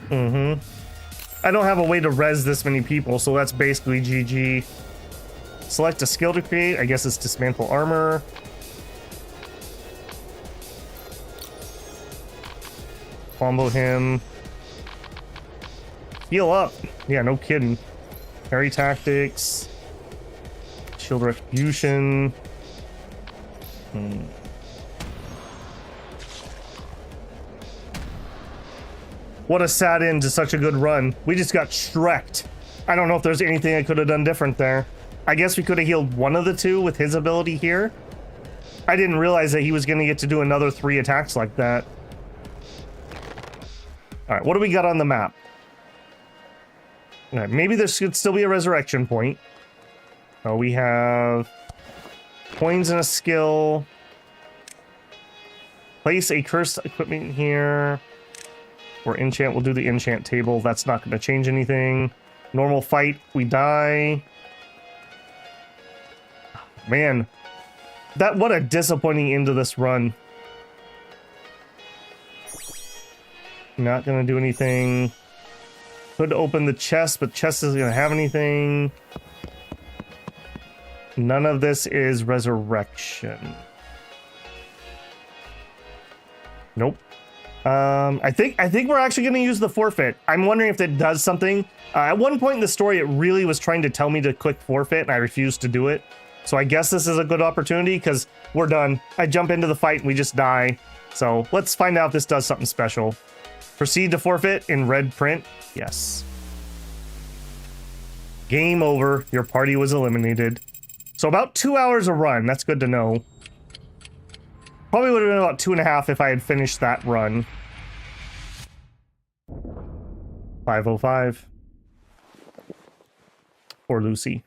I don't have a way to res this many people, so that's basically GG. Select a skill to create. I guess it's dismantle armor. Combo him. Heal up. Yeah, no kidding. Parry tactics. Shield retribution. What a sad end to such a good run. We just got shreked. I don't know if there's anything I could have done different there. I guess we could have healed one of the 2 with his ability here. I didn't realize that he was going to get to do another 3 attacks like that. All right, what do we got on the map? All right, maybe there should still be a resurrection point. Oh, we have coins and a skill. Place a cursed equipment here. Or enchant, we'll do the enchant table. That's not going to change anything. Normal fight, we die. Man, what a disappointing end to this run. Not going to do anything. Could open the chest, but chest isn't going to have anything. None of this is resurrection. Nope. I think we're actually going to use the forfeit. I'm wondering if it does something. At one point in the story, it really was trying to tell me to click forfeit, and I refused to do it. So I guess this is a good opportunity because we're done. I jump into the fight and we just die. So let's find out if this does something special. Proceed to forfeit in red print. Yes. Game over. Your party was eliminated. So about 2 hours a run. That's good to know. Probably would have been about 2.5 if I had finished that run. 505. Poor Lucy.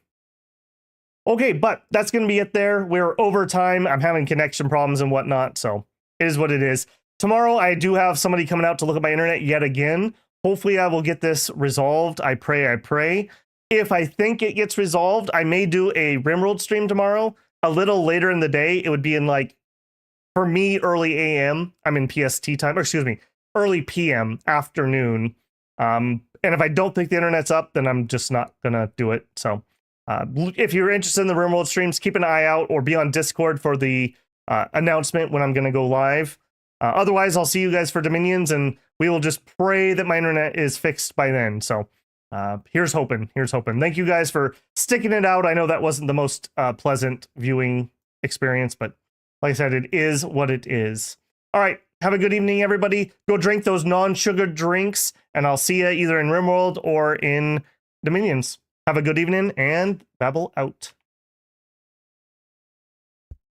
Okay, but that's going to be it there. We're over time. I'm having connection problems and whatnot, so it is what it is. Tomorrow, I do have somebody coming out to look at my internet yet again. Hopefully, I will get this resolved. I pray, I pray. If I think it gets resolved, I may do a Rimworld stream tomorrow. A little later in the day, it would be in like, for me, early AM. I'm in PST time, or excuse me, early PM, afternoon. And if I don't think the internet's up, then I'm just not going to do it, so... if you're interested in the Rimworld streams, keep an eye out or be on Discord for the announcement when I'm going to go live. Otherwise, I'll see you guys for Dominions, and we will just pray that my internet is fixed by then. So here's hoping. Here's hoping. Thank you guys for sticking it out. I know that wasn't the most pleasant viewing experience, but like I said, it is what it is. All right. Have a good evening, everybody. Go drink those non-sugar drinks, and I'll see you either in Rimworld or in Dominions. Have a good evening, and Babble out.